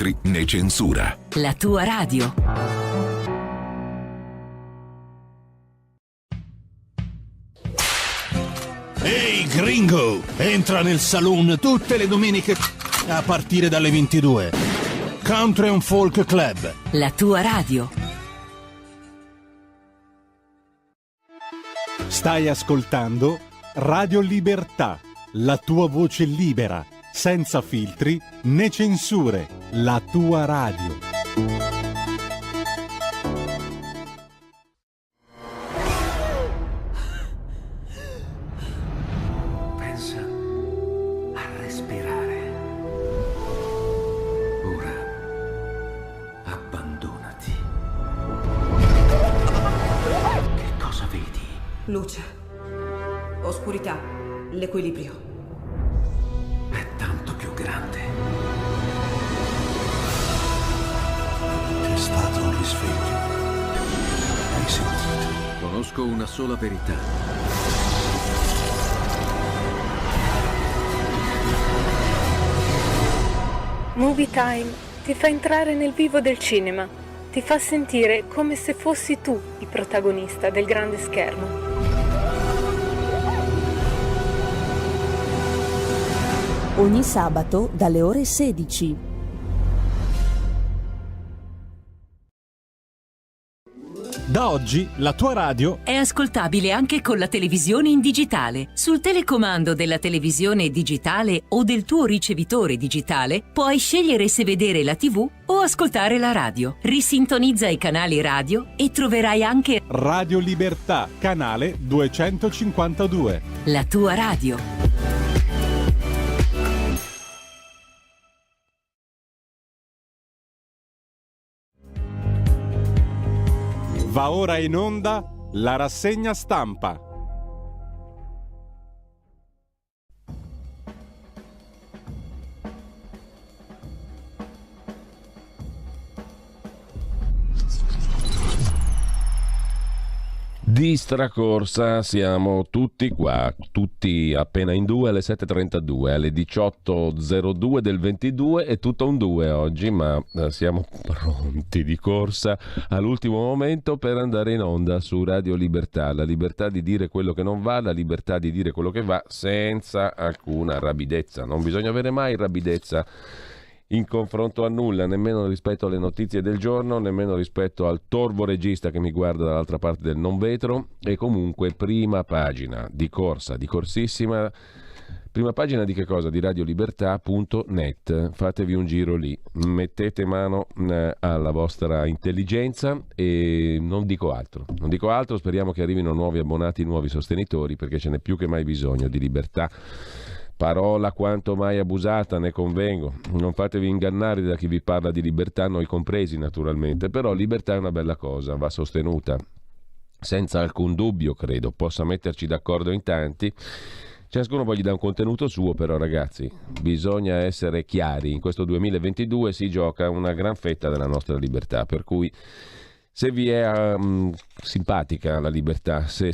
filtri né censura. La tua radio. Ehi gringo, entra nel saloon tutte le domeniche a partire dalle 22. Country and Folk Club. La tua radio. Stai ascoltando Radio Libertà, la tua voce libera, senza filtri né censure, la tua radio. Pensa a respirare. Ora abbandonati. Che cosa vedi? Luce, oscurità, l'equilibrio. È tanto più grande. C'è stato un risveglio. Hai sentito? Conosco una sola verità. Movie Time ti fa entrare nel vivo del cinema, ti fa sentire come se fossi tu il protagonista del grande schermo. Ogni sabato dalle ore 16. Da oggi la tua radio È ascoltabile anche con la televisione in digitale. Sul telecomando della televisione digitale o del tuo ricevitore digitale puoi scegliere se vedere la TV o ascoltare la radio. Risintonizza i canali radio e troverai anche Radio Libertà, canale 252. la tua radio. Va ora in onda la rassegna stampa. Di stracorsa siamo tutti qua, tutti appena in due alle 7.32, alle 18.02 del 22 è tutto un 2 oggi, ma siamo pronti di corsa all'ultimo momento per andare in onda su Radio Libertà, la libertà di dire quello che non va, la libertà di dire quello che va senza alcuna rabidezza, non bisogna avere mai rabidezza in confronto a nulla, nemmeno rispetto alle notizie del giorno, nemmeno rispetto al torvo regista che mi guarda dall'altra parte del non vetro. E comunque prima pagina di corsa, di corsissima, prima pagina di che cosa? Di radiolibertà.net. Fatevi un giro lì, mettete mano alla vostra intelligenza e non dico altro, speriamo che arrivino nuovi abbonati, nuovi sostenitori, perché ce n'è più che mai bisogno di libertà. Parola quanto mai abusata, ne convengo. Non fatevi ingannare da chi vi parla di libertà, noi compresi naturalmente, però libertà è una bella cosa, va sostenuta senza alcun dubbio, credo, possa metterci d'accordo in tanti. Ciascuno poi gli dà un contenuto suo, però ragazzi, bisogna essere chiari, in questo 2022 si gioca una gran fetta della nostra libertà, per cui se vi è simpatica la libertà, se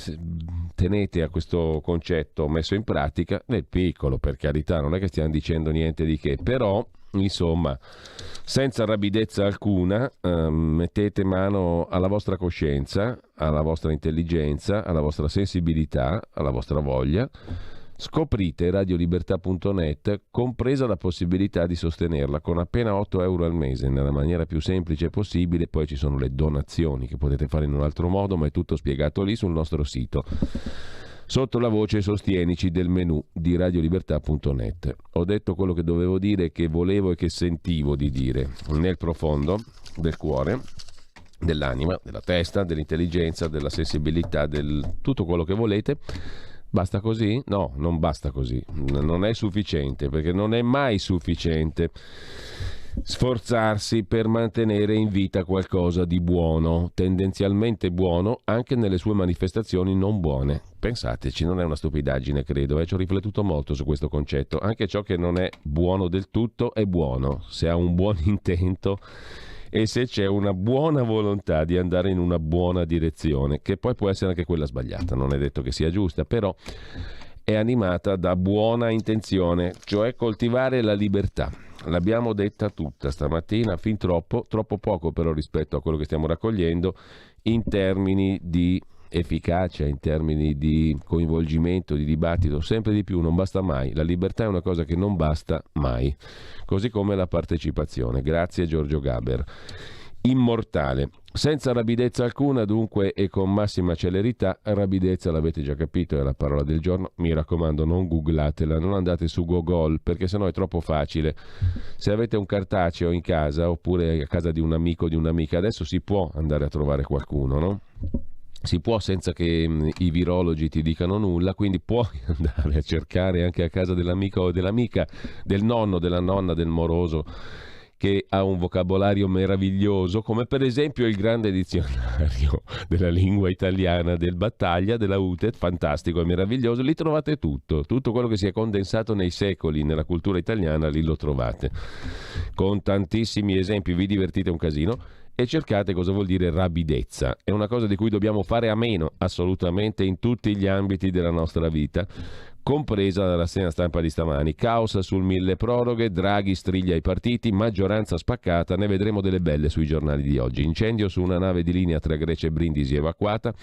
tenete a questo concetto messo in pratica, nel piccolo, per carità, non è che stiamo dicendo niente di che, però insomma, senza rabidezza alcuna, mettete mano alla vostra coscienza, alla vostra intelligenza, alla vostra sensibilità, alla vostra voglia. Scoprite radiolibertà.net, compresa la possibilità di sostenerla con appena 8 euro al mese, nella maniera più semplice possibile. Poi ci sono le donazioni che potete fare in un altro modo, ma è tutto spiegato lì sul nostro sito, sotto la voce Sostienici del menu di radiolibertà.net. Ho detto quello che dovevo dire, che volevo e che sentivo di dire, nel profondo del cuore, dell'anima, della testa, dell'intelligenza, della sensibilità, del tutto quello che volete. Basta così? No, non basta così, non è sufficiente, perché non è mai sufficiente sforzarsi per mantenere in vita qualcosa di buono, tendenzialmente buono, anche nelle sue manifestazioni non buone. Pensateci, non è una stupidaggine, credo, ci ho riflettuto molto su questo concetto. Anche ciò che non è buono del tutto è buono, se ha un buon intento e se c'è una buona volontà di andare in una buona direzione, che poi può essere anche quella sbagliata, non è detto che sia giusta, però è animata da buona intenzione, cioè coltivare la libertà. l'abbiamo detta tutta stamattina, fin troppo poco però rispetto a quello che stiamo raccogliendo in termini di efficacia, in termini di coinvolgimento, di dibattito, sempre di più, non basta mai. La libertà è una cosa che non basta mai, così come la partecipazione. Grazie Giorgio Gaber. Immortale, senza rapidezza alcuna dunque e con massima celerità. Rapidezza, l'avete già capito, è la parola del giorno. Mi raccomando, non googlatela, non andate su Google, perché sennò è troppo facile. Se avete un cartaceo in casa oppure a casa di un amico o di un'amica, adesso si può andare a trovare qualcuno, no? Si può senza che i virologi ti dicano nulla, quindi puoi andare a cercare anche a casa dell'amico o dell'amica, del nonno, della nonna, del moroso, che ha un vocabolario meraviglioso, come per esempio il grande dizionario della lingua italiana del Battaglia, della UTED, fantastico e meraviglioso. Lì trovate tutto quello che si è condensato nei secoli nella cultura italiana, lì lo trovate, con tantissimi esempi. Vi divertite un casino e cercate cosa vuol dire rapidezza. È una cosa di cui dobbiamo fare a meno assolutamente in tutti gli ambiti della nostra vita, compresa la rassegna stampa di stamani. Caos sul milleproroghe, Draghi striglia i partiti, maggioranza spaccata, ne vedremo delle belle sui giornali di oggi. Incendio su una nave di linea tra Grecia e Brindisi evacuata.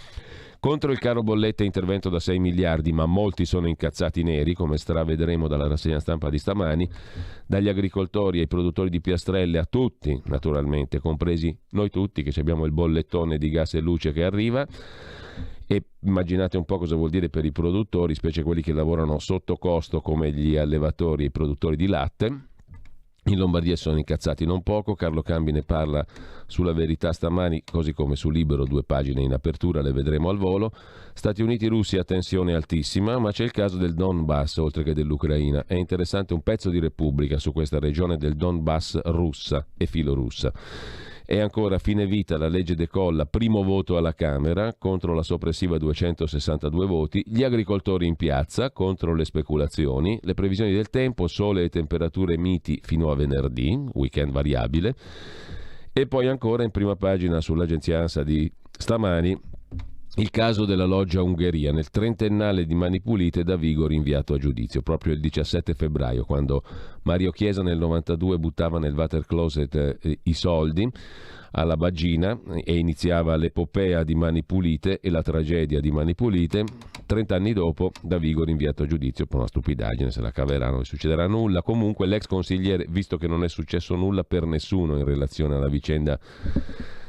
Contro il caro bollette intervento da 6 miliardi, ma molti sono incazzati neri, come stravedremo dalla rassegna stampa di stamani, dagli agricoltori ai produttori di piastrelle a tutti, naturalmente, compresi noi tutti che abbiamo il bollettone di gas e luce che arriva. E immaginate un po' cosa vuol dire per i produttori, specie quelli che lavorano sotto costo come gli allevatori e i produttori di latte. In Lombardia sono incazzati non poco. Carlo Cambi ne parla sulla Verità stamani, così come su Libero, 2 pagine in apertura, le vedremo al volo. Stati Uniti-Russia, tensione altissima, ma c'è il caso del Donbass oltre che dell'Ucraina. È interessante un pezzo di Repubblica su questa regione del Donbass russa e filorussa. E ancora fine vita, la legge decolla, primo voto alla Camera contro la soppressiva 262 voti, gli agricoltori in piazza contro le speculazioni, le previsioni del tempo, sole e temperature miti fino a venerdì, weekend variabile. E poi ancora in prima pagina sull'agenzia ANSA di stamani il caso della loggia Ungheria, nel trentennale di Mani Pulite, Davigo rinviato a giudizio proprio il 17 febbraio, quando Mario Chiesa nel 92 buttava nel water closet i soldi alla Bagina e iniziava l'epopea di Mani Pulite e la tragedia di Mani Pulite. 30 anni dopo Davigo rinviato a giudizio per una stupidaggine, se la caveranno, non succederà nulla. Comunque l'ex consigliere, visto che non è successo nulla per nessuno in relazione alla vicenda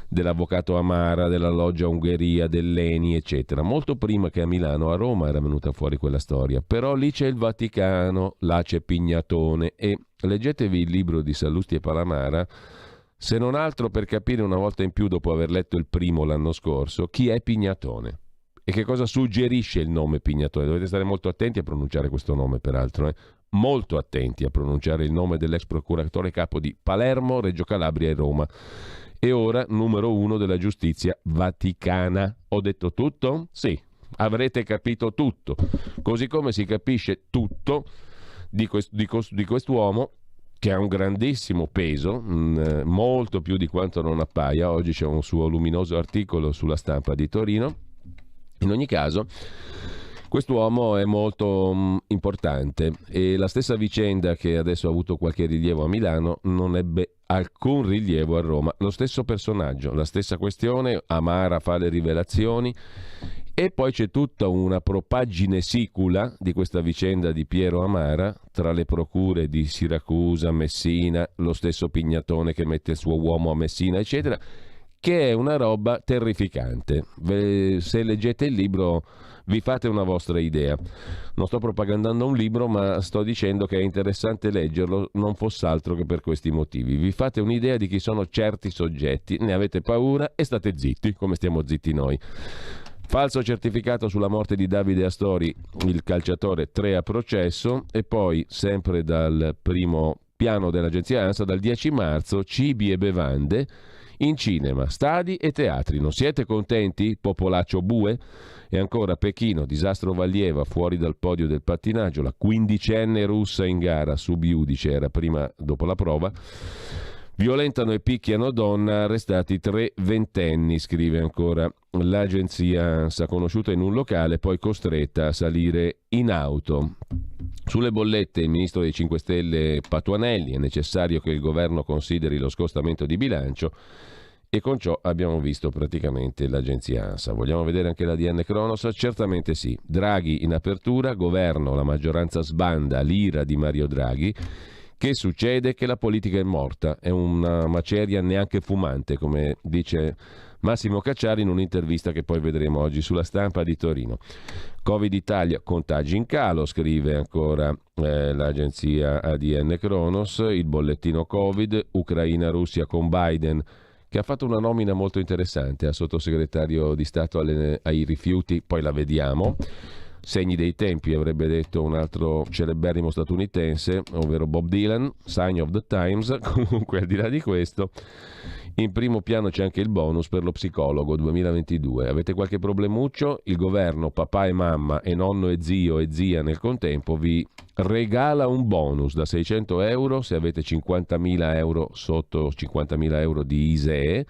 dell'avvocato Amara, della loggia Ungheria, dell'ENI, eccetera. Molto prima che a Milano, a Roma era venuta fuori quella storia. Però lì c'è il Vaticano, là c'è Pignatone. E leggetevi il libro di Sallusti e Palamara, se non altro per capire una volta in più, dopo aver letto il primo l'anno scorso, chi è Pignatone e che cosa suggerisce il nome Pignatone. Dovete stare molto attenti a pronunciare questo nome, peraltro, molto attenti a pronunciare il nome dell'ex procuratore capo di Palermo, Reggio Calabria e Roma. E ora numero 1 della giustizia vaticana. Ho detto tutto? Sì, avrete capito tutto. Così come si capisce tutto di quest'uomo che ha un grandissimo peso, molto più di quanto non appaia. Oggi c'è un suo luminoso articolo sulla Stampa di Torino. In ogni caso, quest'uomo è molto importante e la stessa vicenda che adesso ha avuto qualche rilievo a Milano non ebbe alcun rilievo a Roma. Lo stesso personaggio, la stessa questione, Amara fa le rivelazioni e poi c'è tutta una propaggine sicula di questa vicenda di Piero Amara tra le procure di Siracusa, Messina, lo stesso Pignatone che mette il suo uomo a Messina, eccetera, che è una roba terrificante. Se leggete il libro vi fate una vostra idea. Non sto propagandando un libro, ma sto dicendo che è interessante leggerlo, non fosse altro che per questi motivi. Vi fate un'idea di chi sono certi soggetti, ne avete paura e state zitti, come stiamo zitti noi. Falso certificato sulla morte di Davide Astori, il calciatore 3 a processo. E poi, sempre dal primo piano dell'agenzia ANSA, dal 10 marzo, cibi e bevande in cinema, stadi e teatri. Non siete contenti, popolaccio bue? E ancora Pechino, disastro Valieva, fuori dal podio del pattinaggio, la 15enne russa in gara, subiudice, era prima dopo la prova. Violentano e picchiano donna, arrestati 3 ventenni, scrive ancora l'agenzia ANSA, conosciuta in un locale, poi costretta a salire in auto. Sulle bollette il ministro dei 5 Stelle Patuanelli: è necessario che il governo consideri lo scostamento di bilancio, e con ciò abbiamo visto praticamente l'agenzia ANSA. Vogliamo vedere anche la DN Cronos? Certamente sì. Draghi in apertura, governo, la maggioranza sbanda, l'ira di Mario Draghi. Che succede? Che la politica è morta, è una maceria neanche fumante, come dice Massimo Cacciari in un'intervista che poi vedremo oggi sulla Stampa di Torino. Covid Italia, contagi in calo, scrive ancora l'agenzia ADN Cronos. Il bollettino Covid, Ucraina-Russia con Biden, che ha fatto una nomina molto interessante a sottosegretario di Stato ai rifiuti, poi la vediamo. Segni dei tempi, avrebbe detto un altro celeberrimo statunitense, ovvero Bob Dylan, Sign of the Times. Comunque, al di là di questo, in primo piano c'è anche il bonus per lo psicologo 2022. Avete qualche problemuccio? Il governo, papà e mamma e nonno e zio e zia nel contempo, vi regala un bonus da 600 euro se avete 50.000 euro sotto 50.000 euro di ISEE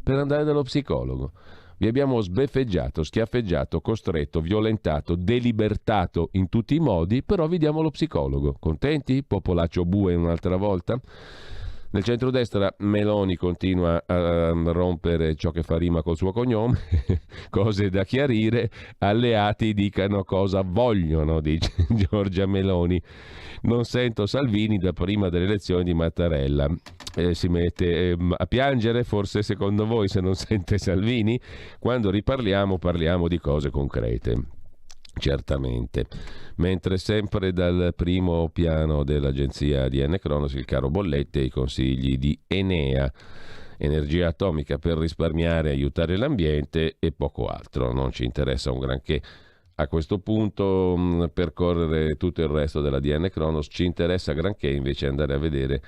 per andare dallo psicologo. Vi abbiamo sbeffeggiato, schiaffeggiato, costretto, violentato, delibertato in tutti i modi, però vi diamo lo psicologo. Contenti? Popolaccio bue un'altra volta? Nel centrodestra Meloni continua a rompere ciò che fa rima col suo cognome, cose da chiarire, alleati dicano cosa vogliono, dice Giorgia Meloni. Non sento Salvini da prima delle elezioni di Mattarella. Si mette a piangere, forse secondo voi, se non sente Salvini? Quando riparliamo parliamo di cose concrete. Certamente. Mentre sempre dal primo piano dell'agenzia ADN Cronos il caro bollette e i consigli di Enea, energia atomica per risparmiare e aiutare l'ambiente e poco altro. Non ci interessa un granché a questo punto percorrere tutto il resto dell'ADN Cronos, ci interessa granché invece andare a vedere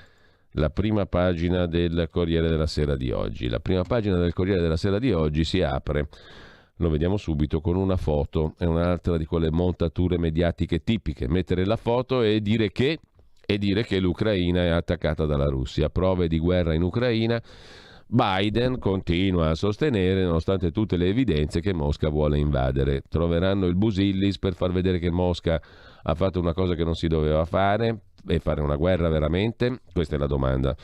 la prima pagina del Corriere della Sera di oggi. La prima pagina del Corriere della Sera di oggi si apre, lo vediamo subito, con una foto, è un'altra di quelle montature mediatiche tipiche, mettere la foto e dire che l'Ucraina è attaccata dalla Russia, prove di guerra in Ucraina. Biden continua a sostenere, nonostante tutte le evidenze, che Mosca vuole invadere. Troveranno il Busillis per far vedere che Mosca ha fatto una cosa che non si doveva fare e fare una guerra veramente? Questa è la domanda.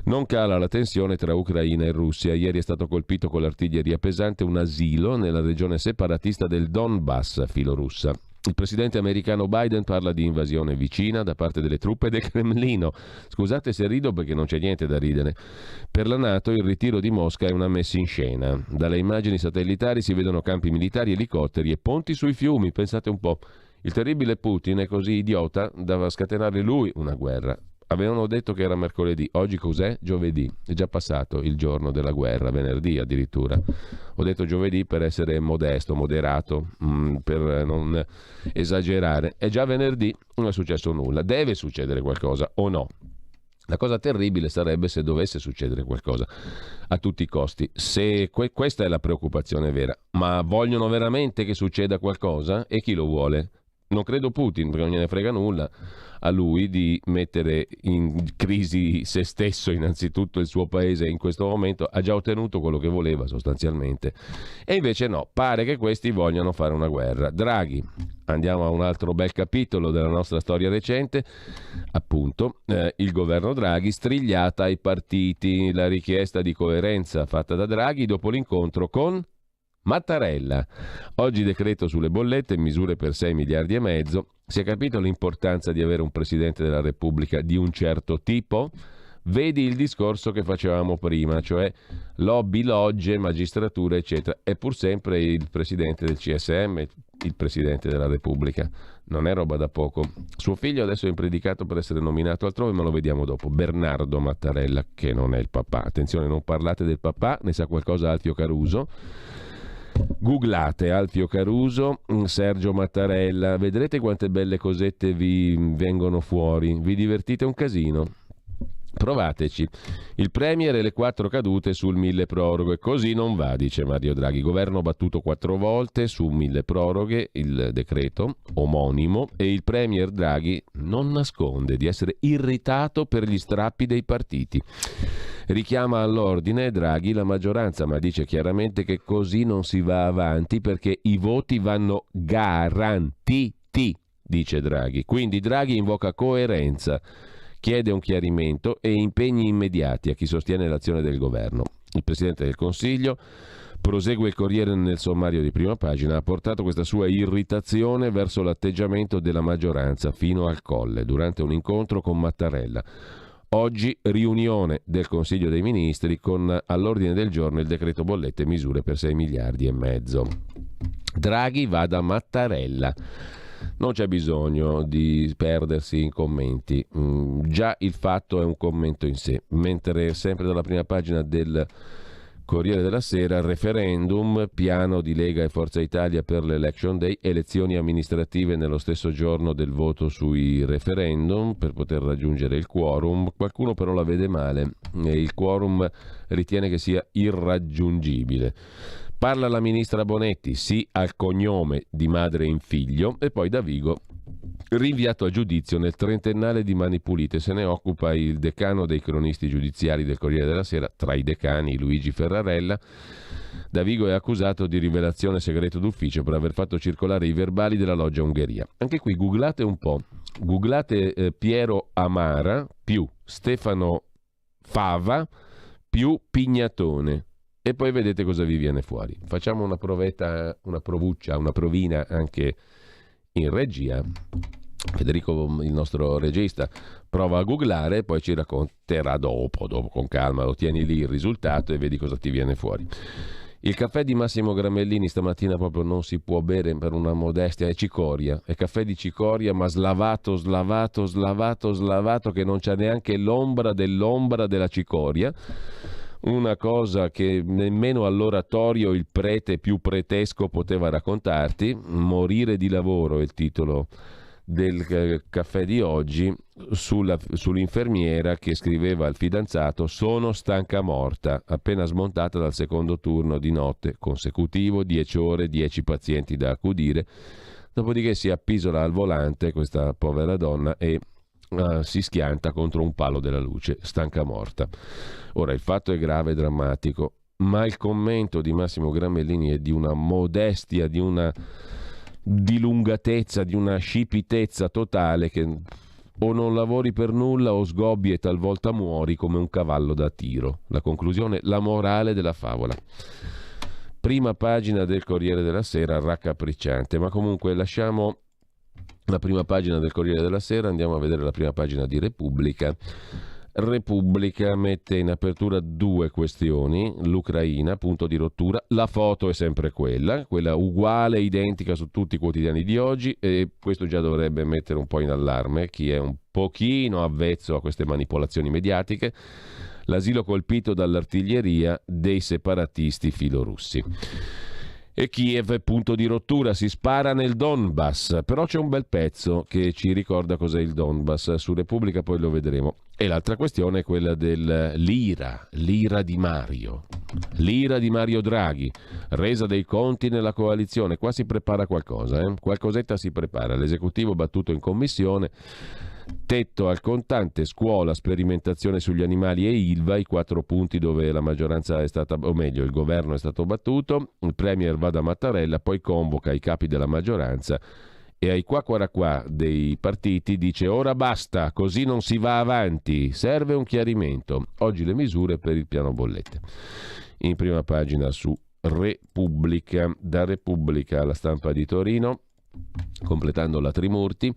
Non cala la tensione tra Ucraina e Russia. Ieri è stato colpito con l'artiglieria pesante un asilo nella regione separatista del Donbass, filorussa. Il presidente americano Biden parla di invasione vicina da parte delle truppe del Cremlino. Scusate se rido perché non c'è niente da ridere. Per la NATO il ritiro di Mosca è una messa in scena. Dalle immagini satellitari si vedono campi militari, elicotteri e ponti sui fiumi. Pensate un po'. Il terribile Putin è così idiota da scatenare lui una guerra. Avevano detto che era mercoledì, oggi cos'è? Giovedì, è già passato il giorno della guerra, venerdì addirittura. Ho detto giovedì per essere modesto, moderato, per non esagerare. È già venerdì, non è successo nulla, deve succedere qualcosa o no? La cosa terribile sarebbe se dovesse succedere qualcosa a tutti i costi. Se questa è la preoccupazione vera, ma vogliono veramente che succeda qualcosa? E chi lo vuole? Non credo Putin, perché non gliene frega nulla a lui di mettere in crisi se stesso, innanzitutto il suo paese in questo momento. Ha già ottenuto quello che voleva sostanzialmente. E invece no, pare che questi vogliano fare una guerra. Draghi, andiamo a un altro bel capitolo della nostra storia recente, appunto, il governo Draghi, strigliata ai partiti, la richiesta di coerenza fatta da Draghi dopo l'incontro con Mattarella. Oggi decreto sulle bollette, misure per 6 miliardi e mezzo. Si è capito l'importanza di avere un Presidente della Repubblica di un certo tipo? Vedi il discorso che facevamo prima, cioè lobby, logge, magistratura, eccetera. È pur sempre il Presidente del CSM, il Presidente della Repubblica. Non è roba da poco. Suo figlio adesso è impredicato per essere nominato altrove, ma lo vediamo dopo. Bernardo Mattarella, che non è il papà. Attenzione, non parlate del papà, ne sa qualcosa Alfio Caruso. Googlate Alfio Caruso, Sergio Mattarella, vedrete quante belle cosette vi vengono fuori, vi divertite un casino. Provateci. Il Premier e le 4 cadute sul milleproroghe. Così non va, dice Mario Draghi. Governo battuto 4 volte su milleproroghe, il decreto omonimo, e il Premier Draghi non nasconde di essere irritato per gli strappi dei partiti. Richiama all'ordine Draghi la maggioranza, ma dice chiaramente che così non si va avanti perché i voti vanno garantiti. dice Draghi. Quindi Draghi invoca coerenza, chiede un chiarimento e impegni immediati a chi sostiene l'azione del governo. Il Presidente del Consiglio, prosegue il Corriere nel sommario di prima pagina, ha portato questa sua irritazione verso l'atteggiamento della maggioranza fino al Colle durante un incontro con Mattarella. Oggi riunione del Consiglio dei Ministri con all'ordine del giorno il decreto bollette e misure per 6 miliardi e mezzo. Draghi va da Mattarella. Non c'è bisogno di perdersi in commenti, già il fatto è un commento in sé, mentre sempre dalla prima pagina del Corriere della Sera, referendum, piano di Lega e Forza Italia per l'Election Day, elezioni amministrative nello stesso giorno del voto sui referendum per poter raggiungere il quorum. Qualcuno però la vede male e il quorum ritiene che sia irraggiungibile. Parla la ministra Bonetti, sì al cognome di madre in figlio, e poi Davigo rinviato a giudizio nel trentennale di Mani Pulite. Se ne occupa il decano dei cronisti giudiziari del Corriere della Sera, tra i decani Luigi Ferrarella. Davigo è accusato di rivelazione segreto d'ufficio per aver fatto circolare i verbali della loggia Ungheria. Anche qui googlate un po', googlate Piero Amara più Stefano Fava più Pignatone e poi vedete cosa vi viene fuori. Facciamo una provetta, una provuccia, una provina anche in regia. Federico, il nostro regista, prova a googlare e poi ci racconterà dopo con calma, ottieni lì il risultato e vedi cosa ti viene fuori. Il caffè di Massimo Gramellini stamattina proprio non si può bere per una modestia, è cicoria, è caffè di cicoria ma slavato che non c'è neanche l'ombra della cicoria. Una cosa che nemmeno all'oratorio il prete più pretesco poteva raccontarti. Morire di lavoro è il titolo del caffè di oggi, sull'infermiera che scriveva al fidanzato: sono stanca morta, appena smontata dal secondo turno di notte consecutivo, 10 ore, 10 pazienti da accudire, dopodiché si appisola al volante questa povera donna e si schianta contro un palo della luce, stanca morta. Ora il fatto è grave e drammatico, ma il commento di Massimo Gramellini è di una modestia, di una dilungatezza, di una scipitezza totale che o non lavori per nulla o sgobbi e talvolta muori come un cavallo da tiro. La conclusione, la morale della favola. Prima pagina del Corriere della Sera, raccapricciante, ma comunque lasciamo la prima pagina del Corriere della Sera, andiamo a vedere la prima pagina di Repubblica. Repubblica mette in apertura due questioni: l'Ucraina, punto di rottura, la foto è sempre quella uguale, identica su tutti i quotidiani di oggi, e questo già dovrebbe mettere un po' in allarme chi è un pochino avvezzo a queste manipolazioni mediatiche. L'asilo colpito dall'artiglieria dei separatisti filorussi. E Kiev, punto di rottura, si spara nel Donbass, però c'è un bel pezzo che ci ricorda cos'è il Donbass, su Repubblica poi lo vedremo. E l'altra questione è quella l'ira di Mario Draghi, resa dei conti nella coalizione. Qua si prepara qualcosa, qualcosetta si prepara, l'esecutivo battuto in commissione, tetto al contante, scuola, sperimentazione sugli animali e Ilva, i 4 punti dove la maggioranza è stata, o meglio il governo è stato battuto. Il premier va da Mattarella, poi convoca i capi della maggioranza e ai qua dei partiti dice: ora basta, così non si va avanti, serve un chiarimento. Oggi le misure per il piano bollette. In prima pagina su Repubblica. Da Repubblica alla Stampa di Torino, completando la Trimurti,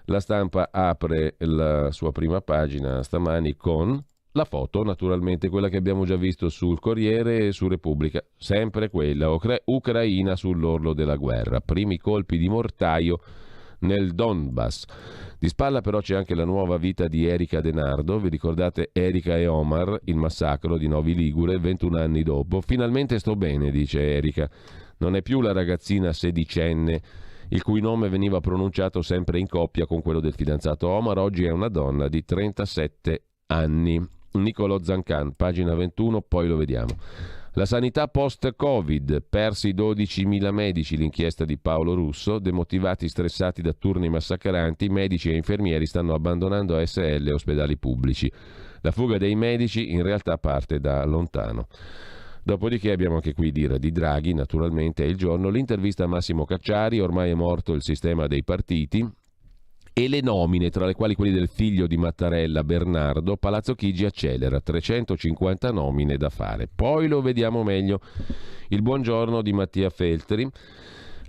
la Stampa apre la sua prima pagina stamani con la foto, naturalmente quella che abbiamo già visto sul Corriere e su Repubblica, sempre quella, Ucraina sull'orlo della guerra, primi colpi di mortaio nel Donbass. Di spalla però c'è anche la nuova vita di Erika De Nardo. Vi ricordate Erika e Omar, il massacro di Novi Ligure 21 anni dopo? Finalmente sto bene, dice Erika, non è più la ragazzina sedicenne il cui nome veniva pronunciato sempre in coppia con quello del fidanzato Omar. Oggi è una donna di 37 anni. Niccolò Zancan, pagina 21, poi lo vediamo. La sanità post-Covid, persi 12.000 medici, l'inchiesta di Paolo Russo, demotivati, stressati da turni massacranti, medici e infermieri stanno abbandonando ASL e ospedali pubblici. La fuga dei medici in realtà parte da lontano. Dopodiché abbiamo anche qui dire di Draghi, naturalmente è il giorno, l'intervista a Massimo Cacciari, ormai è morto il sistema dei partiti, e le nomine, tra le quali quelli del figlio di Mattarella, Bernardo, Palazzo Chigi accelera, 350 nomine da fare. Poi lo vediamo meglio. Il buongiorno di Mattia Feltri.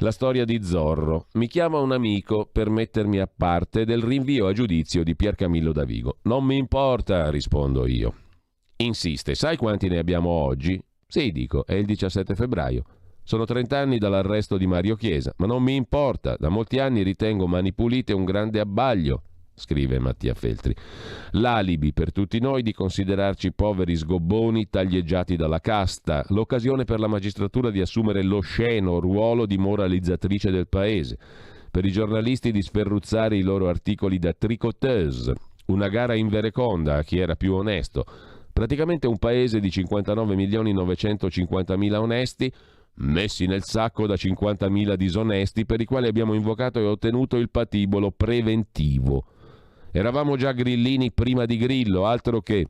La storia di Zorro. Mi chiama un amico per mettermi a parte del rinvio a giudizio di Pier Camillo Davigo. Non mi importa, rispondo io. Insiste, sai quanti ne abbiamo oggi? Sì, dico, è il 17 febbraio. Sono 30 anni dall'arresto di Mario Chiesa, ma non mi importa, da molti anni ritengo Mani Pulite un grande abbaglio, scrive Mattia Feltri. L'alibi per tutti noi di considerarci poveri sgobboni taglieggiati dalla casta, l'occasione per la magistratura di assumere l'osceno ruolo di moralizzatrice del paese, per i giornalisti di sferruzzare i loro articoli da tricoteuse, una gara invereconda a chi era più onesto. Praticamente un paese di 59.950.000 onesti messi nel sacco da 50.000 disonesti per i quali abbiamo invocato e ottenuto il patibolo preventivo. Eravamo già grillini prima di Grillo, altro che.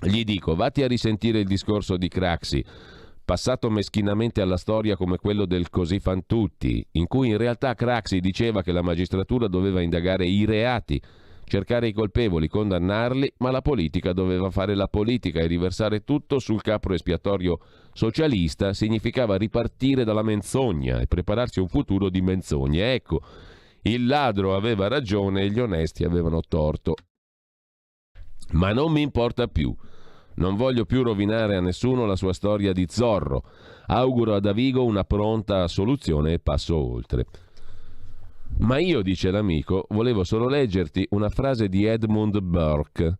Gli dico, vatti a risentire il discorso di Craxi, passato meschinamente alla storia come quello del Così fan tutti, in cui in realtà Craxi diceva che la magistratura doveva indagare i reati, cercare i colpevoli, condannarli, ma la politica doveva fare la politica e riversare tutto sul capro espiatorio socialista significava ripartire dalla menzogna e prepararsi a un futuro di menzogne. Ecco, il ladro aveva ragione e gli onesti avevano torto. Ma non mi importa più. Non voglio più rovinare a nessuno la sua storia di Zorro. Auguro a Davigo una pronta soluzione e passo oltre. Ma io, dice l'amico, volevo solo leggerti una frase di Edmund Burke.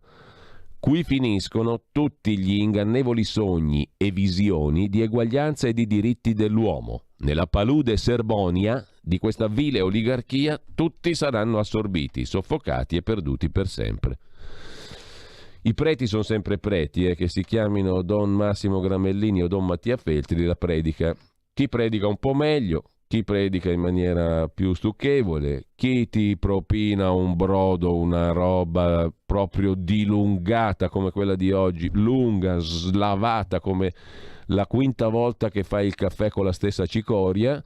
Qui finiscono tutti gli ingannevoli sogni e visioni di eguaglianza e di diritti dell'uomo. Nella palude sermonia di questa vile oligarchia tutti saranno assorbiti, soffocati e perduti per sempre. I preti sono sempre preti, che si chiamino Don Massimo Gramellini o Don Mattia Feltri, la predica. Chi predica un po' meglio, chi predica in maniera più stucchevole, chi ti propina un brodo, una roba proprio dilungata come quella di oggi, lunga, slavata come la quinta volta che fai il caffè con la stessa cicoria,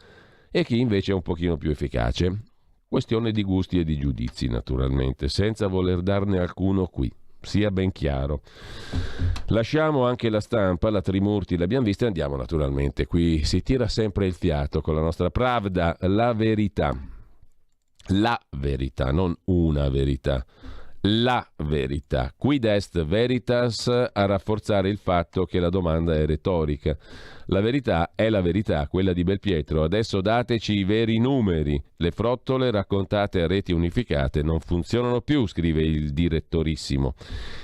e chi invece è un pochino più efficace. Questione di gusti e di giudizi, naturalmente, senza voler darne alcuno qui. Sia ben chiaro. Lasciamo anche la stampa, la Trimurti l'abbiamo vista e andiamo naturalmente. Qui si tira sempre il fiato con la nostra Pravda, la verità. La verità, non una verità. La verità. Quid est veritas, a rafforzare il fatto che la domanda è retorica. La verità è la verità, quella di Belpietro. Adesso dateci i veri numeri. Le frottole raccontate a reti unificate non funzionano più, scrive il direttorissimo.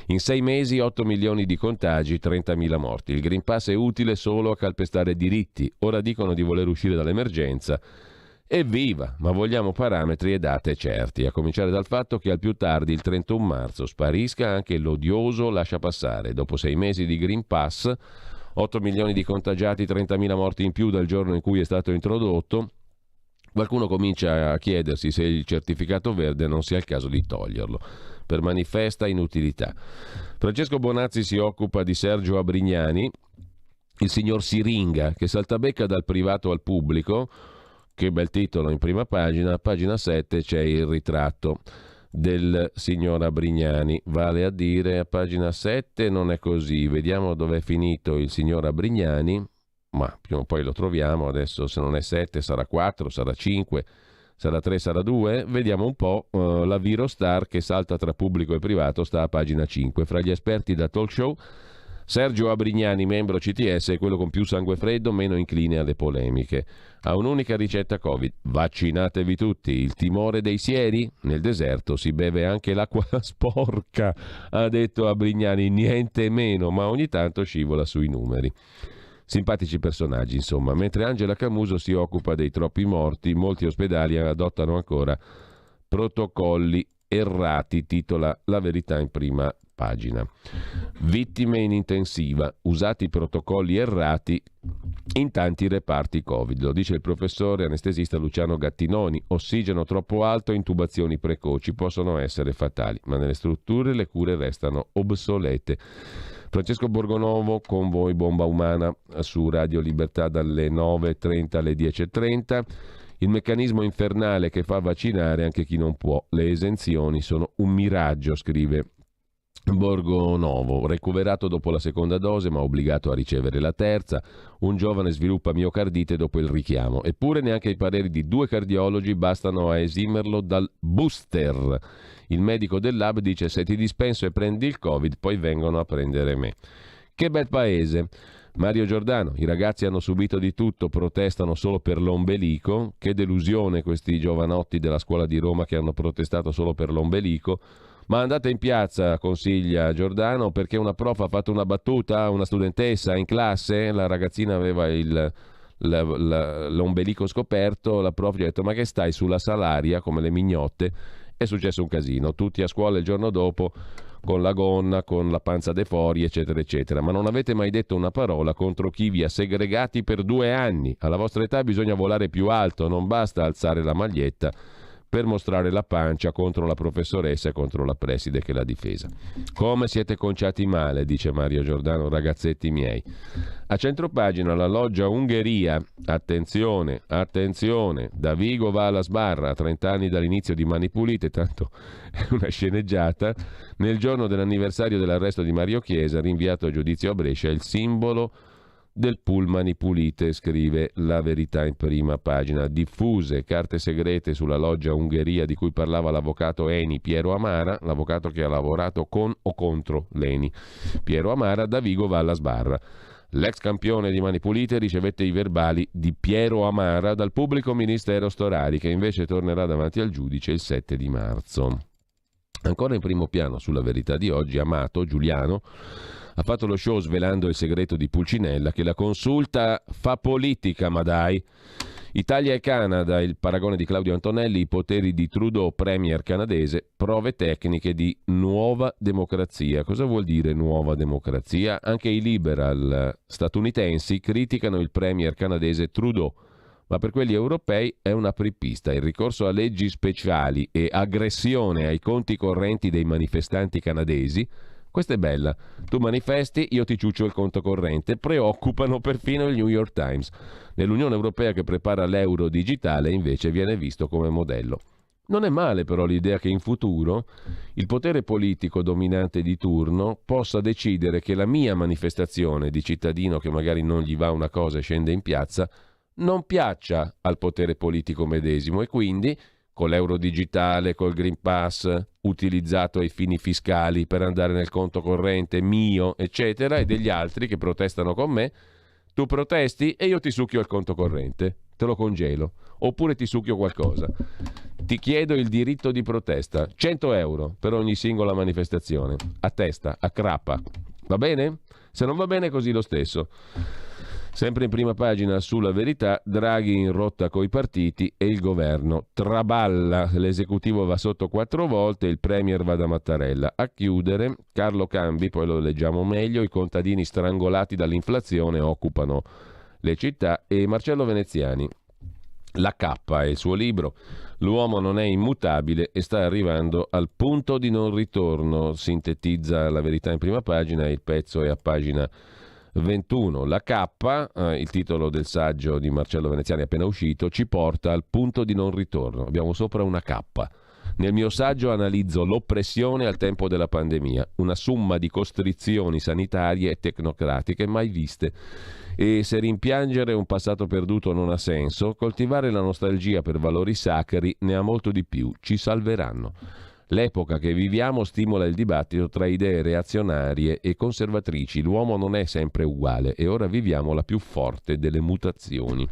In 6 mesi 8 milioni di contagi, 30.000 morti. Il Green Pass è utile solo a calpestare diritti. Ora dicono di voler uscire dall'emergenza. Evviva, ma vogliamo parametri e date certi, a cominciare dal fatto che al più tardi il 31 marzo sparisca anche l'odioso lascia passare. Dopo 6 mesi di Green Pass, 8 milioni di contagiati, 30.000 morti in più dal giorno in cui è stato introdotto, qualcuno comincia a chiedersi se il certificato verde non sia il caso di toglierlo, per manifesta inutilità. Francesco Bonazzi si occupa di Sergio Abrignani, il signor Siringa, che saltabecca dal privato al pubblico. Che bel titolo in prima pagina. A pagina 7 c'è il ritratto del signor Abrignani, vale a dire a pagina 7 non è così. Vediamo dove è finito il signor Abrignani, ma prima o poi lo troviamo. Adesso se non è 7 sarà 4, sarà 5, sarà 3, sarà 2. Vediamo un po'. La Virostar che salta tra pubblico e privato sta a pagina 5. Fra gli esperti da talk show, Sergio Abrignani, membro CTS, è quello con più sangue freddo, meno incline alle polemiche. Ha un'unica ricetta Covid: vaccinatevi tutti. Il timore dei sieri? Nel deserto si beve anche l'acqua sporca, ha detto Abrignani, niente meno, ma ogni tanto scivola sui numeri. Simpatici personaggi, insomma. Mentre Angela Camuso si occupa dei troppi morti, molti ospedali adottano ancora protocolli errati, titola La Verità in prima pagina. Vittime in intensiva, usati protocolli errati in tanti reparti Covid, lo dice il professore anestesista Luciano Gattinoni. Ossigeno troppo alto e intubazioni precoci possono essere fatali, ma nelle strutture le cure restano obsolete. Francesco Borgonovo con voi, Bomba Umana, su Radio Libertà dalle 9.30 alle 10.30. Il meccanismo infernale che fa vaccinare anche chi non può. Le esenzioni sono un miraggio, scrive Borgonovo. Recuperato dopo la seconda dose ma obbligato a ricevere la terza. Un giovane sviluppa miocardite dopo il richiamo. Eppure neanche i pareri di 2 cardiologi bastano a esimerlo dal booster. Il medico del lab dice: se ti dispenso e prendi il Covid, poi vengono a prendere me. Che bel paese. Mario Giordano: i ragazzi hanno subito di tutto, protestano solo per l'ombelico. Che delusione questi giovanotti della scuola di Roma che hanno protestato solo per l'ombelico. Ma andate in piazza, consiglia Giordano, perché una prof ha fatto una battuta a una studentessa in classe, la ragazzina aveva l'ombelico scoperto, la prof gli ha detto: ma che stai sulla salaria come le mignotte? È successo un casino, tutti a scuola il giorno dopo con la gonna, con la panza de fuori, eccetera, eccetera. Ma non avete mai detto una parola contro chi vi ha segregati per 2 anni. Alla vostra età bisogna volare più alto, non basta alzare la maglietta per mostrare la pancia contro la professoressa e contro la preside che l'ha difesa. Come siete conciati male, dice Mario Giordano, ragazzetti miei. A centropagina la loggia Ungheria. Attenzione, attenzione, da Vigo va alla sbarra, a 30 anni dall'inizio di Mani Pulite, tanto è una sceneggiata. Nel giorno dell'anniversario dell'arresto di Mario Chiesa, rinviato a giudizio a Brescia, il simbolo del pool Mani Pulite, scrive La Verità in prima pagina. Diffuse carte segrete sulla loggia Ungheria di cui parlava l'avvocato Eni Piero Amara, l'avvocato che ha lavorato con o contro l'Eni. Piero Amara da Vigo va alla sbarra. L'ex campione di Mani Pulite ricevette i verbali di Piero Amara dal pubblico ministero Storari, che invece tornerà davanti al giudice il 7 di marzo. Ancora in primo piano sulla Verità di oggi, Amato Giuliano ha fatto lo show svelando il segreto di Pulcinella, che la consulta fa politica, ma dai. Italia e Canada, il paragone di Claudio Antonelli, i poteri di Trudeau, premier canadese, prove tecniche di nuova democrazia. Cosa vuol dire nuova democrazia? Anche i liberal statunitensi criticano il premier canadese Trudeau, ma per quelli europei è un'apripista. Il ricorso a leggi speciali e aggressione ai conti correnti dei manifestanti canadesi. Questa è bella. Tu manifesti, io ti ciuccio il conto corrente. Preoccupano perfino il New York Times. Nell'Unione Europea che prepara l'euro digitale invece viene visto come modello. Non è male però l'idea che in futuro il potere politico dominante di turno possa decidere che la mia manifestazione di cittadino che magari non gli va una cosa e scende in piazza non piaccia al potere politico medesimo, e quindi con l'euro digitale, col Green Pass utilizzato ai fini fiscali per andare nel conto corrente mio, eccetera, e degli altri che protestano con me, tu protesti e io ti succhio il conto corrente, te lo congelo, oppure ti succhio qualcosa. Ti chiedo il diritto di protesta, 100 euro per ogni singola manifestazione, a testa, a crappa. Va bene? Se non va bene così lo stesso. Sempre in prima pagina sulla Verità, Draghi in rotta coi partiti e il governo traballa, l'esecutivo va sotto 4 volte, il premier va da Mattarella. A chiudere, Carlo Cambi, poi lo leggiamo meglio, i contadini strangolati dall'inflazione occupano le città, e Marcello Veneziani. La K è il suo libro, l'uomo non è immutabile e sta arrivando al punto di non ritorno, sintetizza La Verità in prima pagina, il pezzo è a pagina 21. La K, il titolo del saggio di Marcello Veneziani appena uscito, ci porta al punto di non ritorno. Abbiamo sopra una K. Nel mio saggio analizzo l'oppressione al tempo della pandemia, una somma di costrizioni sanitarie e tecnocratiche mai viste. E se rimpiangere un passato perduto non ha senso, coltivare la nostalgia per valori sacri ne ha molto di più, ci salveranno. L'epoca che viviamo stimola il dibattito tra idee reazionarie e conservatrici. L'uomo non è sempre uguale e ora viviamo la più forte delle mutazioni.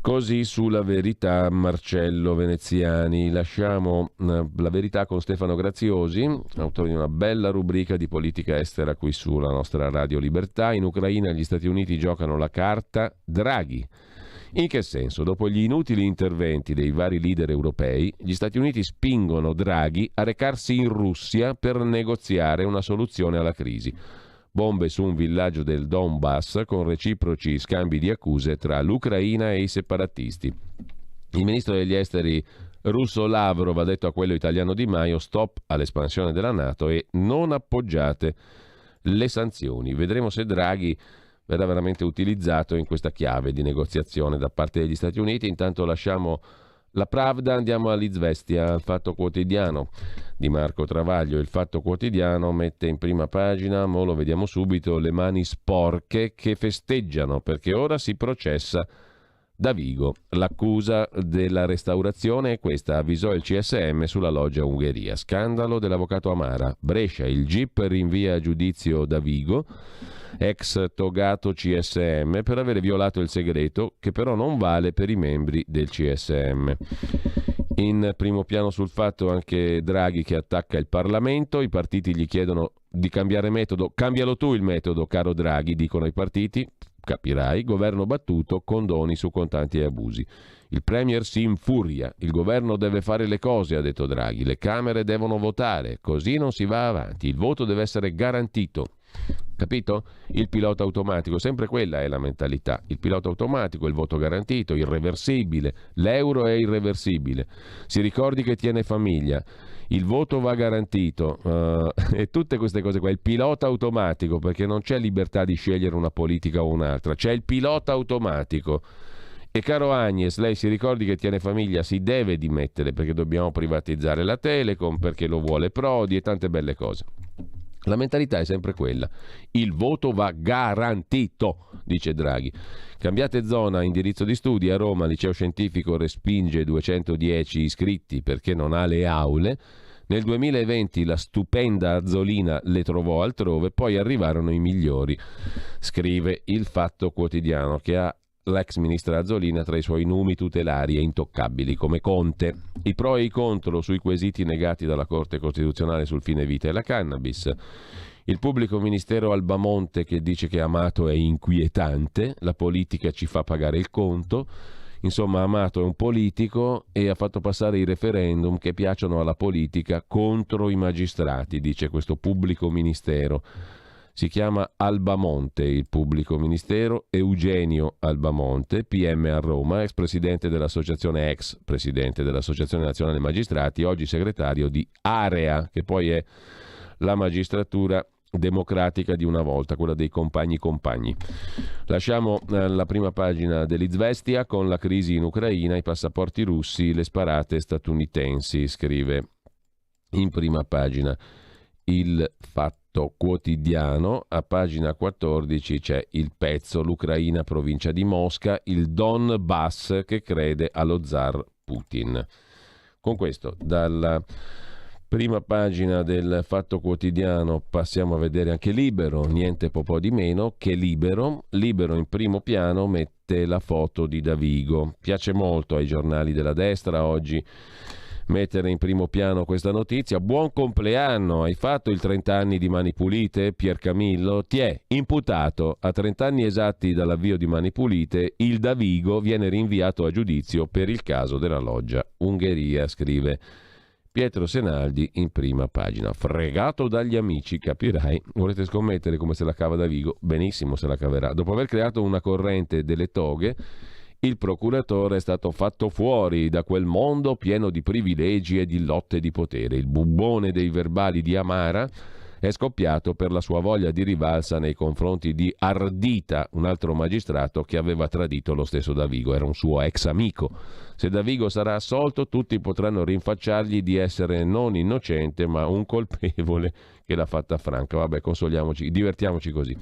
Così sulla Verità Marcello Veneziani. Lasciamo la Verità con Stefano Graziosi, autore di una bella rubrica di politica estera qui sulla nostra Radio Libertà. In Ucraina gli Stati Uniti giocano la carta Draghi. In che senso? Dopo gli inutili interventi dei vari leader europei, gli Stati Uniti spingono Draghi a recarsi in Russia per negoziare una soluzione alla crisi. Bombe su un villaggio del Donbass con reciproci scambi di accuse tra l'Ucraina e i separatisti. Il ministro degli esteri russo Lavrov ha detto a quello italiano Di Maio: stop all'espansione della NATO e non appoggiate le sanzioni. Vedremo se Draghi verrà veramente utilizzato in questa chiave di negoziazione da parte degli Stati Uniti. Intanto lasciamo la Pravda, andiamo all'Izvestia, al Fatto Quotidiano di Marco Travaglio. Il Fatto Quotidiano mette in prima pagina, mo lo vediamo subito, le mani sporche che festeggiano perché ora si processa Davigo. L'accusa della restaurazione è questa, avvisò il CSM sulla loggia Ungheria. Scandalo dell'avvocato Amara. Brescia, il GIP rinvia a giudizio Davigo, ex togato CSM, per avere violato il segreto, che però non vale per i membri del CSM. In primo piano sul Fatto anche Draghi che attacca il Parlamento, i partiti gli chiedono di cambiare metodo, cambialo tu il metodo caro Draghi, dicono i partiti, capirai, governo battuto, condoni su contanti e abusi. Il Premier si infuria, il governo deve fare le cose, ha detto Draghi, le Camere devono votare, così non si va avanti, il voto deve essere garantito. Capito? Il pilota automatico, sempre quella è la mentalità. Il pilota automatico, il voto garantito, irreversibile. L'euro è irreversibile. Si ricordi che tiene famiglia. Il voto va garantito. E tutte queste cose qua. Il pilota automatico, perché non c'è libertà di scegliere una politica o un'altra. C'è il pilota automatico. E caro Agnes, lei si ricordi che tiene famiglia, si deve dimettere perché dobbiamo privatizzare la Telecom, perché lo vuole Prodi e tante belle cose. La mentalità è sempre quella. Il voto va garantito, dice Draghi. Cambiate zona, indirizzo di studi a Roma, liceo scientifico respinge 210 iscritti perché non ha le aule. Nel 2020 la stupenda Azzolina le trovò altrove, poi arrivarono i migliori. Scrive il Fatto Quotidiano, che ha l'ex ministra Azzolina tra i suoi numi tutelari e intoccabili come Conte. I pro e i contro sui quesiti negati dalla Corte Costituzionale sul fine vita e la cannabis. Il pubblico ministero Albamonte che dice che Amato è inquietante, la politica ci fa pagare il conto. Insomma, Amato è un politico e ha fatto passare i referendum che piacciono alla politica contro i magistrati, dice questo pubblico ministero. Si chiama Albamonte il pubblico ministero, Eugenio Albamonte, PM a Roma, ex presidente dell'associazione nazionale magistrati, oggi segretario di Area, che poi è la magistratura democratica di una volta, quella dei compagni. Lasciamo la prima pagina dell'Izvestia con la crisi in Ucraina, i passaporti russi, le sparate statunitensi, scrive in prima pagina il Fatto Quotidiano. A pagina 14 c'è il pezzo l'Ucraina provincia di Mosca, il Donbass che crede allo zar Putin. Con questo dalla prima pagina del Fatto Quotidiano passiamo a vedere anche Libero, niente po' di meno che Libero in primo piano mette la foto di Davigo. Piace molto ai giornali della destra oggi mettere in primo piano questa notizia. Buon compleanno, hai fatto il 30 anni di Mani Pulite? Pier Camillo, ti è imputato a 30 anni esatti dall'avvio di Mani Pulite, il Davigo viene rinviato a giudizio per il caso della loggia Ungheria, scrive Pietro Senaldi in prima pagina. Fregato dagli amici, capirai. Volete scommettere come se la cava Davigo? Benissimo se la caverà. Dopo aver creato una corrente delle toghe, il procuratore è stato fatto fuori da quel mondo pieno di privilegi e di lotte di potere. Il bubbone dei verbali di Amara è scoppiato per la sua voglia di rivalsa nei confronti di Ardita, un altro magistrato che aveva tradito lo stesso Davigo, era un suo ex amico. Se Davigo sarà assolto, tutti potranno rinfacciargli di essere non innocente, ma un colpevole che l'ha fatta franca. Vabbè, consoliamoci, divertiamoci così.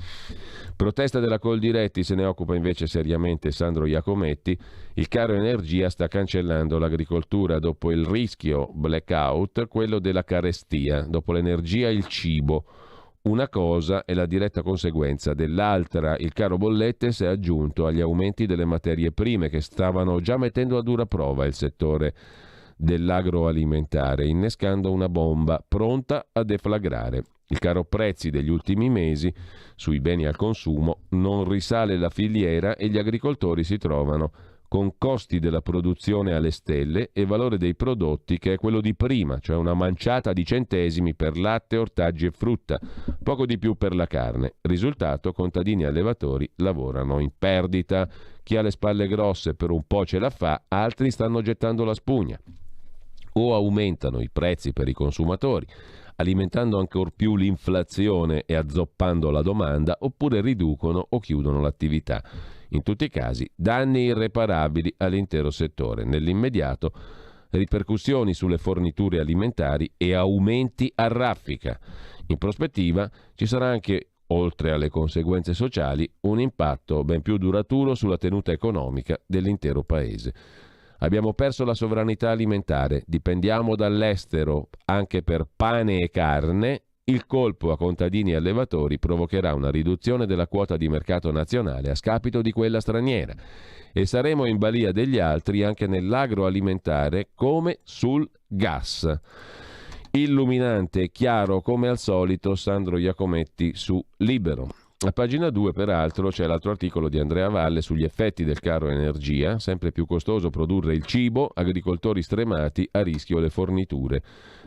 Protesta della Coldiretti, se ne occupa invece seriamente Sandro Iacometti. Il caro energia sta cancellando l'agricoltura, dopo il rischio blackout, quello della carestia, dopo l'energia il cibo. Una cosa è la diretta conseguenza dell'altra. Il caro bollette si è aggiunto agli aumenti delle materie prime che stavano già mettendo a dura prova il settore dell'agroalimentare, innescando una bomba pronta a deflagrare. Il caro prezzi degli ultimi mesi sui beni al consumo non risale la filiera e gli agricoltori si trovano con costi della produzione alle stelle e valore dei prodotti che è quello di prima, cioè una manciata di centesimi per latte, ortaggi e frutta, poco di più per la carne. Risultato, contadini e allevatori lavorano in perdita. Chi ha le spalle grosse per un po' ce la fa, altri stanno gettando la spugna. O aumentano i prezzi per i consumatori, alimentando ancor più l'inflazione e azzoppando la domanda, oppure riducono o chiudono l'attività. In tutti i casi danni irreparabili all'intero settore. Nell'immediato ripercussioni sulle forniture alimentari e aumenti a raffica. In prospettiva ci sarà anche, oltre alle conseguenze sociali, un impatto ben più duraturo sulla tenuta economica dell'intero paese. Abbiamo perso la sovranità alimentare, dipendiamo dall'estero anche per pane e carne. Il colpo a contadini e allevatori provocherà una riduzione della quota di mercato nazionale a scapito di quella straniera e saremo in balia degli altri anche nell'agroalimentare come sul gas. Illuminante e chiaro come al solito Sandro Iacometti su Libero. A pagina 2 peraltro c'è l'altro articolo di Andrea Valle sugli effetti del caro energia, sempre più costoso produrre il cibo, agricoltori stremati, a rischio le forniture.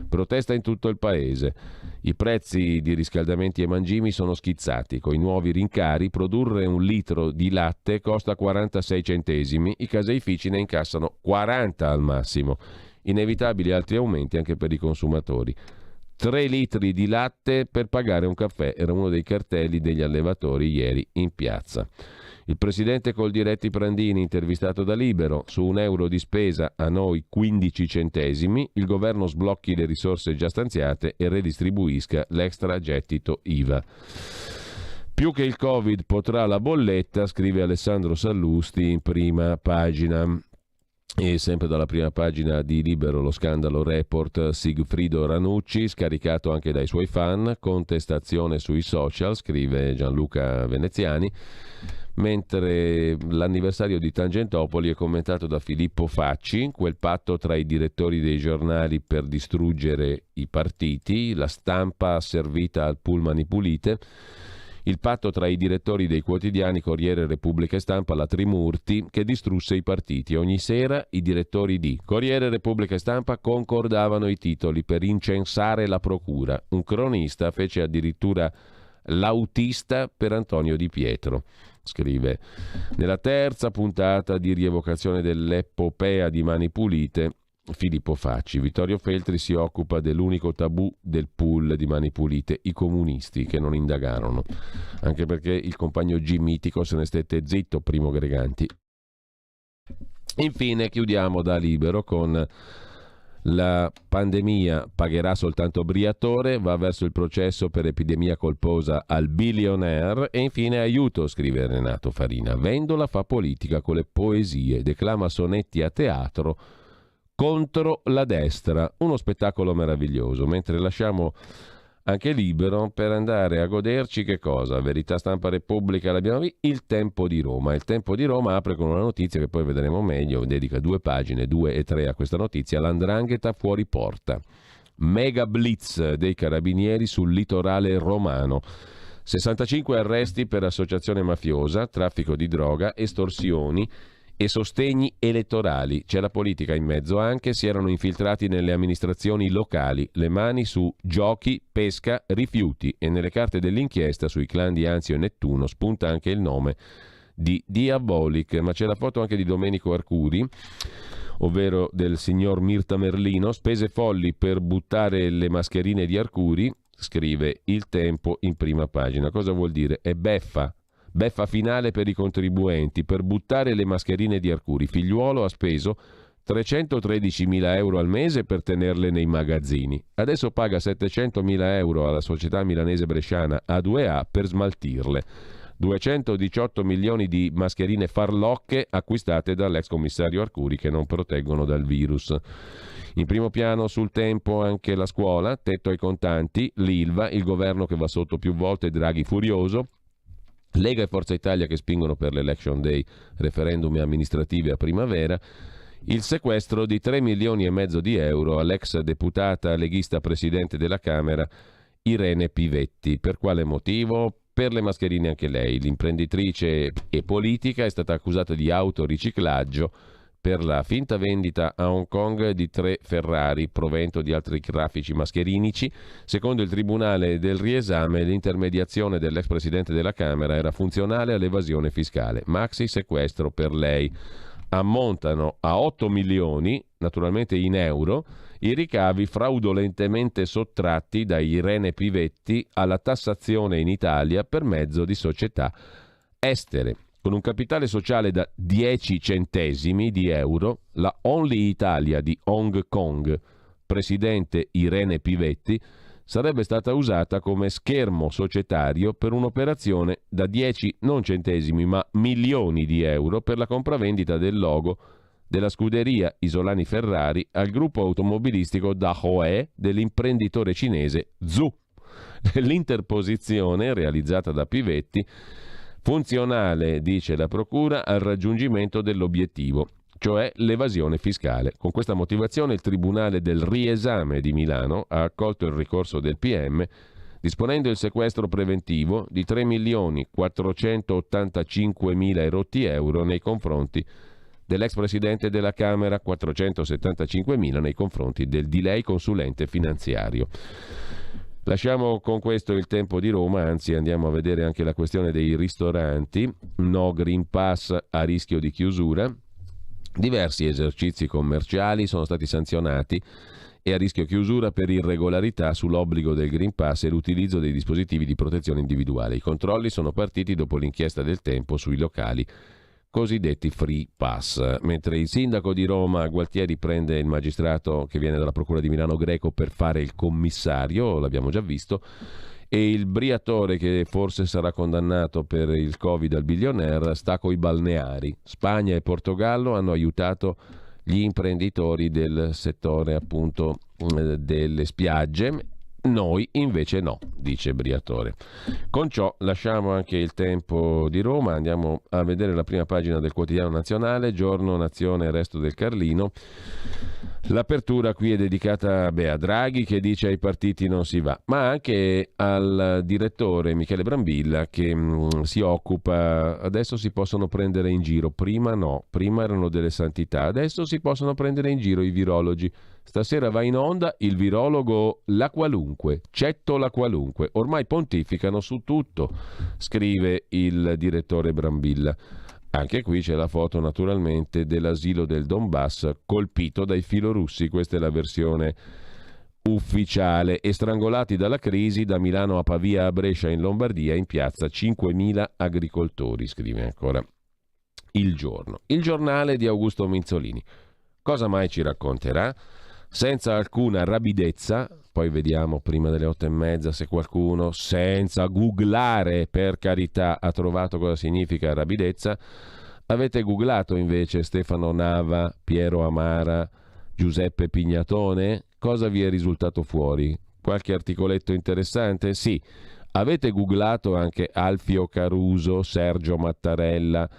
Protesta in tutto il paese. I prezzi di riscaldamenti e mangimi sono schizzati. Con i nuovi rincari produrre un litro di latte costa 46 centesimi, i caseifici ne incassano 40 al massimo. Inevitabili altri aumenti anche per i consumatori. 3 litri di latte per pagare un caffè, era uno dei cartelli degli allevatori ieri in piazza. Il presidente Coldiretti Prandini, intervistato da Libero, su €1 di spesa a noi 15 centesimi, il governo sblocchi le risorse già stanziate e redistribuisca l'extragettito IVA. Più che il Covid potrà la bolletta, scrive Alessandro Sallusti in prima pagina. E sempre dalla prima pagina di Libero lo scandalo report Sigfrido Ranucci, scaricato anche dai suoi fan, contestazione sui social, scrive Gianluca Veneziani, mentre l'anniversario di Tangentopoli è commentato da Filippo Facci, quel patto tra i direttori dei giornali per distruggere i partiti, la stampa servita al pullman pulite. Il patto tra i direttori dei quotidiani Corriere, Repubblica e Stampa, la Trimurti, che distrusse i partiti. Ogni sera i direttori di Corriere, Repubblica e Stampa concordavano i titoli per incensare la procura. Un cronista fece addirittura l'autista per Antonio Di Pietro. Scrive: nella terza puntata di rievocazione dell'epopea di Mani Pulite, Filippo Facci. Vittorio Feltri si occupa dell'unico tabù del pool di Mani Pulite, i comunisti che non indagarono, anche perché il compagno G mitico se ne stette zitto, Primo Greganti. Infine chiudiamo da Libero con la pandemia pagherà soltanto Briatore, va verso il processo per epidemia colposa al billionaire e infine aiuto, scrive Renato Farina. Vendola fa politica con le poesie, declama sonetti a teatro contro la destra, uno spettacolo meraviglioso, mentre lasciamo anche Libero per andare a goderci che cosa? Verità, Stampa, Repubblica, l'abbiamo visto, il Tempo di Roma. Il Tempo di Roma apre con una notizia che poi vedremo meglio, dedica 2 pagine, 2 e 3 a questa notizia, l''ndrangheta fuori porta. Mega blitz dei carabinieri sul litorale romano. 65 arresti per associazione mafiosa, traffico di droga, estorsioni e sostegni elettorali. C'è la politica in mezzo anche, si erano infiltrati nelle amministrazioni locali, le mani su giochi, pesca, rifiuti e nelle carte dell'inchiesta sui clan di Anzio e Nettuno spunta anche il nome di Diabolic, ma c'è la foto anche di Domenico Arcuri, ovvero del signor Mirta Merlino, spese folli per buttare le mascherine di Arcuri, scrive Il Tempo in prima pagina. Cosa vuol dire? È beffa finale per i contribuenti per buttare le mascherine di Arcuri. Figliuolo ha speso 313.000 euro al mese per tenerle nei magazzini. Adesso paga 700.000 euro alla società milanese bresciana A2A per smaltirle. 218 milioni di mascherine farlocche acquistate dall'ex commissario Arcuri che non proteggono dal virus. In primo piano sul Tempo anche la scuola, tetto ai contanti, l'Ilva, il governo che va sotto più volte, Draghi furioso, Lega e Forza Italia che spingono per l'Election Day, referendum amministrativi a primavera, il sequestro di 3 milioni e mezzo di euro all'ex deputata leghista presidente della Camera Irene Pivetti. Per quale motivo? Per le mascherine anche lei. L'imprenditrice e politica è stata accusata di autoriciclaggio per la finta vendita a Hong Kong di 3 Ferrari, provento di altri traffici mascherinici. Secondo il Tribunale del riesame, l'intermediazione dell'ex presidente della Camera era funzionale all'evasione fiscale. Maxi sequestro per lei. Ammontano a 8 milioni, naturalmente in euro, i ricavi fraudolentemente sottratti da Irene Pivetti alla tassazione in Italia per mezzo di società estere. Con un capitale sociale da 10 centesimi di euro, la Only Italia di Hong Kong, presidente Irene Pivetti, sarebbe stata usata come schermo societario per un'operazione da 10 non centesimi ma milioni di euro per la compravendita del logo della scuderia Isolani Ferrari al gruppo automobilistico Dahoe dell'imprenditore cinese Zhu. L'interposizione realizzata da Pivetti funzionale, dice la procura, al raggiungimento dell'obiettivo, cioè l'evasione fiscale. Con questa motivazione il Tribunale del Riesame di Milano ha accolto il ricorso del PM disponendo il sequestro preventivo di 3.485.000 erotti euro nei confronti dell'ex presidente della Camera, 475.000 nei confronti del di lei consulente finanziario. Lasciamo con questo il Tempo di Roma, anzi andiamo a vedere anche la questione dei ristoranti. No Green Pass a rischio di chiusura. Diversi esercizi commerciali sono stati sanzionati e a rischio chiusura per irregolarità sull'obbligo del Green Pass e l'utilizzo dei dispositivi di protezione individuale. I controlli sono partiti dopo l'inchiesta del Tempo sui locali cosiddetti free pass, mentre il sindaco di Roma Gualtieri prende il magistrato che viene dalla Procura di Milano Greco per fare il commissario, l'abbiamo già visto, e il Briatore, che forse sarà condannato per il Covid al billionaire, sta coi balneari. Spagna e Portogallo hanno aiutato gli imprenditori del settore appunto delle spiagge. Noi invece no, dice Briatore. Con ciò lasciamo anche il Tempo di Roma, andiamo a vedere la prima pagina del Quotidiano Nazionale, Giorno, Nazione e Resto del Carlino. L'apertura qui è dedicata a Draghi, che dice ai partiti non si va, ma anche al direttore Michele Brambilla, che si occupa, adesso si possono prendere in giro, prima no, prima erano delle santità, adesso si possono prendere in giro i virologi. Stasera va in onda il virologo La Qualunque, Cetto La Qualunque, ormai pontificano su tutto, scrive il direttore Brambilla. Anche qui c'è la foto naturalmente dell'asilo del Donbass colpito dai filorussi, questa è la versione ufficiale. E strangolati dalla crisi, da Milano a Pavia a Brescia in Lombardia, in piazza 5.000 agricoltori, scrive ancora Il Giorno. Il giornale di Augusto Minzolini. Cosa mai ci racconterà? Senza alcuna rapidezza, poi vediamo prima delle 8:30 se qualcuno, senza googlare, per carità, ha trovato cosa significa rapidezza. Avete googlato invece Stefano Nava, Piero Amara, Giuseppe Pignatone? Cosa vi è risultato fuori? Qualche articoletto interessante? Sì. Avete googlato anche Alfio Caruso, Sergio Mattarella,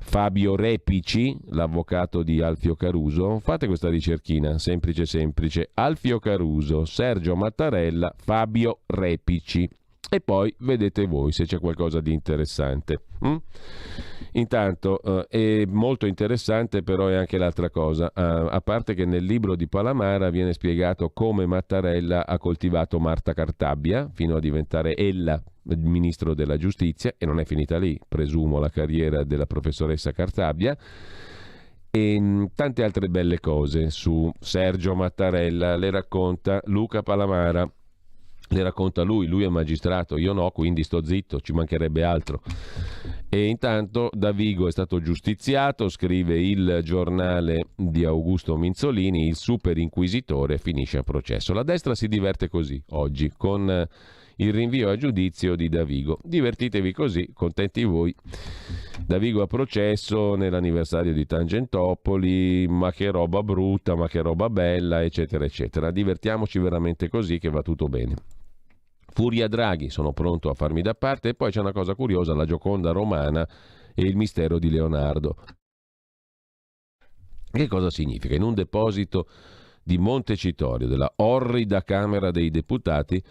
Fabio Repici, l'avvocato di Alfio Caruso? Fate questa ricerchina, semplice semplice. Alfio Caruso, Sergio Mattarella, Fabio Repici. E poi vedete voi se c'è qualcosa di interessante. Intanto è molto interessante però è anche l'altra cosa, a parte che nel libro di Palamara viene spiegato come Mattarella ha coltivato Marta Cartabia fino a diventare ella ministro della giustizia, e non è finita lì, presumo, la carriera della professoressa Cartabia, e tante altre belle cose su Sergio Mattarella le racconta Luca Palamara. Le racconta lui è magistrato, io no, quindi sto zitto, ci mancherebbe altro. E intanto Davigo è stato giustiziato, scrive il giornale di Augusto Minzolini, il super inquisitore finisce a processo. La destra si diverte così oggi, con il rinvio a giudizio di Davigo. Divertitevi così, contenti voi. Davigo a processo nell'anniversario di Tangentopoli, ma che roba brutta, ma che roba bella, eccetera, eccetera. Divertiamoci veramente così che va tutto bene. Furia Draghi, sono pronto a farmi da parte. E poi c'è una cosa curiosa, la Gioconda romana e il mistero di Leonardo. Che cosa significa? In un deposito di Montecitorio, della orrida Camera dei Deputati,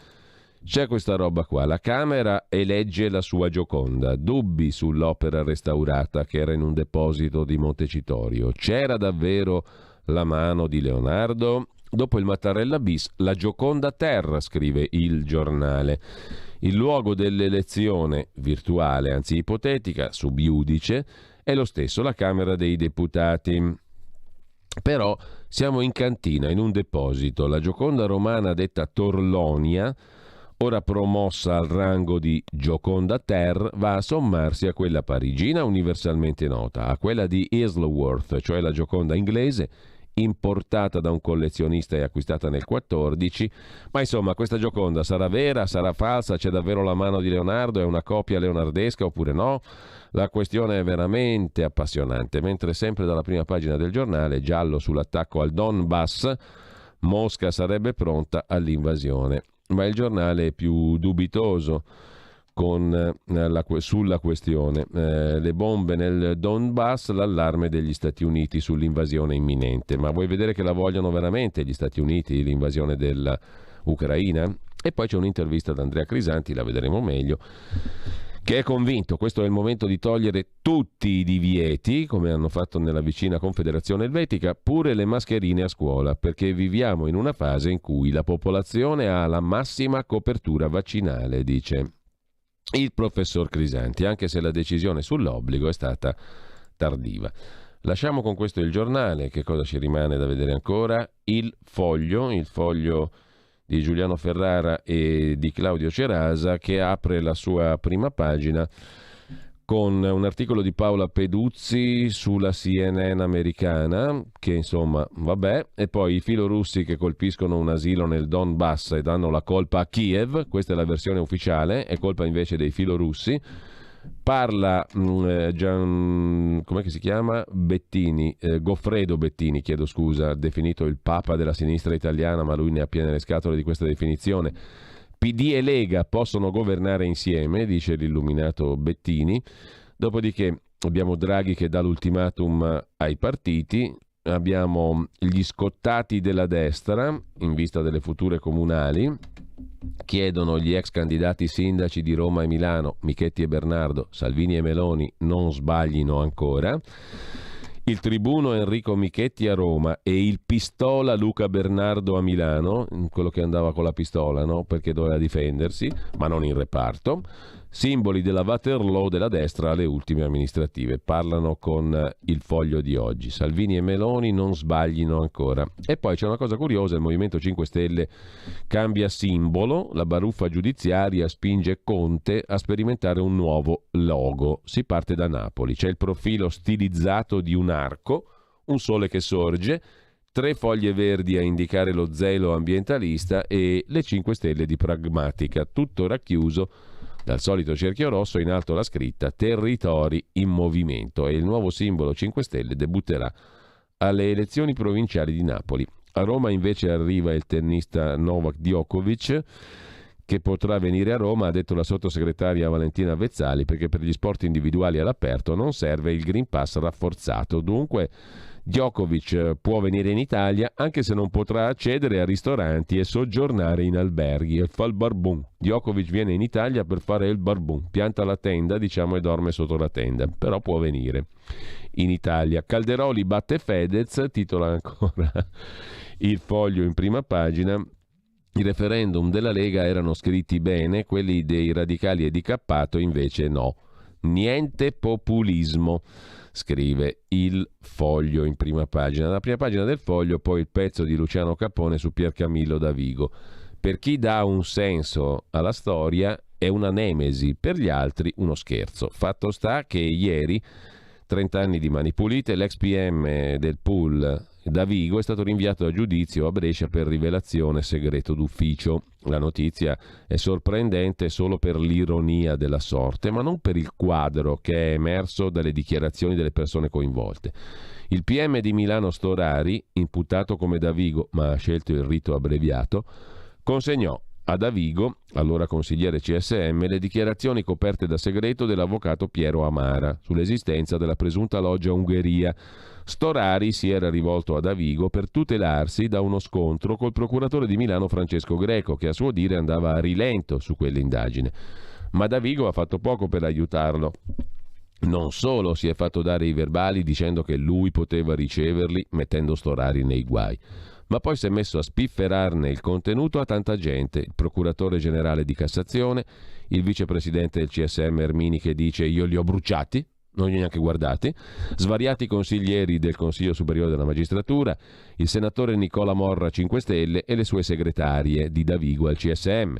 c'è questa roba qua. La Camera elegge la sua Gioconda. Dubbi sull'opera restaurata che era in un deposito di Montecitorio. C'era davvero la mano di Leonardo? Dopo il Mattarella bis, la Gioconda terra, scrive il giornale. Il luogo dell'elezione virtuale, anzi ipotetica, sub iudice, è lo stesso, la Camera dei Deputati. Però siamo in cantina, in un deposito. La Gioconda romana detta Torlonia, ora promossa al rango di Gioconda Ter, va a sommarsi a quella parigina universalmente nota, a quella di Isleworth, cioè la Gioconda inglese, importata da un collezionista e acquistata nel 14. Ma insomma, questa Gioconda sarà vera, sarà falsa, c'è davvero la mano di Leonardo, è una copia leonardesca oppure no? La questione è veramente appassionante, mentre sempre dalla prima pagina del giornale, giallo sull'attacco al Donbass, Mosca sarebbe pronta all'invasione. Ma il giornale è più dubitoso sulla questione. Le bombe nel Donbass, l'allarme degli Stati Uniti sull'invasione imminente. Ma vuoi vedere che la vogliono veramente gli Stati Uniti, l'invasione dell'Ucraina? E poi c'è un'intervista ad Andrea Crisanti, la vedremo meglio, che è convinto questo è il momento di togliere tutti i divieti, come hanno fatto nella vicina Confederazione Elvetica, pure le mascherine a scuola, perché viviamo in una fase in cui la popolazione ha la massima copertura vaccinale, dice il professor Crisanti, anche se la decisione sull'obbligo è stata tardiva. Lasciamo con questo il giornale. Che cosa ci rimane da vedere ancora? Il Foglio di Giuliano Ferrara e di Claudio Cerasa, che apre la sua prima pagina con un articolo di Paola Peduzzi sulla CNN americana, che insomma vabbè, e poi i filorussi che colpiscono un asilo nel Donbass e danno la colpa a Kiev. Questa è la versione ufficiale, è colpa invece dei filorussi. Parla com'è che si chiama? Goffredo Bettini, chiedo scusa, definito il papa della sinistra italiana, ma lui ne ha piene le scatole di questa definizione. PD e Lega possono governare insieme, dice l'illuminato Bettini. Dopodiché abbiamo Draghi che dà l'ultimatum ai partiti, abbiamo gli scottati della destra in vista delle future comunali. Chiedono gli ex candidati sindaci di Roma e Milano, Michetti e Bernardo, Salvini e Meloni non sbaglino ancora. Il tribuno Enrico Michetti a Roma e il pistola Luca Bernardo a Milano, quello che andava con la pistola, no? Perché doveva difendersi, ma non in reparto. Simboli della Waterloo della destra alle ultime amministrative. Parlano con il Foglio di oggi. Salvini e Meloni non sbaglino ancora. E poi c'è una cosa curiosa, il Movimento 5 Stelle cambia simbolo, la baruffa giudiziaria spinge Conte a sperimentare un nuovo logo. Si parte da Napoli, c'è il profilo stilizzato di un arco, un sole che sorge, 3 foglie verdi a indicare lo zelo ambientalista e le 5 stelle di pragmatica, tutto racchiuso dal solito cerchio rosso, in alto la scritta Territori in Movimento, e il nuovo simbolo 5 Stelle debutterà alle elezioni provinciali di Napoli. A Roma invece arriva il tennista Novak Djokovic, che potrà venire a Roma, ha detto la sottosegretaria Valentina Vezzali, perché per gli sport individuali all'aperto non serve il Green Pass rafforzato. Dunque Djokovic può venire in Italia anche se non potrà accedere a ristoranti e soggiornare in alberghi e fa il barbun. Djokovic viene in Italia per fare il barbun, pianta la tenda, diciamo, e dorme sotto la tenda, però può venire in Italia. Calderoli batte Fedez, titola ancora il Foglio in prima pagina. I referendum della Lega erano scritti bene, quelli dei radicali e di Cappato invece no. Niente populismo, scrive il Foglio in prima pagina. Alla prima pagina del Foglio poi il pezzo di Luciano Capone su Piercamillo Davigo. Per chi dà un senso alla storia è una nemesi, per gli altri uno scherzo. Fatto sta che ieri, 30 anni di Mani Pulite, l'ex PM del pool Davigo è stato rinviato a giudizio a Brescia per rivelazione segreto d'ufficio. La notizia è sorprendente solo per l'ironia della sorte, ma non per il quadro che è emerso dalle dichiarazioni delle persone coinvolte. Il PM di Milano Storari, imputato come Davigo ma ha scelto il rito abbreviato, consegnò a Davigo, allora consigliere CSM, le dichiarazioni coperte da segreto dell'avvocato Piero Amara sull'esistenza della presunta loggia Ungheria. Storari si era rivolto a Davigo per tutelarsi da uno scontro col procuratore di Milano Francesco Greco, che a suo dire andava a rilento su quell'indagine. Ma Davigo ha fatto poco per aiutarlo. Non solo si è fatto dare i verbali dicendo che lui poteva riceverli mettendo Storari nei guai, ma poi si è messo a spifferarne il contenuto a tanta gente, il procuratore generale di Cassazione, il vicepresidente del CSM Ermini che dice io li ho bruciati, non li ho neanche guardati, svariati consiglieri del Consiglio Superiore della Magistratura, il senatore Nicola Morra 5 Stelle e le sue segretarie di Davigo al CSM.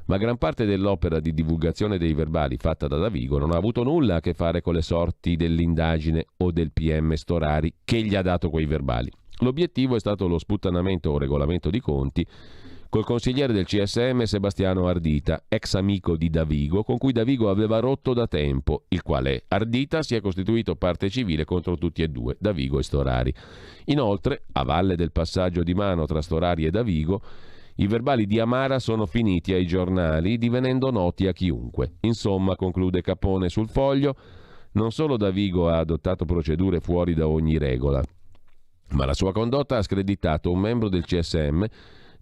Ma gran parte dell'opera di divulgazione dei verbali fatta da Davigo non ha avuto nulla a che fare con le sorti dell'indagine o del PM Storari che gli ha dato quei verbali. L'obiettivo è stato lo sputtanamento o regolamento di conti col consigliere del CSM Sebastiano Ardita, ex amico di Davigo, con cui Davigo aveva rotto da tempo, il quale Ardita si è costituito parte civile contro tutti e due, Davigo e Storari. Inoltre, a valle del passaggio di mano tra Storari e Davigo, i verbali di Amara sono finiti ai giornali, divenendo noti a chiunque. Insomma, conclude Capone sul Foglio, non solo Davigo ha adottato procedure fuori da ogni regola, ma la sua condotta ha screditato un membro del CSM,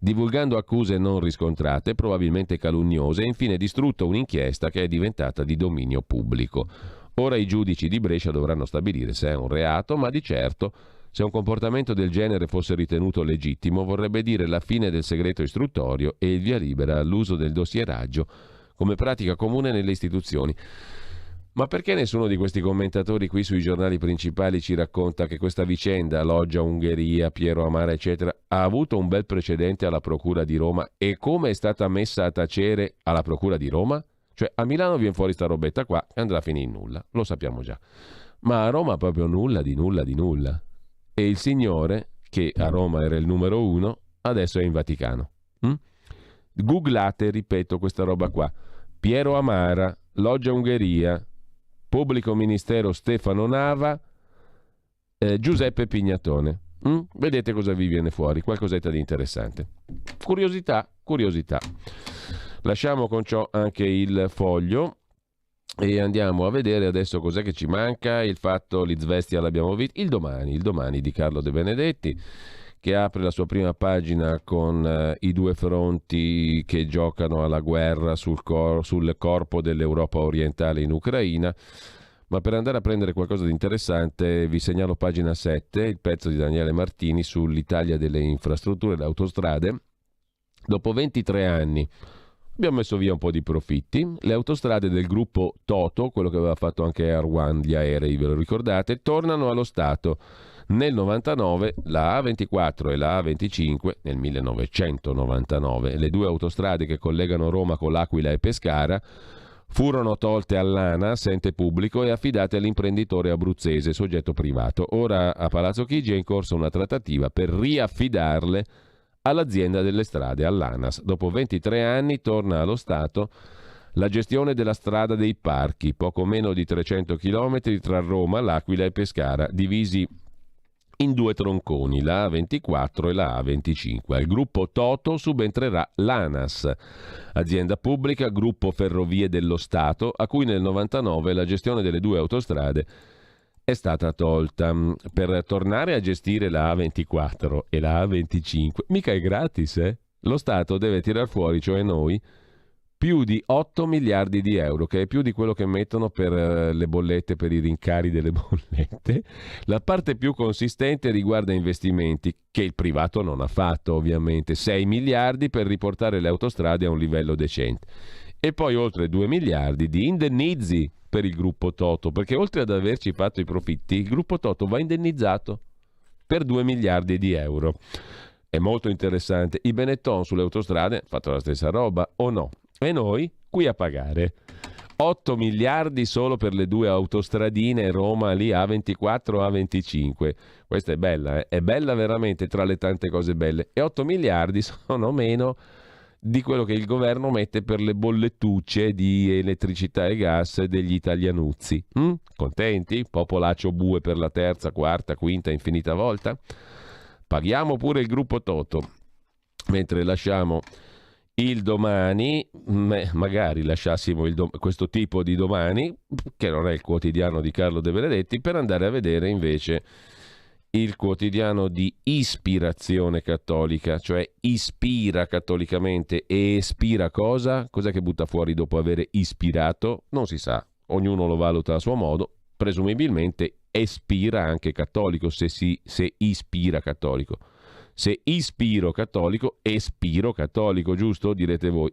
divulgando accuse non riscontrate, probabilmente calunniose, e infine distrutto un'inchiesta che è diventata di dominio pubblico. Ora i giudici di Brescia dovranno stabilire se è un reato, ma di certo, se un comportamento del genere fosse ritenuto legittimo, vorrebbe dire la fine del segreto istruttorio e il via libera all'uso del dossieraggio come pratica comune nelle istituzioni. Ma perché nessuno di questi commentatori qui sui giornali principali ci racconta che questa vicenda, Loggia Ungheria, Piero Amara, eccetera, ha avuto un bel precedente alla Procura di Roma e come è stata messa a tacere alla Procura di Roma? Cioè a Milano viene fuori sta robetta qua e andrà a finire in nulla, lo sappiamo già. Ma a Roma proprio nulla di nulla di nulla. E il signore, che a Roma era il numero 1, adesso è in Vaticano. Googlate, ripeto, questa roba qua. Piero Amara, Loggia Ungheria, Pubblico Ministero Stefano Nava, Giuseppe Pignatone. Vedete cosa vi viene fuori, qualcosetta di interessante. Curiosità. Lasciamo con ciò anche il Foglio e andiamo a vedere adesso cos'è che ci manca. Il Fatto, l'Izvestia l'abbiamo visto, il domani di Carlo De Benedetti, che apre la sua prima pagina con i due fronti che giocano alla guerra sul corpo dell'Europa orientale in Ucraina. Ma per andare a prendere qualcosa di interessante vi segnalo pagina 7, il pezzo di Daniele Martini sull'Italia delle infrastrutture e le autostrade. Dopo 23 anni abbiamo messo via un po' di profitti. Le autostrade del gruppo Toto, quello che aveva fatto anche Air One, gli aerei, ve lo ricordate, tornano allo Stato. Nel 99 la A24 e la A25, nel 1999, le due autostrade che collegano Roma con l'Aquila e Pescara, furono tolte all'ANAS, ente pubblico, e affidate all'imprenditore abruzzese, soggetto privato. Ora a Palazzo Chigi è in corso una trattativa per riaffidarle all'azienda delle strade, all'ANAS. Dopo 23 anni torna allo Stato la gestione della strada dei parchi, poco meno di 300 km tra Roma, l'Aquila e Pescara, divisi in due tronconi, la A24 e la A25. Al gruppo Toto subentrerà l'ANAS, azienda pubblica, gruppo Ferrovie dello Stato, a cui nel 99 la gestione delle due autostrade è stata tolta. Per tornare a gestire la A24 e la A25, mica è gratis, Lo Stato deve tirar fuori, cioè noi, più di 8 miliardi di euro, che è più di quello che mettono per le bollette, per i rincari delle bollette. La parte più consistente riguarda investimenti che il privato non ha fatto, ovviamente. 6 miliardi per riportare le autostrade a un livello decente. E poi oltre 2 miliardi di indennizi per il gruppo Toto, perché oltre ad averci fatto i profitti, il gruppo Toto va indennizzato per 2 miliardi di euro. È molto interessante. I Benetton sulle autostrade hanno fatto la stessa roba, o no? E noi qui a pagare 8 miliardi solo per le due autostradine Roma lì A24 A25. Questa è bella, è bella veramente, tra le tante cose belle. E 8 miliardi sono meno di quello che il governo mette per le bollettucce di elettricità e gas degli italianuzzi. Contenti? Popolaccio bue per la terza, quarta, quinta, infinita volta? Paghiamo pure il gruppo Toto. Mentre lasciamo il Domani, magari lasciassimo questo tipo di Domani, che non è il quotidiano di Carlo De Benedetti, per andare a vedere invece il quotidiano di ispirazione cattolica, cioè ispira cattolicamente e espira cosa? Cos'è che butta fuori dopo aver ispirato? Non si sa, ognuno lo valuta a suo modo, presumibilmente espira anche cattolico se ispira cattolico. Se ispiro cattolico, espiro cattolico, giusto? Direte voi.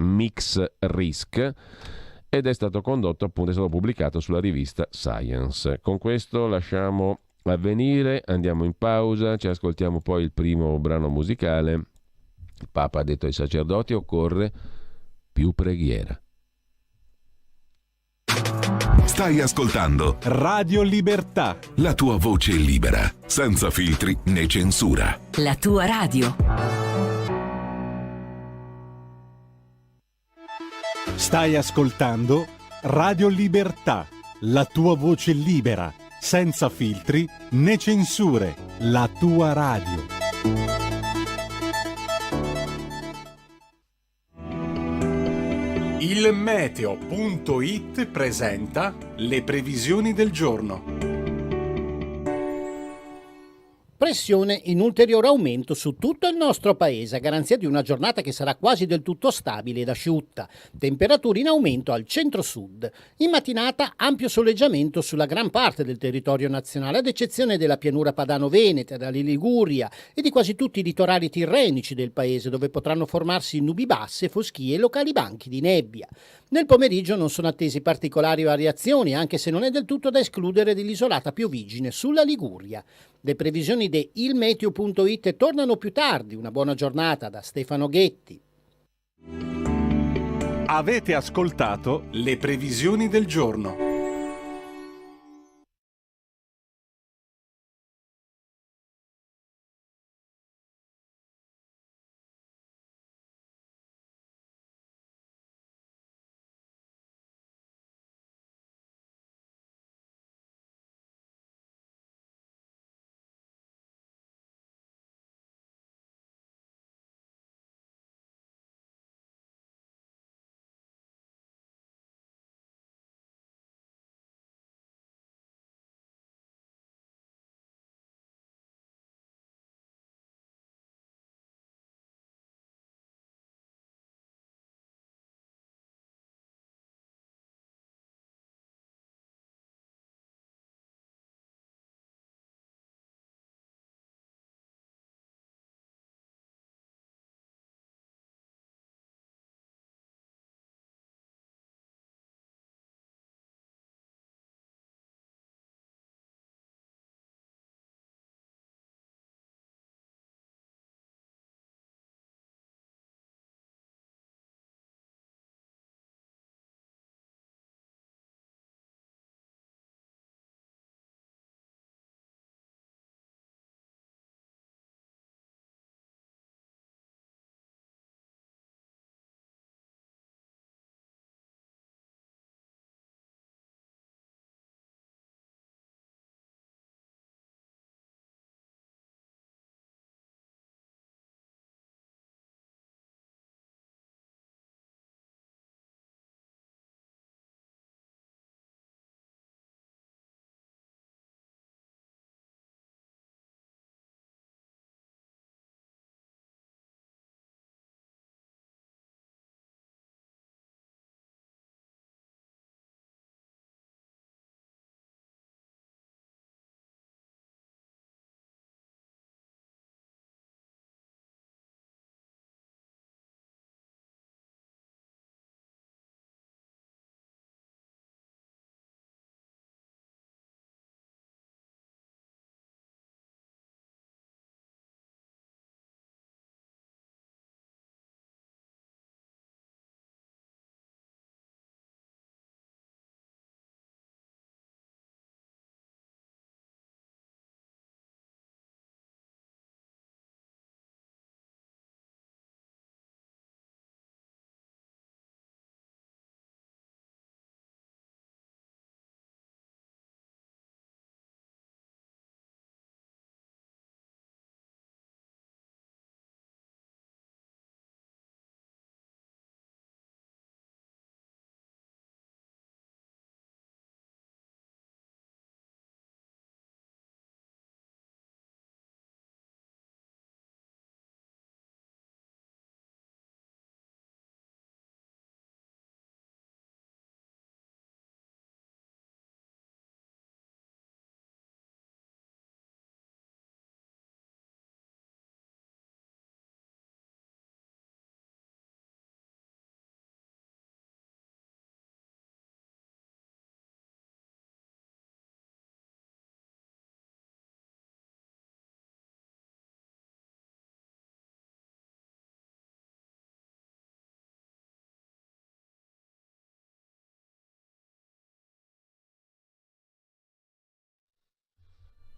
Mix Risk, ed è stato condotto, appunto, è stato pubblicato sulla rivista Science. Con questo lasciamo Avvenire, andiamo in pausa, ci ascoltiamo poi il primo brano musicale. Il Papa ha detto ai sacerdoti: occorre più preghiera. Stai ascoltando Radio Libertà. la tua voce libera, senza filtri né censura. La tua radio. Stai ascoltando Radio Libertà, la tua voce libera, senza filtri né censure. La tua radio. Il meteo.it presenta le previsioni del giorno. Pressione in ulteriore aumento su tutto il nostro paese, a garanzia di una giornata che sarà quasi del tutto stabile ed asciutta. Temperature in aumento al centro-sud. In mattinata ampio soleggiamento sulla gran parte del territorio nazionale, ad eccezione della pianura padano-veneta, della Liguria e di quasi tutti i litorali tirrenici del paese, dove potranno formarsi nubi basse, foschie e locali banchi di nebbia. Nel pomeriggio non sono attesi particolari variazioni, anche se non è del tutto da escludere dell'isolata pioviggine sulla Liguria. Le previsioni di ilmeteo.it tornano più tardi. Una buona giornata da Stefano Ghetti. Avete ascoltato le previsioni del giorno.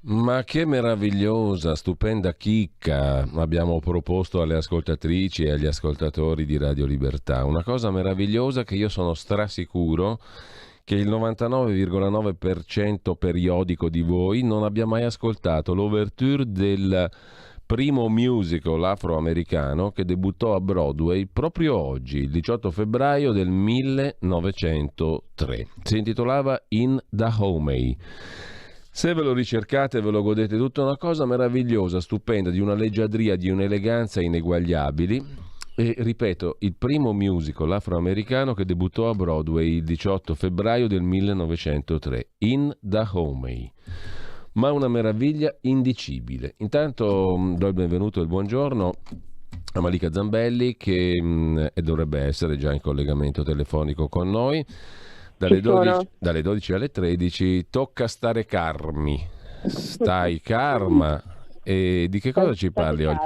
Ma che meravigliosa, stupenda chicca abbiamo proposto alle ascoltatrici e agli ascoltatori di Radio Libertà. Una cosa meravigliosa che io sono strasicuro che il 99,9% periodico di voi non abbia mai ascoltato l'ouverture del primo musical afroamericano che debuttò a Broadway proprio oggi, il 18 febbraio del 1903. Si intitolava In Dahomey. Se ve lo ricercate ve lo godete, tutta una cosa meravigliosa, stupenda, di una leggiadria, di un'eleganza ineguagliabili. E ripeto, il primo musical afroamericano che debuttò a Broadway il 18 febbraio del 1903, In Dahomey. Ma una meraviglia indicibile. Intanto do il benvenuto e il buongiorno a Malika Zambelli che dovrebbe essere già in collegamento telefonico con noi. Dalle 12 alle 13 tocca stare carmi. Stai karma. E di che cosa ci parli oggi?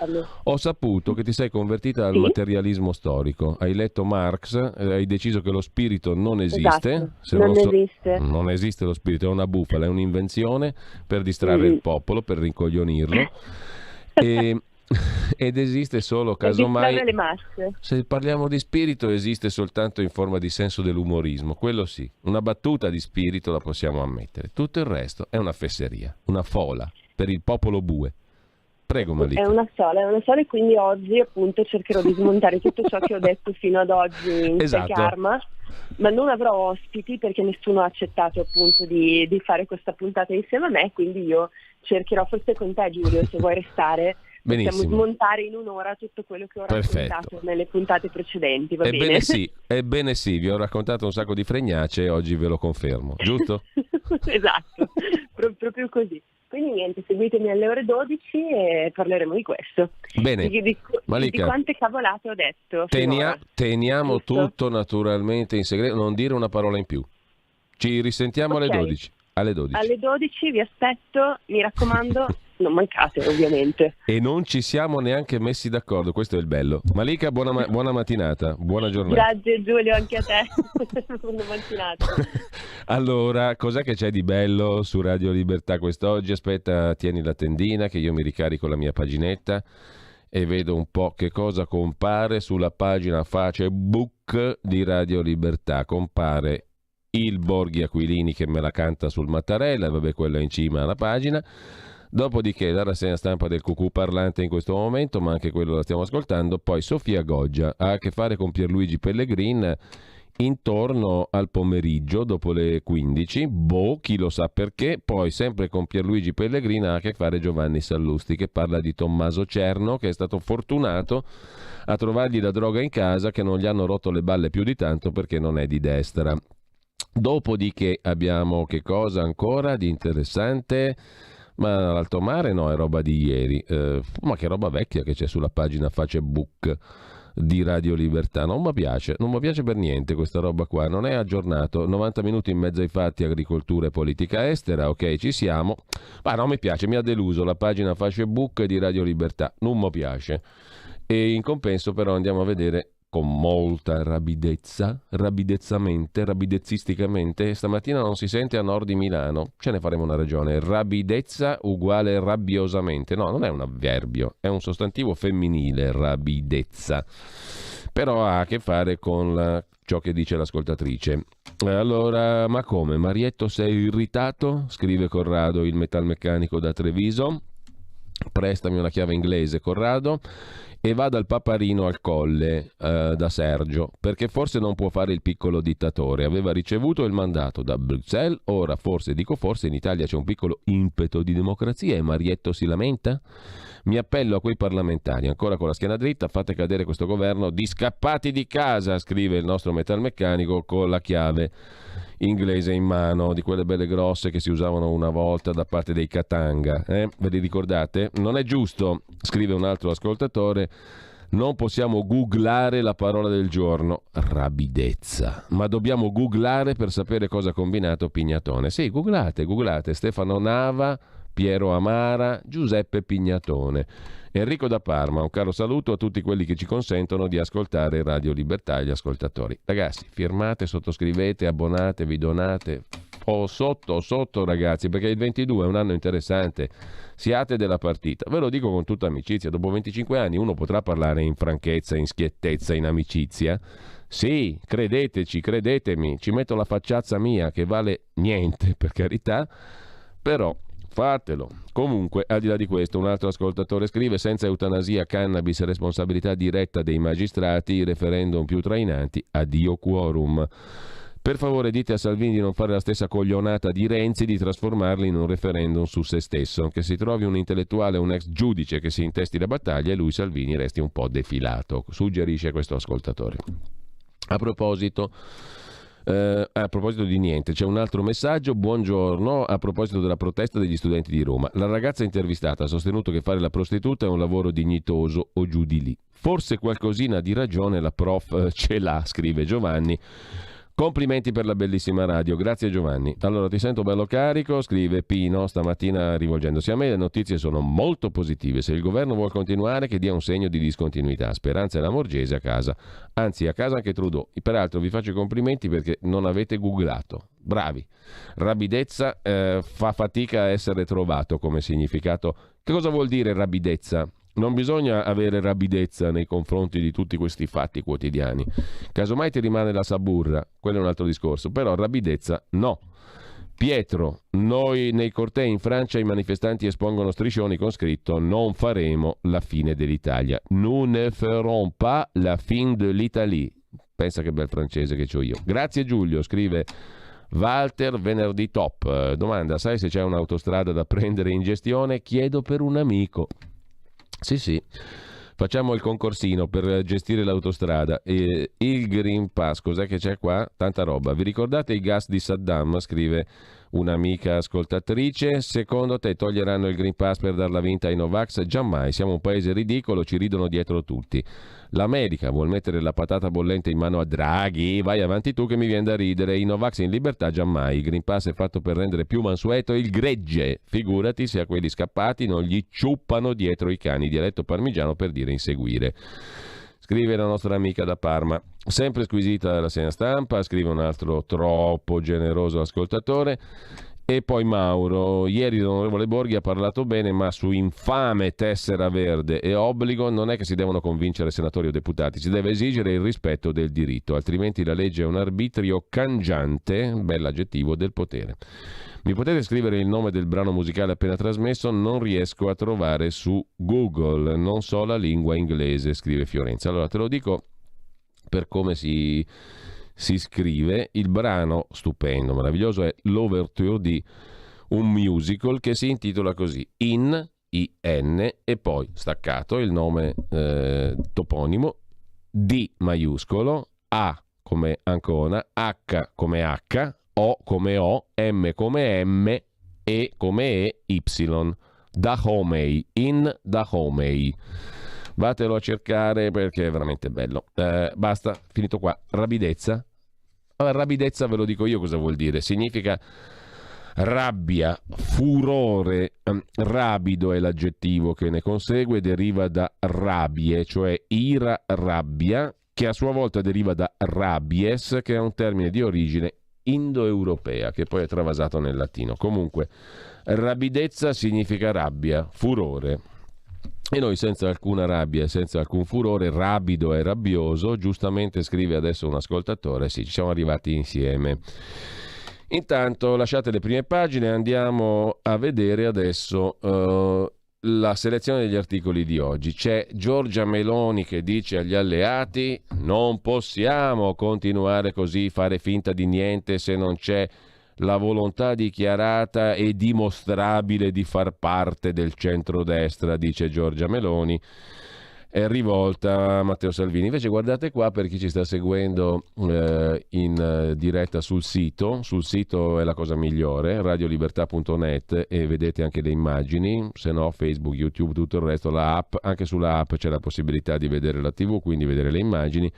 Ho saputo che ti sei convertita al materialismo storico. Hai letto Marx, hai deciso che lo spirito non esiste. Esatto. Esiste. Non esiste lo spirito, è una bufala, è un'invenzione per distrarre il popolo, per rincoglionirlo. Ed esiste solo casomai, se parliamo di spirito, esiste soltanto in forma di senso dell'umorismo, quello sì, una battuta di spirito la possiamo ammettere, tutto il resto è una fesseria, una fola per il popolo bue. Prego Malika. È una sola e quindi oggi appunto cercherò di smontare tutto ciò che ho detto fino ad oggi in Karma, ma non avrò ospiti perché nessuno ha accettato appunto di fare questa puntata insieme a me, quindi io cercherò, forse con te Giulio, se vuoi restare. Possiamo smontare in un'ora tutto quello che ho raccontato nelle puntate precedenti, va bene? Ebbene sì, vi ho raccontato un sacco di fregnacce e oggi ve lo confermo, giusto? Esatto, proprio così. Quindi niente, seguitemi alle ore 12 e parleremo di questo. Bene, di quante cavolate ho detto. Teniamo tutto naturalmente in segreto, non dire una parola in più. Ci risentiamo alle 12. Alle 12 vi aspetto, mi raccomando, non mancate ovviamente. E non ci siamo neanche messi d'accordo, questo è il bello. Malika, buona mattinata, buona giornata. Grazie Giulio, anche a te. Buona mattinata. Allora, cos'è che c'è di bello su Radio Libertà quest'oggi? Aspetta, tieni la tendina che io mi ricarico la mia paginetta e vedo un po' che cosa compare sulla pagina Facebook di Radio Libertà. Compare il Borghi Aquilini che me la canta sul Mattarella, vabbè, quello è in cima alla pagina. Dopodiché la rassegna stampa del Cucù Parlante in questo momento, ma anche quello la stiamo ascoltando. Poi Sofia Goggia ha a che fare con Pierluigi Pellegrin intorno al pomeriggio, dopo le 15. Chi lo sa perché. Poi sempre con Pierluigi Pellegrin ha a che fare Giovanni Sallusti che parla di Tommaso Cerno, che è stato fortunato a trovargli la droga in casa, che non gli hanno rotto le balle più di tanto perché non è di destra. Dopodiché abbiamo che cosa ancora di interessante? Ma l'alto mare no, è roba di ieri, ma che roba vecchia che c'è sulla pagina Facebook di Radio Libertà. Non mi piace per niente questa roba qua, non è aggiornato. 90 minuti in mezzo ai fatti, agricoltura e politica estera, ok, ci siamo, ma non mi piace, mi ha deluso la pagina Facebook di Radio Libertà, non mi piace. E in compenso però andiamo a vedere con molta rabidezzisticamente, stamattina non si sente a nord di Milano, ce ne faremo una ragione. Rabidezza uguale rabbiosamente, no, non è un avverbio, è un sostantivo femminile, rabidezza, però ha a che fare con ciò che dice l'ascoltatrice. Allora, ma come? Marietto, sei irritato? Scrive Corrado, il metalmeccanico da Treviso. Prestami una chiave inglese, Corrado. E va dal Paparino al Colle, da Sergio, perché forse non può fare il piccolo dittatore. Aveva ricevuto il mandato da Bruxelles, ora forse in Italia c'è un piccolo impeto di democrazia e Marietto si lamenta? Mi appello a quei parlamentari, ancora con la schiena dritta, fate cadere questo governo di scappati di casa, scrive il nostro metalmeccanico con la chiave inglese in mano, di quelle belle grosse che si usavano una volta da parte dei Katanga, ve li ricordate? Non è giusto, scrive un altro ascoltatore, non possiamo googlare la parola del giorno, rabidezza, ma dobbiamo googlare per sapere cosa ha combinato Pignatone. Sì, googlate Stefano Nava, Piero Amara, Giuseppe Pignatone. Enrico da Parma, un caro saluto a tutti quelli che ci consentono di ascoltare Radio Libertà e gli ascoltatori. Ragazzi, firmate, sottoscrivete, abbonatevi, donate, po' sotto ragazzi, perché il 22 è un anno interessante, siate della partita, ve lo dico con tutta amicizia, dopo 25 anni uno potrà parlare in franchezza, in schiettezza, in amicizia, sì, credetemi, ci metto la facciazza mia che vale niente per carità, però fatelo. Comunque, al di là di questo, un altro ascoltatore scrive: senza eutanasia, cannabis, responsabilità diretta dei magistrati, referendum più trainanti, addio quorum. Per favore dite a Salvini di non fare la stessa coglionata di Renzi, di trasformarli in un referendum su se stesso, che si trovi un intellettuale, un ex giudice che si intesti la battaglia e lui, Salvini, resti un po' defilato, suggerisce questo ascoltatore. A proposito di niente, c'è un altro messaggio. Buongiorno, a proposito della protesta degli studenti di Roma. La ragazza intervistata ha sostenuto che fare la prostituta è un lavoro dignitoso o giù di lì. Forse qualcosina di ragione la prof ce l'ha, scrive Giovanni. Complimenti per la bellissima radio, grazie Giovanni. Allora ti sento bello carico, scrive Pino stamattina rivolgendosi a me, le notizie sono molto positive, se il governo vuole continuare che dia un segno di discontinuità, Speranza e la Morgese a casa, anzi a casa anche Trudeau. Peraltro vi faccio i complimenti perché non avete googlato, bravi. Rabidezza fa fatica a essere trovato come significato. Che cosa vuol dire rabidezza? Non bisogna avere rabidezza nei confronti di tutti questi fatti quotidiani. Casomai ti rimane la saburra, quello è un altro discorso, però rabidezza no. Pietro, noi nei cortei in Francia i manifestanti espongono striscioni con scritto non faremo la fine dell'Italia. Nous ne ferons pas la fin de l'Italie. Pensa che bel francese che c'ho io. Grazie Giulio, scrive Walter venerdì top. Domanda, sai se c'è un'autostrada da prendere in gestione? Chiedo per un amico. Sì, facciamo il concorsino per gestire l'autostrada. Il Green Pass, cos'è che c'è qua? Tanta roba. Vi ricordate i gas di Saddam? Scrive un'amica ascoltatrice. Secondo te toglieranno il Green Pass per darla vinta ai Novax? Giammai, siamo un paese ridicolo, ci ridono dietro tutti. L'America vuol mettere la patata bollente in mano a Draghi, vai avanti tu che mi viene da ridere. I Novax in libertà giammai, il Green Pass è fatto per rendere più mansueto il gregge, figurati se a quelli scappati non gli ciuppano dietro i cani, dialetto parmigiano per dire inseguire. Scrive la nostra amica da Parma. Sempre squisita la rassegna stampa, scrive un altro troppo generoso ascoltatore. E poi Mauro, ieri l'onorevole Borghi ha parlato bene, ma su infame tessera verde e obbligo non è che si devono convincere senatori o deputati, si deve esigere il rispetto del diritto, altrimenti la legge è un arbitrio cangiante, bell'aggettivo, del potere. Mi potete scrivere il nome del brano musicale appena trasmesso? Non riesco a trovare su Google, non so la lingua inglese, scrive Fiorenza. Allora te lo dico per come si scrive. Il brano stupendo, meraviglioso è l'ouverture di un musical che si intitola così: IN e poi staccato il nome toponimo, D maiuscolo, A come Ancona, H come H, O come O, M come M, E come E, Y. Dahomey, in Dahomey. Vatelo a cercare perché è veramente bello. Basta, finito qua. Rabidezza. Allora, rabidezza ve lo dico io cosa vuol dire. Significa rabbia, furore. Rabido è l'aggettivo che ne consegue, deriva da rabie, cioè ira, rabbia, che a sua volta deriva da rabies, che è un termine di origine indoeuropea, che poi è travasato nel latino. Comunque, rabidezza significa rabbia, furore. E noi senza alcuna rabbia e senza alcun furore, rabido e rabbioso, giustamente scrive adesso un ascoltatore, sì, ci siamo arrivati insieme. Intanto lasciate le prime pagine, andiamo a vedere adesso la selezione degli articoli di oggi. C'è Giorgia Meloni che dice agli alleati: non possiamo continuare così, fare finta di niente se non c'è la volontà dichiarata e dimostrabile di far parte del centrodestra, dice Giorgia Meloni. È rivolta a Matteo Salvini. Invece guardate qua, per chi ci sta seguendo in diretta sul sito è la cosa migliore, radiolibertà.net, e vedete anche le immagini, se no Facebook, YouTube, tutto il resto, la app, anche sulla app c'è la possibilità di vedere la TV, quindi vedere le immagini.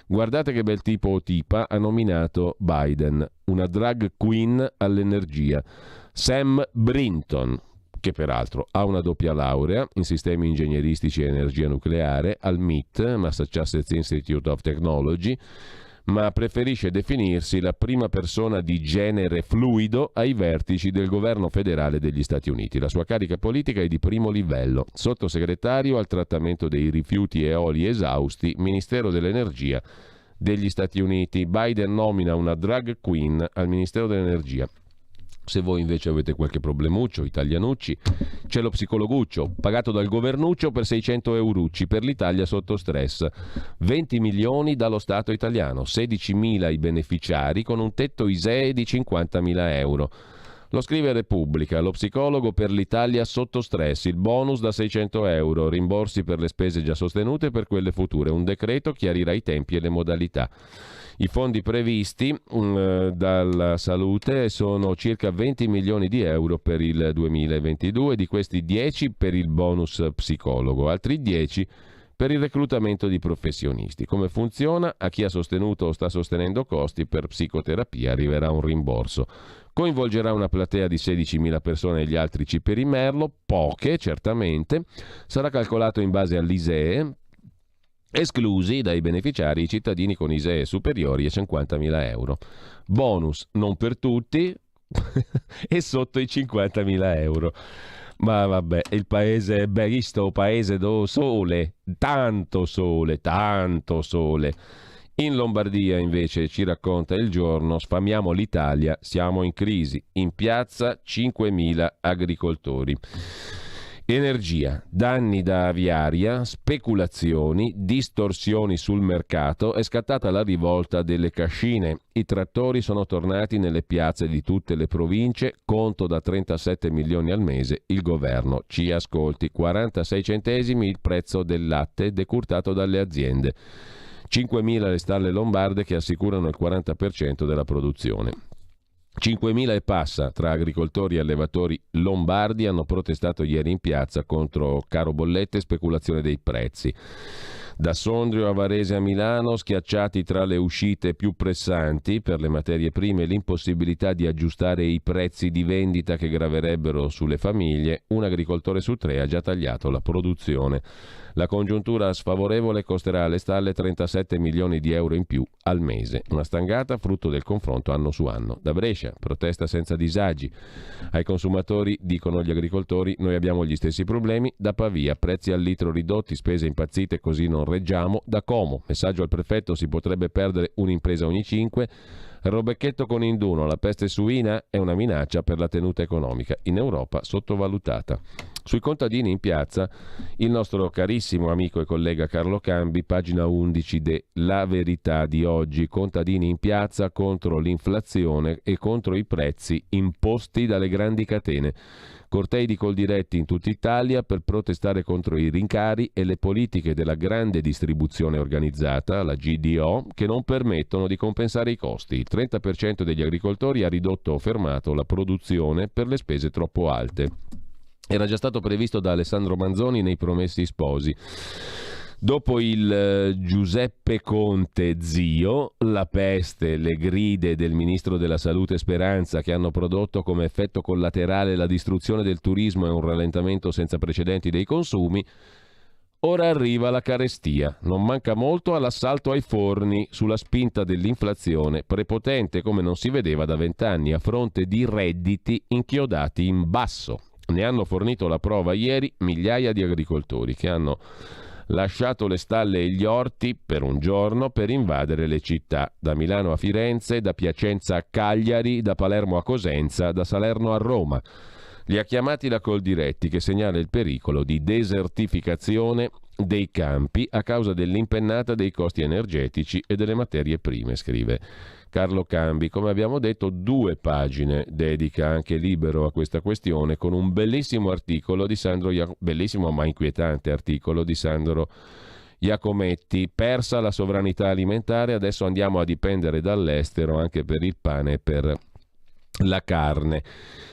Guardate che bel tipo o tipa ha nominato Biden, una drag queen all'energia, Sam Brinton, che peraltro ha una doppia laurea in sistemi ingegneristici e energia nucleare al MIT, Massachusetts Institute of Technology, ma preferisce definirsi la prima persona di genere fluido ai vertici del governo federale degli Stati Uniti. La sua carica politica è di primo livello, sottosegretario al trattamento dei rifiuti eoli esausti, Ministero dell'Energia degli Stati Uniti. Biden nomina una drag queen al Ministero dell'Energia. Se voi invece avete qualche problemuccio, italianucci, c'è lo psicologuccio, pagato dal governuccio per 600 eurucci per l'Italia sotto stress. 20 milioni dallo Stato italiano, 16.000 i beneficiari con un tetto ISEE di 50.000 euro. Lo scrive Repubblica, lo psicologo per l'Italia sotto stress, il bonus da 600 euro, rimborsi per le spese già sostenute e per quelle future. Un decreto chiarirà i tempi e le modalità. I fondi previsti dalla salute sono circa 20 milioni di euro per il 2022, di questi 10 per il bonus psicologo, altri 10 per il reclutamento di professionisti. Come funziona? A chi ha sostenuto o sta sostenendo costi per psicoterapia arriverà un rimborso. Coinvolgerà una platea di 16.000 persone e gli altri ciperi merlo, poche certamente, sarà calcolato in base all'ISEE, esclusi dai beneficiari i cittadini con ISEE superiori a 50.000 euro. Bonus non per tutti e sotto i 50.000 euro. Ma vabbè, il paese è questo paese do sole, tanto sole, tanto sole. In Lombardia invece, ci racconta Il Giorno, sfamiamo l'Italia, siamo in crisi, in piazza 5.000 agricoltori. Energia, danni da aviaria, speculazioni, distorsioni sul mercato, è scattata la rivolta delle cascine. I trattori sono tornati nelle piazze di tutte le province, conto da 37 milioni al mese, il governo ci ascolti, 46 centesimi il prezzo del latte decurtato dalle aziende. 5.000 le stalle lombarde che assicurano il 40% della produzione. 5.000 e passa tra agricoltori e allevatori lombardi hanno protestato ieri in piazza contro caro bollette e speculazione dei prezzi. Da Sondrio a Varese a Milano, schiacciati tra le uscite più pressanti per le materie prime e l'impossibilità di aggiustare i prezzi di vendita che graverebbero sulle famiglie, un agricoltore su 3 ha già tagliato la produzione. La congiuntura sfavorevole costerà alle stalle 37 milioni di euro in più al mese. Una stangata frutto del confronto anno su anno. Da Brescia, protesta senza disagi. Ai consumatori, dicono gli agricoltori, noi abbiamo gli stessi problemi. Da Pavia, prezzi al litro ridotti, spese impazzite, così non reggiamo. Da Como, messaggio al prefetto, si potrebbe perdere un'impresa ogni 5. Robecchetto con Induno, la peste suina è una minaccia per la tenuta economica. In Europa sottovalutata. Sui contadini in piazza, il nostro carissimo amico e collega Carlo Cambi, pagina 11 de La Verità di oggi. Contadini in piazza contro l'inflazione e contro i prezzi imposti dalle grandi catene. Cortei di Coldiretti in tutta Italia per protestare contro i rincari e le politiche della grande distribuzione organizzata, la GDO, che non permettono di compensare i costi. Il 30% degli agricoltori ha ridotto o fermato la produzione per le spese troppo alte. Era già stato previsto da Alessandro Manzoni nei Promessi Sposi. Dopo il Giuseppe Conte zio, la peste, le gride del ministro della Salute Speranza che hanno prodotto come effetto collaterale la distruzione del turismo e un rallentamento senza precedenti dei consumi, ora arriva la carestia. Non manca molto all'assalto ai forni sulla spinta dell'inflazione, prepotente come non si vedeva da 20 anni, a fronte di redditi inchiodati in basso. Ne hanno fornito la prova ieri migliaia di agricoltori che hanno lasciato le stalle e gli orti per un giorno per invadere le città, da Milano a Firenze, da Piacenza a Cagliari, da Palermo a Cosenza, da Salerno a Roma. Li ha chiamati la Coldiretti, che segnala il pericolo di desertificazione dei campi a causa dell'impennata dei costi energetici e delle materie prime, scrive Carlo Cambi. Come abbiamo detto, 2 pagine dedica anche Libero a questa questione, con un bellissimo articolo di bellissimo ma inquietante articolo di Sandro Iacometti. Persa la sovranità alimentare, adesso andiamo a dipendere dall'estero anche per il pane e per la carne.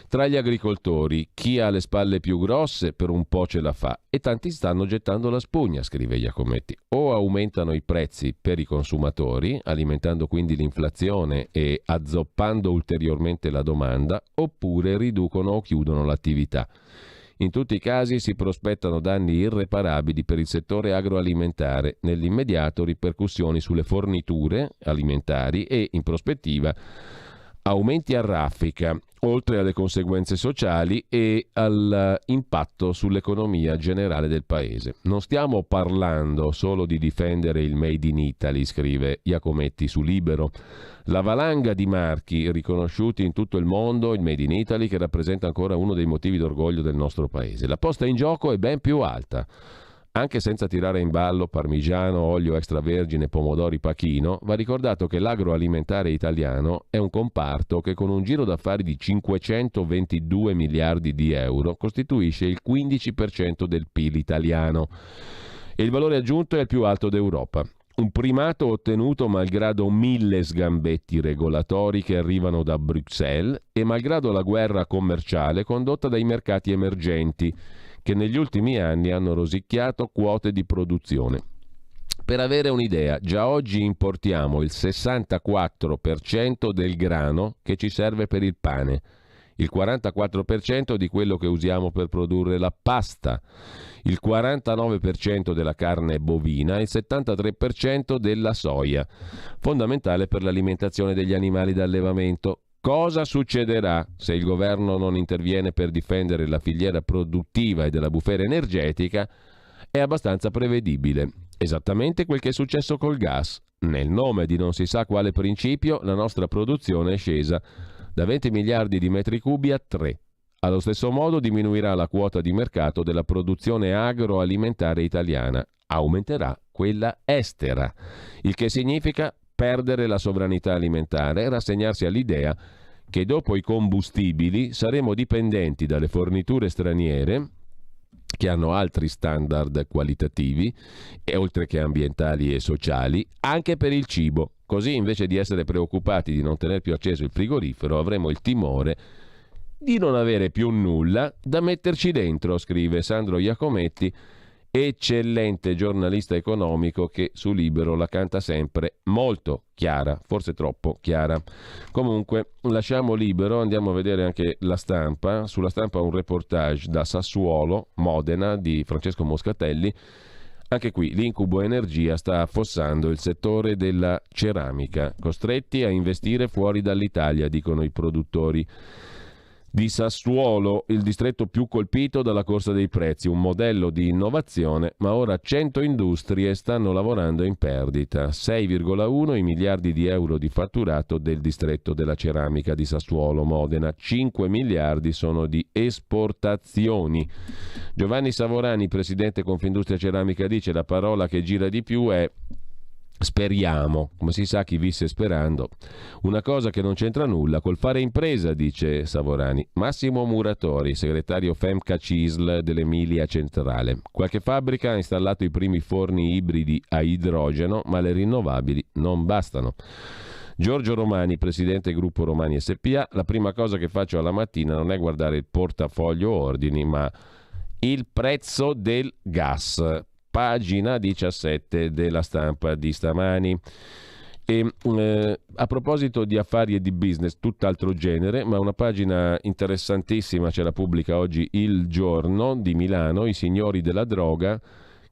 Tra gli agricoltori, chi ha le spalle più grosse per un po' ce la fa e tanti stanno gettando la spugna, scrive Iacometti. O aumentano i prezzi per i consumatori, alimentando quindi l'inflazione e azzoppando ulteriormente la domanda, oppure riducono o chiudono l'attività. In tutti i casi si prospettano danni irreparabili per il settore agroalimentare, nell'immediato ripercussioni sulle forniture alimentari e, in prospettiva, aumenti a raffica, oltre alle conseguenze sociali e all'impatto sull'economia generale del paese. Non stiamo parlando solo di difendere il Made in Italy, scrive Iacometti su Libero. La valanga di marchi riconosciuti in tutto il mondo, il Made in Italy, che rappresenta ancora uno dei motivi d'orgoglio del nostro paese. La posta in gioco è ben più alta. Anche senza tirare in ballo parmigiano, olio extravergine, pomodori Pachino, va ricordato che l'agroalimentare italiano è un comparto che con un giro d'affari di 522 miliardi di euro costituisce il 15% del PIL italiano e il valore aggiunto è il più alto d'Europa. Un primato ottenuto malgrado 1000 sgambetti regolatori che arrivano da Bruxelles e malgrado la guerra commerciale condotta dai mercati emergenti, che negli ultimi anni hanno rosicchiato quote di produzione. Per avere un'idea, già oggi importiamo il 64% del grano che ci serve per il pane, il 44% di quello che usiamo per produrre la pasta, il 49% della carne bovina e il 73% della soia, fondamentale per l'alimentazione degli animali d'allevamento. Cosa succederà se il governo non interviene per difendere la filiera produttiva e della bufera energetica? È abbastanza prevedibile. Esattamente quel che è successo col gas. Nel nome di non si sa quale principio, la nostra produzione è scesa da 20 miliardi di metri cubi a 3. Allo stesso modo diminuirà la quota di mercato della produzione agroalimentare italiana. Aumenterà quella estera, il che significa perdere la sovranità alimentare e rassegnarsi all'idea che dopo i combustibili saremo dipendenti dalle forniture straniere che hanno altri standard qualitativi e oltre che ambientali e sociali anche per il cibo. Così invece di essere preoccupati di non tenere più acceso il frigorifero avremo il timore di non avere più nulla da metterci dentro, scrive Sandro Iacometti, eccellente giornalista economico che su Libero la canta sempre molto chiara, forse troppo chiara. Comunque lasciamo Libero, andiamo a vedere anche La Stampa. Sulla Stampa un reportage da Sassuolo, Modena, di Francesco Moscatelli. Anche qui l'incubo energia sta affossando il settore della ceramica, costretti a investire fuori dall'Italia, dicono i produttori di Sassuolo, il distretto più colpito dalla corsa dei prezzi, un modello di innovazione, ma ora 100 industrie stanno lavorando in perdita. 6,1 i miliardi di euro di fatturato del distretto della ceramica di Sassuolo, Modena, 5 miliardi sono di esportazioni. Giovanni Savorani, presidente Confindustria Ceramica, dice la parola che gira di più è speriamo. Come si sa, chi visse sperando. Una cosa che non c'entra nulla col fare impresa, dice Savorani. Massimo Muratori, segretario Femca CISL dell'Emilia Centrale. Qualche fabbrica ha installato i primi forni ibridi a idrogeno, ma le rinnovabili non bastano. Giorgio Romani, presidente Gruppo Romani SPA, la prima cosa che faccio alla mattina non è guardare il portafoglio ordini, ma il prezzo del gas. Pagina 17 della Stampa di stamani. E a proposito di affari e di business, tutt'altro genere, ma una pagina interessantissima ce la pubblica oggi Il Giorno di Milano, i signori della droga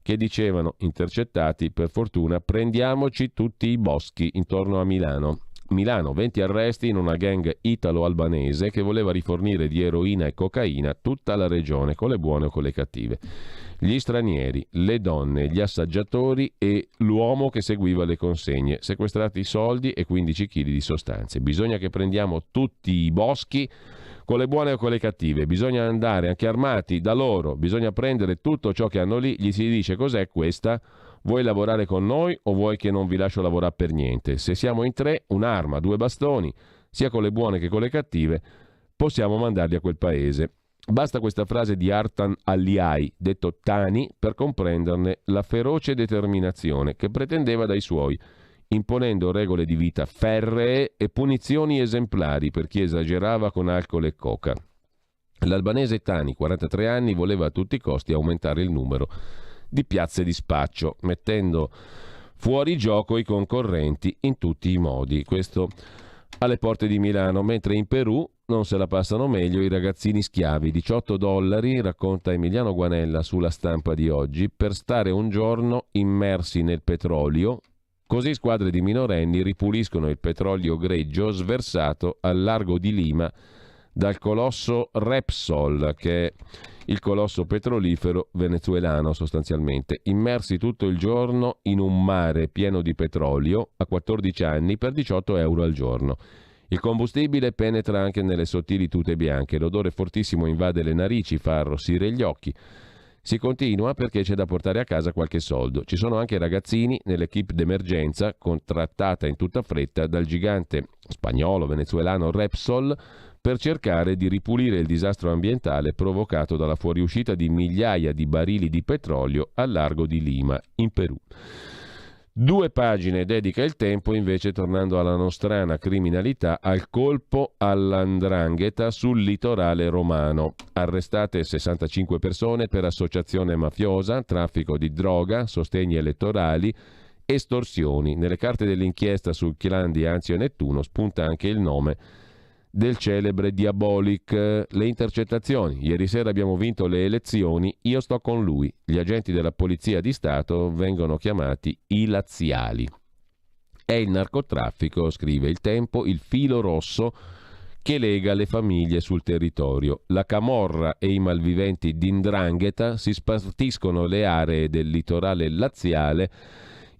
che dicevano, intercettati per fortuna, prendiamoci tutti i boschi intorno a Milano. Milano, 20 arresti in una gang italo-albanese che voleva rifornire di eroina e cocaina tutta la regione, con le buone o con le cattive. Gli stranieri, le donne, gli assaggiatori e l'uomo che seguiva le consegne, sequestrati soldi e 15 kg di sostanze. Bisogna che prendiamo tutti i boschi con le buone o con le cattive, bisogna andare anche armati da loro, bisogna prendere tutto ciò che hanno lì, gli si dice cos'è questa? Vuoi lavorare con noi o vuoi che non vi lascio lavorare per niente? Se siamo in 3, un'arma, 2 bastoni, sia con le buone che con le cattive, possiamo mandarli a quel paese. Basta questa frase di Artan Aliai, detto Tani, per comprenderne la feroce determinazione che pretendeva dai suoi, imponendo regole di vita ferree e punizioni esemplari per chi esagerava con alcol e coca. L'albanese Tani, 43 anni, voleva a tutti i costi aumentare il numero di piazze di spaccio, mettendo fuori gioco i concorrenti in tutti i modi. Questo alle porte di Milano, mentre in Perù non se la passano meglio i ragazzini schiavi. $18, racconta Emiliano Guanella sulla Stampa di oggi, per stare un giorno immersi nel petrolio. Così squadre di minorenni ripuliscono il petrolio greggio sversato al largo di Lima dal colosso Repsol, che è il colosso petrolifero venezuelano sostanzialmente, immersi tutto il giorno in un mare pieno di petrolio a 14 anni per €18 al giorno. Il combustibile penetra anche nelle sottili tute bianche, l'odore fortissimo invade le narici, fa arrossire gli occhi. Si continua perché c'è da portare a casa qualche soldo. Ci sono anche ragazzini nell'equipe d'emergenza contrattata in tutta fretta dal gigante spagnolo-venezuelano Repsol per cercare di ripulire il disastro ambientale provocato dalla fuoriuscita di migliaia di barili di petrolio al largo di Lima, in Perù. 2 pagine dedica il Tempo, invece, tornando alla nostrana criminalità, al colpo all''ndrangheta sul litorale romano. Arrestate 65 persone per associazione mafiosa, traffico di droga, sostegni elettorali, estorsioni. Nelle carte dell'inchiesta sul clan di Anzio e Nettuno spunta anche il nome del celebre Diabolic. Le intercettazioni. Ieri sera abbiamo vinto le elezioni, io sto con lui. Gli agenti della Polizia di Stato vengono chiamati i laziali. È il narcotraffico, scrive il Tempo, il filo rosso che lega le famiglie sul territorio. La camorra e i malviventi d'Ndrangheta si spartiscono le aree del litorale laziale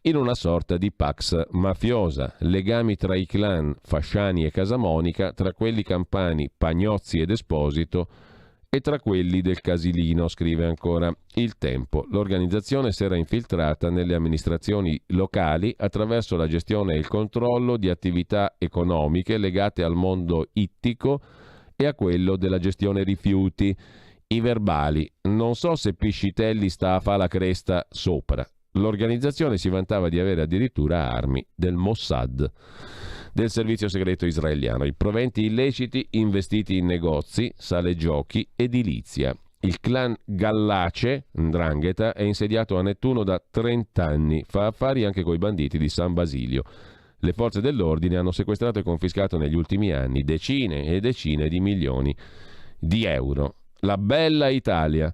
in una sorta di pax mafiosa, legami tra i clan Fasciani e Casamonica, tra quelli campani Pagnozzi ed Esposito e tra quelli del Casilino, scrive ancora il Tempo. L'organizzazione si era infiltrata nelle amministrazioni locali attraverso la gestione e il controllo di attività economiche legate al mondo ittico e a quello della gestione rifiuti. I verbali. Non so se Piscitelli sta a fa la cresta sopra. L'organizzazione si vantava di avere addirittura armi del Mossad, del servizio segreto israeliano. I proventi illeciti investiti in negozi, sale giochi, edilizia. Il clan Gallace, 'ndrangheta, è insediato a Nettuno da 30 anni. Fa affari anche coi banditi di San Basilio. Le forze dell'ordine hanno sequestrato e confiscato negli ultimi anni decine e decine di milioni di euro. La bella Italia. A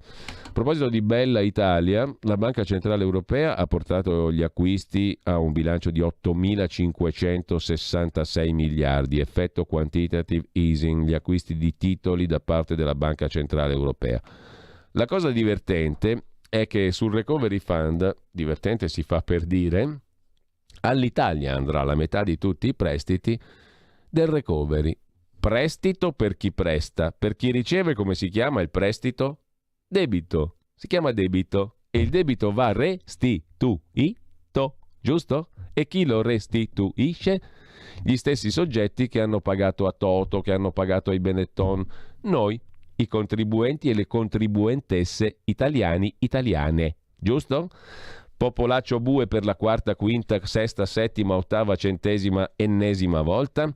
proposito di bella Italia, la Banca Centrale Europea ha portato gli acquisti a un bilancio di 8.566 miliardi, effetto quantitative easing, gli acquisti di titoli da parte della Banca Centrale Europea. La cosa divertente è che sul Recovery Fund, divertente si fa per dire, all'Italia andrà la metà di tutti i prestiti del Recovery. Prestito per chi presta, per chi riceve come si chiama il prestito? Debito, si chiama debito e il debito va restituito, giusto? E chi lo restituisce? Gli stessi soggetti che hanno pagato a Toto, che hanno pagato ai Benetton, noi, i contribuenti e le contribuentesse italiani, italiane, giusto? Popolaccio bue per la quarta, quinta, sesta, settima, ottava, centesima, ennesima volta.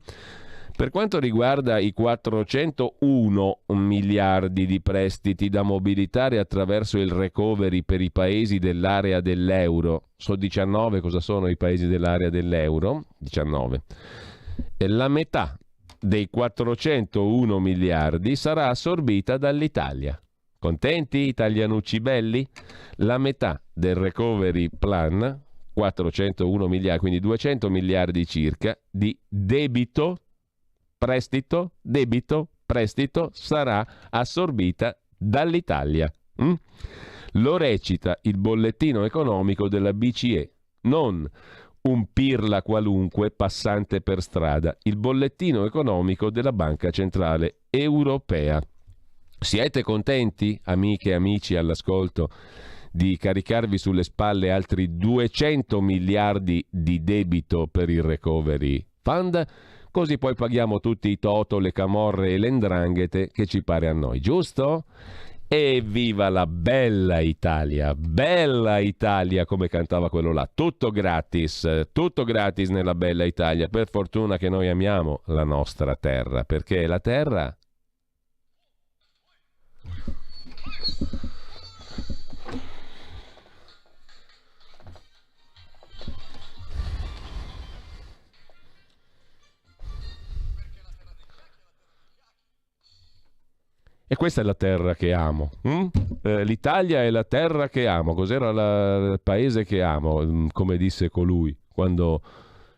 Per quanto riguarda i 401 miliardi di prestiti da mobilitare attraverso il recovery per i paesi dell'area dell'euro, so 19 cosa sono i paesi dell'area dell'euro? 19. E la metà dei 401 miliardi sarà assorbita dall'Italia. Contenti, italianucci belli? La metà del recovery plan, 401 miliardi, quindi 200 miliardi circa, di debito, prestito, debito, prestito, sarà assorbita dall'Italia. Lo recita il bollettino economico della BCE, non un pirla qualunque passante per strada, il bollettino economico della Banca Centrale Europea. Siete contenti, amiche e amici all'ascolto, di caricarvi sulle spalle altri 200 miliardi di debito per il Recovery Fund? Così poi paghiamo tutti i Toto, le camorre e le 'ndranghete che ci pare a noi, giusto? E viva la bella Italia, come cantava quello là, tutto gratis nella bella Italia. Per fortuna che noi amiamo la nostra terra, perché la terra... E questa è la terra che amo. L'Italia è la terra che amo. Cos'era il paese che amo? Come disse colui quando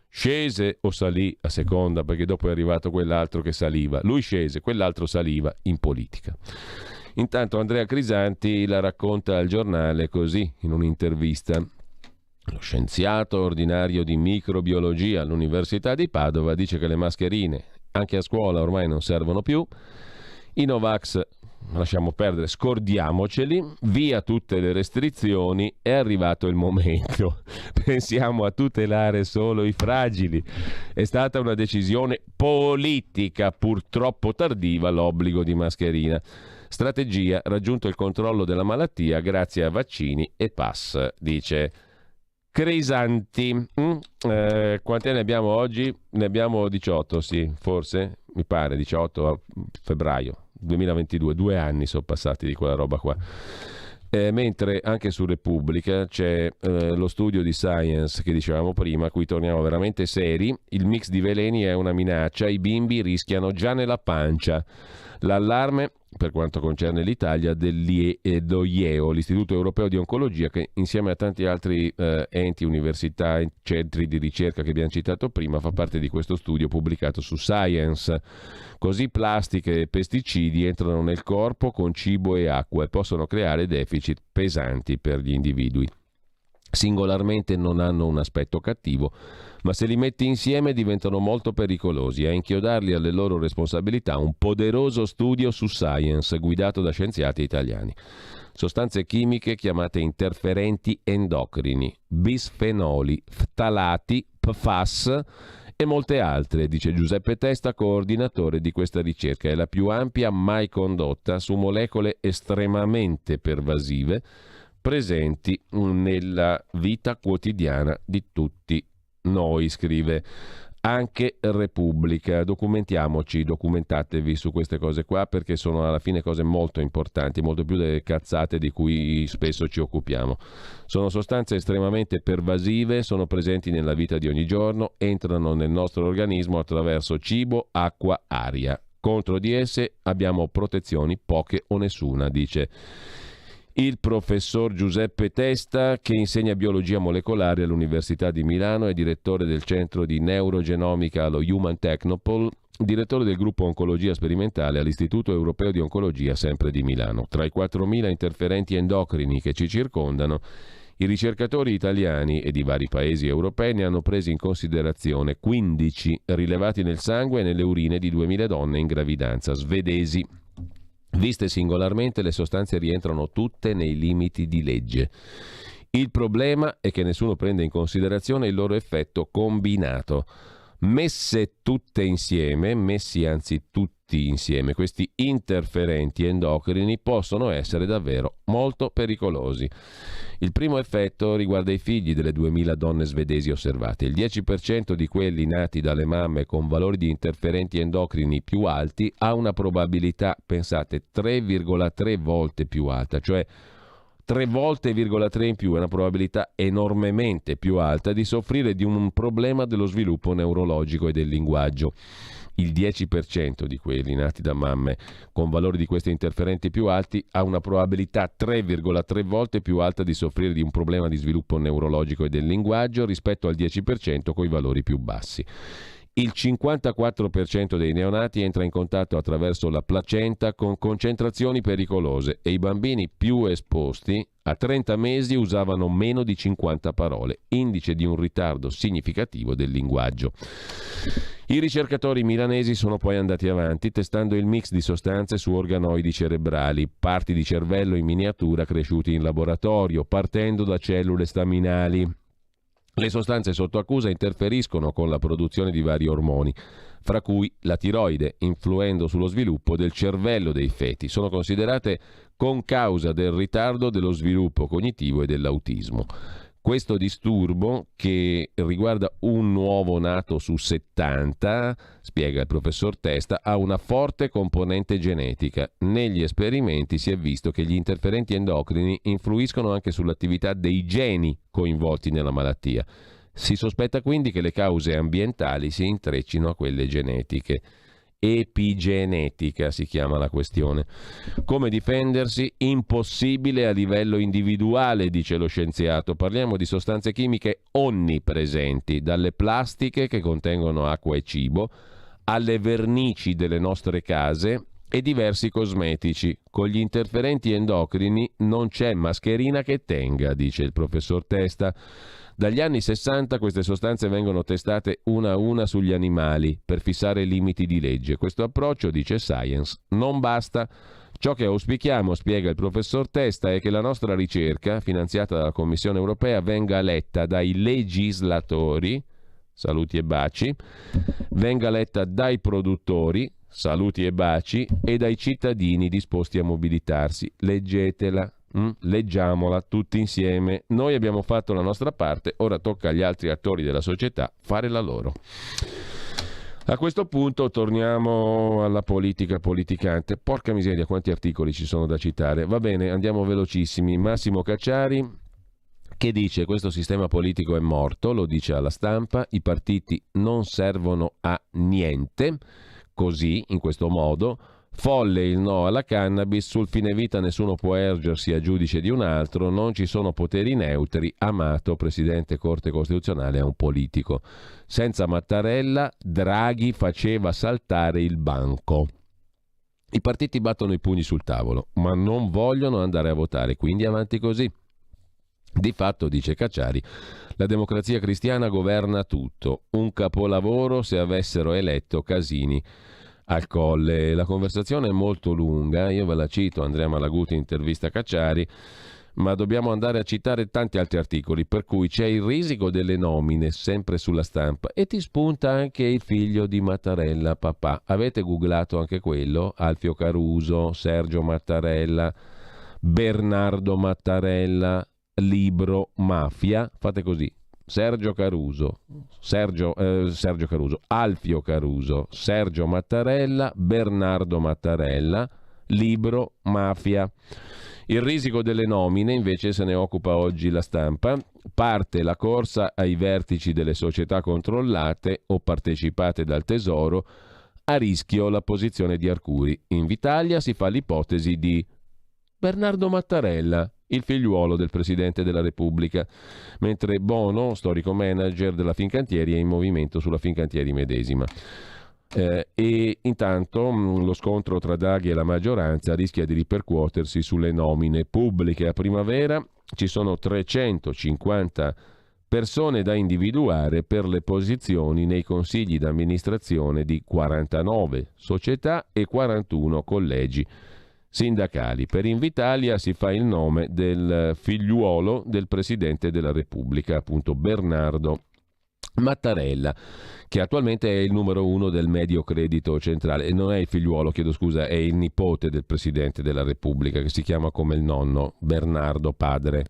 scese o salì, a seconda, perché dopo è arrivato quell'altro che saliva. Lui scese, quell'altro saliva in politica. Intanto Andrea Crisanti la racconta al giornale così, in un'intervista. Lo scienziato ordinario di microbiologia all'Università di Padova dice che le mascherine anche a scuola ormai non servono più. I Novax lasciamo perdere, scordiamoceli, via tutte le restrizioni, è arrivato il momento. Pensiamo a tutelare solo i fragili. È stata una decisione politica, purtroppo tardiva, l'obbligo di mascherina. Strategia, raggiunto il controllo della malattia grazie a vaccini e pass, dice Crisanti. Quante ne abbiamo oggi? Ne abbiamo 18, sì, forse, mi pare, 18 a febbraio 2022, 2 anni sono passati di quella roba qua. Mentre anche su Repubblica c'è lo studio di Science che dicevamo prima, a cui torniamo veramente seri. Il mix di veleni è una minaccia, i bimbi rischiano già nella pancia. L'allarme, per quanto concerne l'Italia, dell'IEO, l'Istituto Europeo di Oncologia, che insieme a tanti altri enti, università e centri di ricerca che abbiamo citato prima, fa parte di questo studio pubblicato su Science. Così plastiche e pesticidi entrano nel corpo con cibo e acqua e possono creare deficit pesanti per gli individui. Singolarmente non hanno un aspetto cattivo, ma se li metti insieme diventano molto pericolosi. A inchiodarli alle loro responsabilità un poderoso studio su Science guidato da scienziati italiani. Sostanze chimiche chiamate interferenti endocrini, bisfenoli, ftalati, PFAS e molte altre, dice Giuseppe Testa, coordinatore di questa ricerca. È la più ampia mai condotta su molecole estremamente pervasive presenti nella vita quotidiana di tutti noi, scrive anche Repubblica. Documentatevi su queste cose qua, perché sono alla fine cose molto importanti, molto più delle cazzate di cui spesso ci occupiamo. Sono sostanze estremamente pervasive, sono presenti nella vita di ogni giorno, entrano nel nostro organismo attraverso cibo, acqua, aria. Contro di esse abbiamo protezioni poche o nessuna, dice il professor Giuseppe Testa, che insegna biologia molecolare all'Università di Milano, è direttore del centro di neurogenomica allo Human Technopole, direttore del gruppo oncologia sperimentale all'Istituto Europeo di Oncologia, sempre di Milano. Tra i 4.000 interferenti endocrini che ci circondano, i ricercatori italiani e di vari paesi europei ne hanno presi in considerazione 15 rilevati nel sangue e nelle urine di 2.000 donne in gravidanza svedesi. Viste singolarmente, le sostanze rientrano tutte nei limiti di legge. Il problema è che nessuno prende in considerazione il loro effetto combinato. Messe tutte insieme, messi anzi tutti insieme, questi interferenti endocrini possono essere davvero molto pericolosi. Il primo effetto riguarda i figli delle 2.000 donne svedesi osservate. Il 10% di quelli nati dalle mamme con valori di interferenti endocrini più alti ha una probabilità, pensate, 3,3 volte più alta, cioè 3 volte,3 in più, è una probabilità enormemente più alta di soffrire di un problema dello sviluppo neurologico e del linguaggio. Il 10% di quelli nati da mamme con valori di questi interferenti più alti ha una probabilità 3,3 volte più alta di soffrire di un problema di sviluppo neurologico e del linguaggio rispetto al 10% con i valori più bassi. Il 54% dei neonati entra in contatto attraverso la placenta con concentrazioni pericolose e i bambini più esposti a 30 mesi usavano meno di 50 parole, indice di un ritardo significativo del linguaggio. I ricercatori milanesi sono poi andati avanti testando il mix di sostanze su organoidi cerebrali, parti di cervello in miniatura cresciuti in laboratorio, partendo da cellule staminali. Le sostanze sotto accusa interferiscono con la produzione di vari ormoni, fra cui la tiroide, influendo sullo sviluppo del cervello dei feti. Sono considerate concausa del ritardo dello sviluppo cognitivo e dell'autismo. Questo disturbo, che riguarda un nuovo nato su 70, spiega il professor Testa, ha una forte componente genetica. Negli esperimenti si è visto che gli interferenti endocrini influiscono anche sull'attività dei geni coinvolti nella malattia. Si sospetta quindi che le cause ambientali si intreccino a quelle genetiche. epigenetica si chiama la questione. Come difendersi? Impossibile a livello individuale, dice lo scienziato. Parliamo di sostanze chimiche onnipresenti, dalle plastiche che contengono acqua e cibo, alle vernici delle nostre case e diversi cosmetici. Con gli interferenti endocrini non c'è mascherina che tenga, dice il professor Testa. Dagli anni 60 queste sostanze vengono testate una a una sugli animali per fissare limiti di legge. Questo approccio, dice Science, non basta. Ciò che auspichiamo, spiega il professor Testa, è che la nostra ricerca, finanziata dalla Commissione europea, venga letta dai legislatori, saluti e baci, venga letta dai produttori, saluti e baci, e dai cittadini disposti a mobilitarsi. Leggetela, leggiamola tutti insieme. Noi abbiamo fatto la nostra parte, ora tocca agli altri attori della società fare la loro. A questo punto torniamo alla politica politicante. Porca miseria, quanti articoli ci sono da citare. Va bene, andiamo velocissimi. Massimo Cacciari, che dice: questo sistema politico è morto, lo dice alla Stampa, i partiti non servono a niente. Così, in questo modo, folle il no alla cannabis, sul fine vita nessuno può ergersi a giudice di un altro, non ci sono poteri neutri, Amato, presidente Corte Costituzionale, è un politico. Senza Mattarella, Draghi faceva saltare il banco. I partiti battono i pugni sul tavolo, ma non vogliono andare a votare, quindi avanti così. Di fatto, dice Cacciari, la Democrazia Cristiana governa tutto, un capolavoro se avessero eletto Casini al Colle. La conversazione è molto lunga, io ve la cito, Andrea Malaguti intervista Cacciari, ma dobbiamo andare a citare tanti altri articoli, per cui c'è il risico delle nomine sempre sulla Stampa e ti spunta anche il figlio di Mattarella, papà. Avete googlato anche quello? Alfio Caruso, Sergio Mattarella, Bernardo Mattarella, libro Mafia, fate così: Sergio Caruso, Alfio Caruso, Sergio Mattarella, Bernardo Mattarella, libro Mafia. Il risico delle nomine invece se ne occupa oggi la Stampa. Parte la corsa ai vertici delle società controllate o partecipate dal Tesoro, a rischio la posizione di Arcuri. Invitalia si fa l'ipotesi di Bernardo Mattarella, il figliuolo del Presidente della Repubblica, mentre Bono, storico manager della Fincantieri, è in movimento sulla Fincantieri medesima. E intanto lo scontro tra Draghi e la maggioranza rischia di ripercuotersi sulle nomine pubbliche. A primavera ci sono 350 persone da individuare per le posizioni nei consigli d'amministrazione di 49 società e 41 collegi sindacali. Per Invitalia si fa il nome del figliuolo del Presidente della Repubblica, appunto Bernardo Mattarella, che attualmente è il numero 1 del Mediocredito Centrale, e non è il figliuolo, chiedo scusa, è il nipote del Presidente della Repubblica, che si chiama come il nonno, Bernardo padre,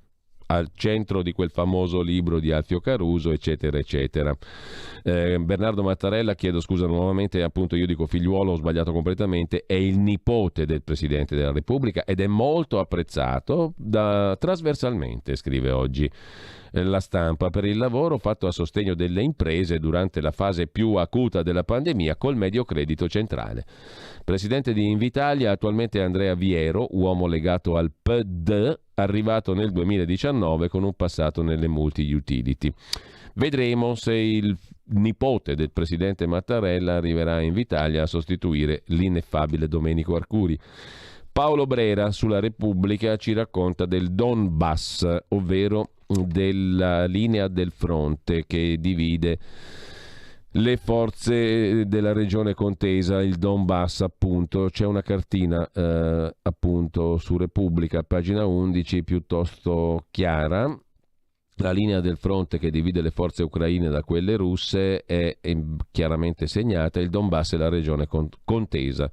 al centro di quel famoso libro di Alfio Caruso, eccetera, eccetera. Bernardo Mattarella, chiedo scusa nuovamente, appunto io dico figliuolo, ho sbagliato completamente, è il nipote del Presidente della Repubblica ed è molto apprezzato trasversalmente, scrive oggi la Stampa, per il lavoro fatto a sostegno delle imprese durante la fase più acuta della pandemia col Mediocredito Centrale. Presidente di Invitalia attualmente è Andrea Viero, uomo legato al PD, arrivato nel 2019 con un passato nelle multi-utility. Vedremo se il nipote del presidente Mattarella arriverà a Invitalia a sostituire l'ineffabile Domenico Arcuri. Paolo Brera sulla Repubblica ci racconta del Donbass, ovvero della linea del fronte che divide le forze della regione contesa, il Donbass appunto. C'è una cartina appunto su Repubblica, pagina 11, piuttosto chiara. La linea del fronte che divide le forze ucraine da quelle russe è chiaramente segnata, il Donbass è la regione contesa.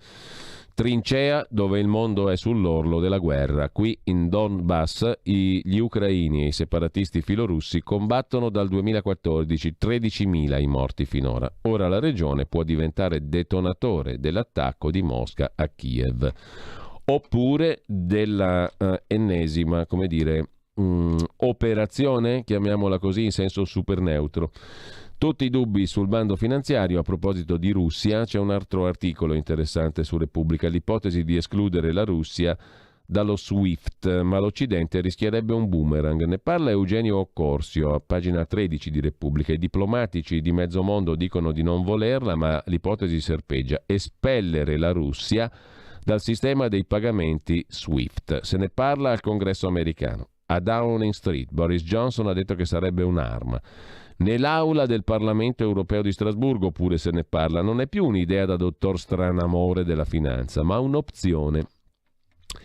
Trincea dove il mondo è sull'orlo della guerra. Qui in Donbass gli ucraini e i separatisti filorussi combattono dal 2014, 13.000 i morti finora. Ora la regione può diventare detonatore dell'attacco di Mosca a Kiev, oppure della ennesima, operazione, chiamiamola così in senso super neutro, Tutti i dubbi sul bando finanziario. A proposito di Russia, c'è un altro articolo interessante su Repubblica, l'ipotesi di escludere la Russia dallo SWIFT, ma l'Occidente rischierebbe un boomerang. Ne parla Eugenio Occorsio a pagina 13 di Repubblica. I diplomatici di mezzo mondo dicono di non volerla, ma l'ipotesi serpeggia: espellere la Russia dal sistema dei pagamenti SWIFT. Se ne parla al Congresso americano. A Downing Street Boris Johnson ha detto che sarebbe un'arma. Nell'aula del Parlamento europeo di Strasburgo pure se ne parla. Non è più un'idea da dottor Stranamore della finanza, ma un'opzione.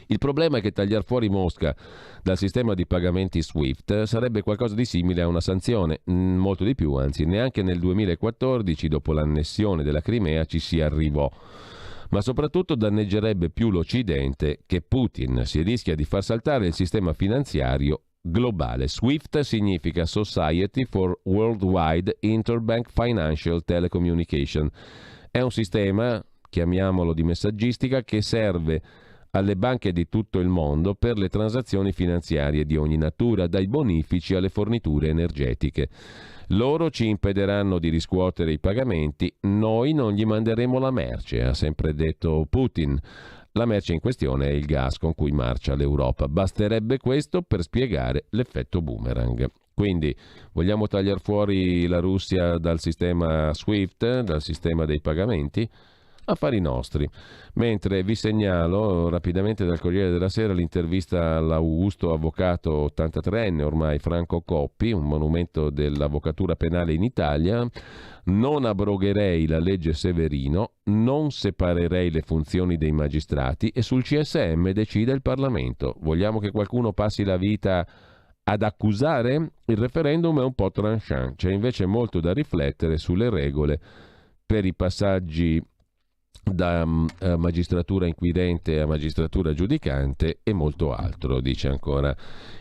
Il problema è che tagliare fuori Mosca dal sistema di pagamenti SWIFT sarebbe qualcosa di simile a una sanzione, molto di più, anzi neanche nel 2014, dopo l'annessione della Crimea, ci si arrivò. Ma soprattutto danneggerebbe più l'Occidente che Putin. Si rischia di far saltare il sistema finanziario globale. SWIFT significa Society for Worldwide Interbank Financial Telecommunication. È un sistema, chiamiamolo di messaggistica, che serve alle banche di tutto il mondo per le transazioni finanziarie di ogni natura, dai bonifici alle forniture energetiche. Loro ci impediranno di riscuotere i pagamenti, noi non gli manderemo la merce, ha sempre detto Putin. La merce in questione è il gas con cui marcia l'Europa. Basterebbe questo per spiegare l'effetto boomerang. Quindi vogliamo tagliare fuori la Russia dal sistema SWIFT, dal sistema dei pagamenti? Affari nostri. Mentre vi segnalo rapidamente dal Corriere della Sera l'intervista all'augusto avvocato 83enne ormai Franco Coppi, un monumento dell'avvocatura penale in Italia. Non abrogherei la legge Severino, non separerei le funzioni dei magistrati e sul CSM decide il Parlamento. Vogliamo che qualcuno passi la vita ad accusare? Il referendum è un po' tranchant, c'è invece molto da riflettere sulle regole per i passaggi da magistratura inquirente a magistratura giudicante e molto altro, dice ancora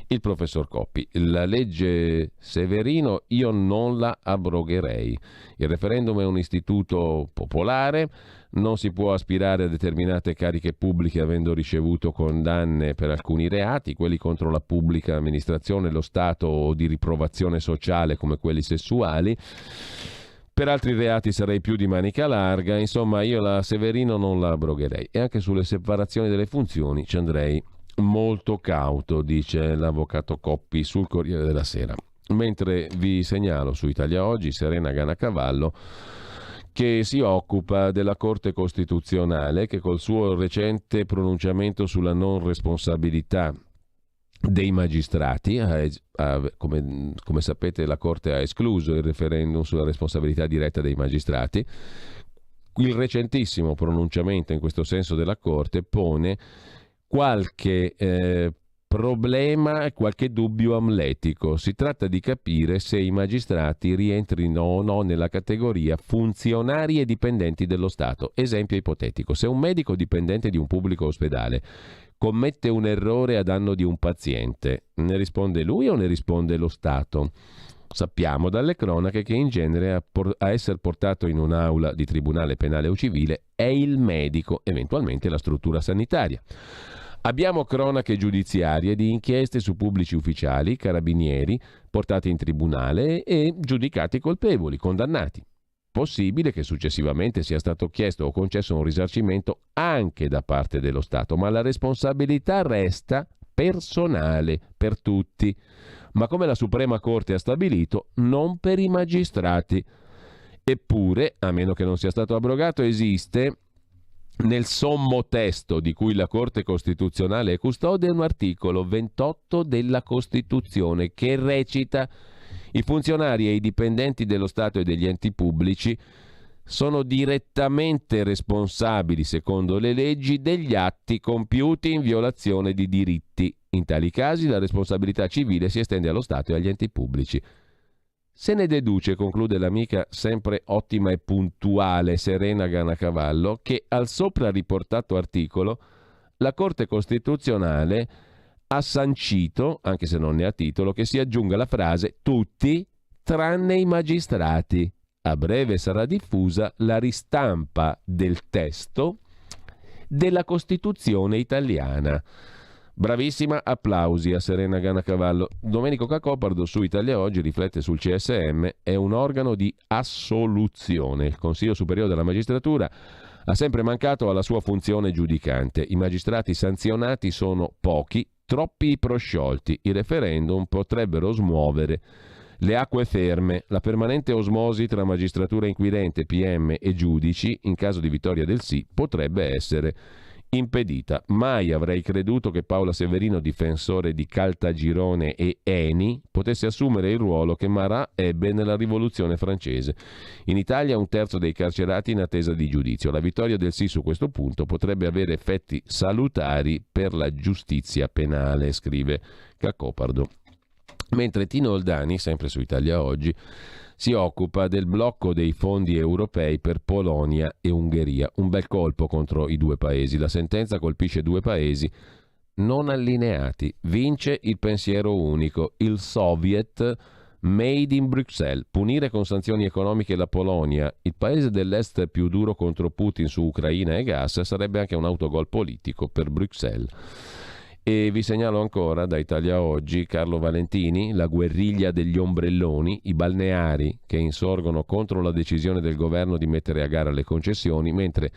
il professor Coppi. La legge Severino io non la abrogherei. Il referendum è un istituto popolare, non si può aspirare a determinate cariche pubbliche avendo ricevuto condanne per alcuni reati, quelli contro la pubblica amministrazione, lo Stato o di riprovazione sociale come quelli sessuali. Per altri reati sarei più di manica larga, insomma io la Severino non la abrogherei e anche sulle separazioni delle funzioni ci andrei molto cauto, dice l'avvocato Coppi sul Corriere della Sera. Mentre vi segnalo su Italia Oggi Serena Ganacavallo che si occupa della Corte Costituzionale che col suo recente pronunciamento sulla non responsabilità dei magistrati, come sapete la Corte ha escluso il referendum sulla responsabilità diretta dei magistrati. Il recentissimo pronunciamento in questo senso della Corte pone qualche problema e qualche dubbio amletico. Si tratta di capire se i magistrati rientrino o no nella categoria funzionari e dipendenti dello Stato. Esempio ipotetico: se un medico dipendente di un pubblico ospedale commette un errore a danno di un paziente, ne risponde lui o ne risponde lo Stato? Sappiamo dalle cronache che in genere a essere portato in un'aula di tribunale penale o civile è il medico, eventualmente la struttura sanitaria. Abbiamo cronache giudiziarie di inchieste su pubblici ufficiali, carabinieri, portati in tribunale e giudicati colpevoli, condannati. Possibile che successivamente sia stato chiesto o concesso un risarcimento anche da parte dello Stato, ma la responsabilità resta personale per tutti, ma come la Suprema Corte ha stabilito, non per i magistrati. Eppure, a meno che non sia stato abrogato, esiste nel sommo testo di cui la Corte Costituzionale è custode un articolo 28 della Costituzione che recita: i funzionari e i dipendenti dello Stato e degli enti pubblici sono direttamente responsabili, secondo le leggi, degli atti compiuti in violazione di diritti. In tali casi la responsabilità civile si estende allo Stato e agli enti pubblici. Se ne deduce, conclude l'amica sempre ottima e puntuale Serena Ganacavallo, che al sopra riportato articolo la Corte Costituzionale ha sancito, anche se non ne ha titolo, che si aggiunga la frase tutti tranne i magistrati. A breve sarà diffusa la ristampa del testo della Costituzione italiana. Bravissima, applausi a Serena Gannacavallo. Domenico Cacopardo su Italia Oggi riflette sul CSM, è un organo di assoluzione. Il Consiglio Superiore della Magistratura ha sempre mancato alla sua funzione giudicante. I magistrati sanzionati sono pochi, troppi i prosciolti. I referendum potrebbero smuovere le acque ferme. La permanente osmosi tra magistratura inquirente, PM e giudici, in caso di vittoria del sì, potrebbe essere impedita. Mai avrei creduto che Paola Severino, difensore di Caltagirone e Eni, potesse assumere il ruolo che Marat ebbe nella rivoluzione francese. In Italia 1/3 dei carcerati in attesa di giudizio. La vittoria del sì su questo punto potrebbe avere effetti salutari per la giustizia penale, scrive Cacopardo. Mentre Tino Oldani, sempre su Italia Oggi, si occupa del blocco dei fondi europei per Polonia e Ungheria. Un bel colpo contro i due paesi. La sentenza colpisce due paesi non allineati. Vince il pensiero unico, il Soviet made in Bruxelles. Punire con sanzioni economiche la Polonia, il paese dell'est più duro contro Putin su Ucraina e gas, sarebbe anche un autogol politico per Bruxelles. E vi segnalo ancora da Italia Oggi Carlo Valentini, la guerriglia degli ombrelloni, i balneari che insorgono contro la decisione del governo di mettere a gara le concessioni, mentre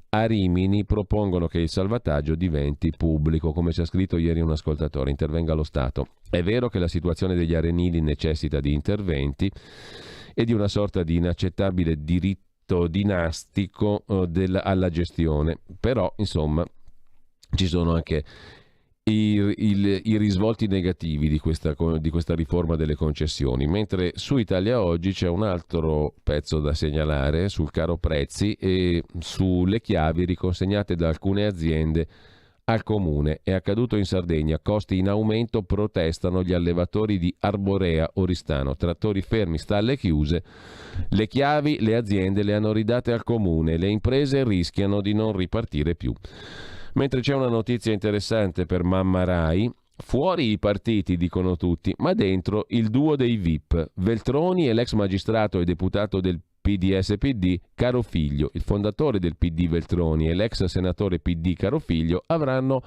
a Rimini propongono che il salvataggio diventi pubblico, come ci ha scritto ieri un ascoltatore, intervenga lo Stato. È vero che la situazione degli arenili necessita di interventi e di una sorta di inaccettabile diritto dinastico alla gestione, però insomma ci sono anche i risvolti negativi di questa riforma delle concessioni, mentre su Italia Oggi c'è un altro pezzo da segnalare sul caro prezzi e sulle chiavi riconsegnate da alcune aziende al comune. È accaduto in Sardegna, costi in aumento, protestano gli allevatori di Arborea Oristano, trattori fermi, stalle chiuse, le chiavi le aziende le hanno ridate al comune, le imprese rischiano di non ripartire più. Mentre c'è una notizia interessante per Mamma Rai, fuori i partiti dicono tutti, ma dentro il duo dei VIP, Veltroni e l'ex magistrato e deputato del PDS-PD Carofiglio. Il fondatore del PD Veltroni e l'ex senatore PD Carofiglio avranno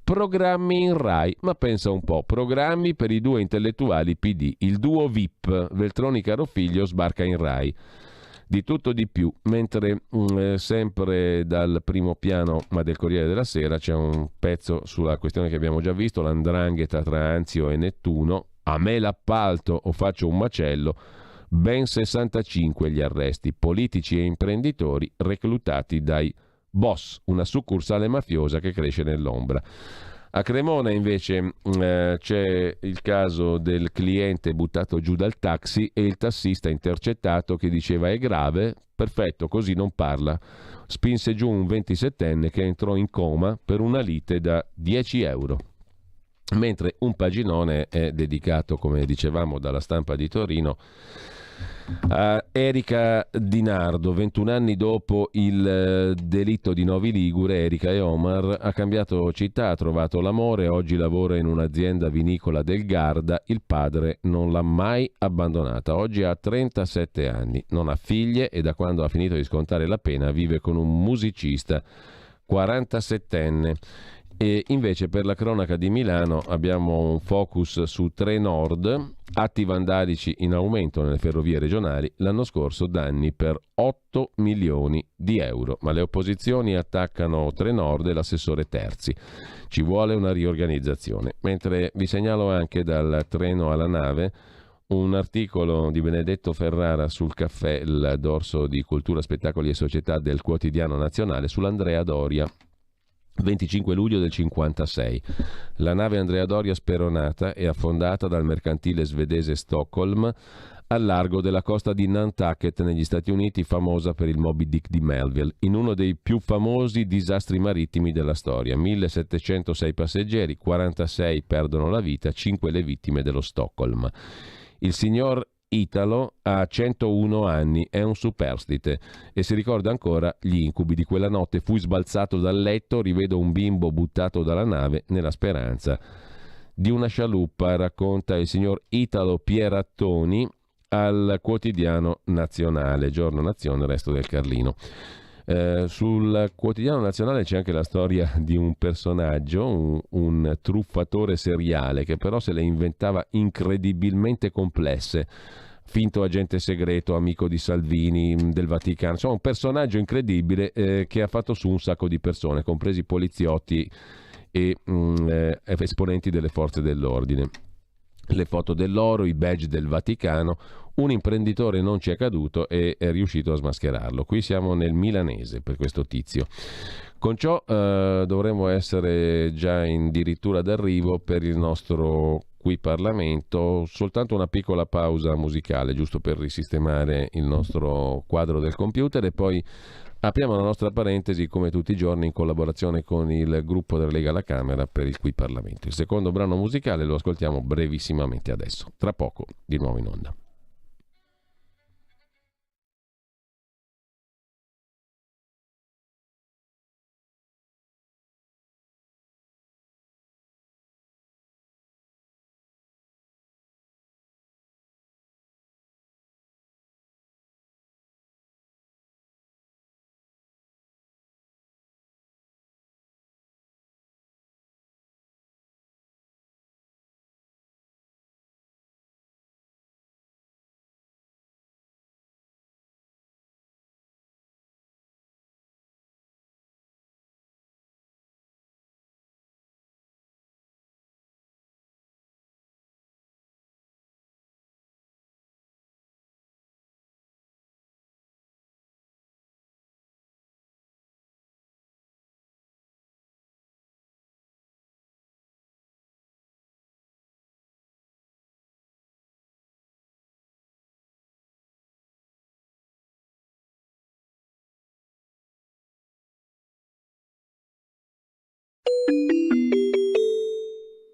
programmi in Rai, ma pensa un po', programmi per i due intellettuali PD. Il duo VIP Veltroni-Carofiglio sbarca in Rai. Di tutto di più, mentre sempre dal primo piano, ma del Corriere della Sera, c'è un pezzo sulla questione che abbiamo già visto, l''ndrangheta tra Anzio e Nettuno. A me l'appalto o faccio un macello. Ben 65 gli arresti, politici e imprenditori reclutati dai boss, una succursale mafiosa che cresce nell'ombra. A Cremona invece c'è il caso del cliente buttato giù dal taxi e il tassista intercettato che diceva è grave, perfetto, così non parla. Spinse giù un 27enne che entrò in coma per una lite da 10 euro. Mentre un paginone è dedicato, come dicevamo dalla Stampa di Torino, a Erika Di Nardo. 21 anni dopo il delitto di Novi Ligure, Erika e Omar ha cambiato città, ha trovato l'amore, oggi lavora in un'azienda vinicola del Garda, il padre non l'ha mai abbandonata, oggi ha 37 anni, non ha figlie e da quando ha finito di scontare la pena vive con un musicista 47enne. E invece per la cronaca di Milano abbiamo un focus su Trenord, atti vandalici in aumento nelle ferrovie regionali, l'anno scorso danni per 8 milioni di euro, ma le opposizioni attaccano Trenord e l'assessore Terzi, ci vuole una riorganizzazione. Mentre vi segnalo anche dal treno alla nave un articolo di Benedetto Ferrara sul Caffè, il dorso di cultura, spettacoli e società del Quotidiano Nazionale, sull'Andrea Doria. 25 luglio del 56. La nave Andrea Doria speronata e affondata dal mercantile svedese Stockholm al largo della costa di Nantucket negli Stati Uniti, famosa per il Moby Dick di Melville, in uno dei più famosi disastri marittimi della storia. 1706 passeggeri, 46 perdono la vita, 5 le vittime dello Stockholm. Il signor Italo ha 101 anni, è un superstite e si ricorda ancora gli incubi di quella notte. Fui sbalzato dal letto, rivedo un bimbo buttato dalla nave nella speranza di una scialuppa, racconta il signor Italo Pierattoni al Quotidiano Nazionale, Giorno Nazione, Resto del Carlino. Sul Quotidiano Nazionale c'è anche la storia di un personaggio, un truffatore seriale che però se le inventava incredibilmente complesse. Finto agente segreto, amico di Salvini, del Vaticano, insomma un personaggio incredibile che ha fatto su un sacco di persone, compresi poliziotti e esponenti delle forze dell'ordine. Le foto dell'oro, i badge del Vaticano, un imprenditore non ci è caduto e è riuscito a smascherarlo. Qui siamo nel milanese per questo tizio. Con ciò dovremmo essere già addirittura d'arrivo per il nostro Qui Parlamento. Soltanto una piccola pausa musicale, giusto per risistemare il nostro quadro del computer, e poi apriamo la nostra parentesi come tutti i giorni in collaborazione con il gruppo della Lega alla Camera per il Qui Parlamento. Il secondo brano musicale lo ascoltiamo brevissimamente adesso. Tra poco di nuovo in onda.